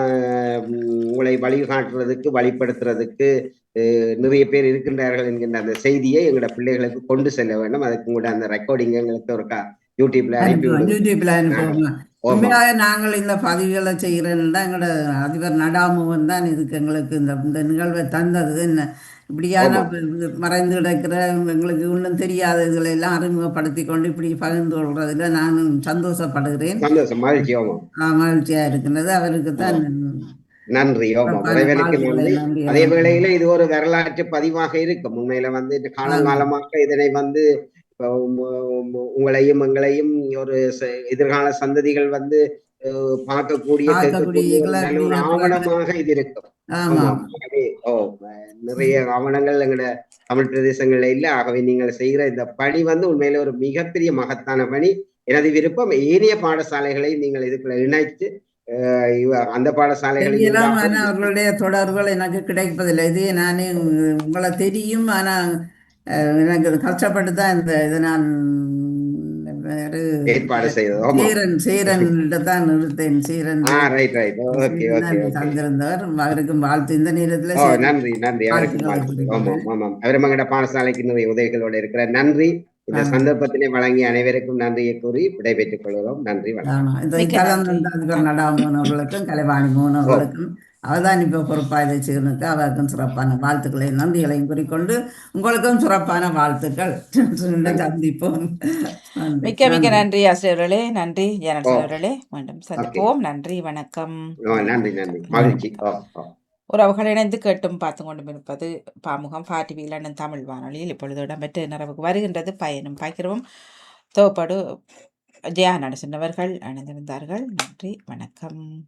Speaker 3: உங்களை வழிகாட்டுறதுக்கு வழிபடுத்துறதுக்கு நிறைய பேர் இருக்கின்றார்கள் என்கின்ற அந்த செய்தியை எங்களோட பிள்ளைகளுக்கு கொண்டு செல்ல வேண்டும். அதுக்கு கூட அந்த ரெக்கார்டிங் எங்களுக்கு ஒரு யூடியூப்ல
Speaker 1: அனுப்பி உண்மையாக நாங்கள் இந்த பதிவுகளை செய்கிறேன்னா எங்களோட அதிபர் நடாமுவன் தான் இதுக்கு எங்களுக்கு இந்த நிகழ்வை தந்தது. என்ன இப்படியான மறைந்து கிடக்கிற எங்களுக்கு இன்னும் தெரியாத இதுகளை எல்லாம் அறிமுகப்படுத்தி கொண்டு இப்படி பகிர்ந்து கொள்றதுல நானும் சந்தோஷப்படுகிறேன். மகிழ்ச்சியா இருக்கின்றது. அவருக்கு தான்
Speaker 3: நன்றி. அதே வேளையில இது ஒரு வரலாற்று பதிவாக இருக்கும். உண்மையில காலங்காலமாக இதனை உங்களையும் எங்களையும் ஒரு எதிர்கால சந்ததிகள் பார்க்கக்கூடிய ஒரு ஆவணமாக இது இருக்கும். நிறைய ஆவணங்கள் எங்களோட தமிழ் பிரதேசங்கள்ல இல்ல. ஆகவே நீங்கள் செய்கிற இந்த பணி உண்மையில ஒரு மிகப்பெரிய மகத்தான பணி. எனது விருப்பம் ஏனைய பாடசாலைகளை நீங்கள் இதுக்குள்ள இணைத்து அந்த பாடசாலைகளில்
Speaker 1: அவர்களுடைய தொடர்புகள் எனக்கு கிடைப்பதில்லை. இது நானே உங்களை தெரியும். ஆனா எனக்கு கஷ்டப்பட்டு தான் இதை நான்
Speaker 3: ஏற்பாடு செய்தோம்.
Speaker 1: தான் நிறுத்தேன். சீரன் தந்திருந்தவர். அவருக்கும் வாழ்த்து இந்த நேரத்துல
Speaker 3: நன்றி. அவரும் எங்கட பாடசாலைக்கு நிறைய உதவிகளோட இருக்கிற நன்றி. இந்த சந்தர்ப்பத்தினை வழங்கிய அனைவருக்கும் நன்றியை கூறி விடைபெற்றுக் கொள்கிறோம். நன்றி,
Speaker 1: வணக்கம். நடாமோகன் அவர்களுக்கும் கலைவாணி மோகன் அவர்களுக்கும் அவர்தான் இப்ப பொறுப்பாக இதை செய்யணுக்கு அவருக்கும் சிறப்பான வாழ்த்துக்களையும் நன்றிகளையும் கூறிக்கொண்டு உங்களுக்கும் சிறப்பான வாழ்த்துக்கள். சந்திப்போம்.
Speaker 2: மிக்க நன்றி ஆசிரியர்களே. நன்றி ஜனசேகரர்களே. மீண்டும் சந்திப்போம். நன்றி, வணக்கம்.
Speaker 3: நன்றி, மகிழ்ச்சி.
Speaker 2: உறவுகள் இணைந்து கேட்டும் பார்த்து கொண்டும் இருப்பது பாமுகம் FATV லண்டன் தமிழ் வானொலியில் இப்பொழுது இடம்பெற்று நிறைவுக்கு வருகின்றது பயனும் பாய்க்கிறோம். தோப்பாடு ஜெயா நடேசன் அவர்கள் இணைந்திருந்தார்கள். நன்றி, வணக்கம்.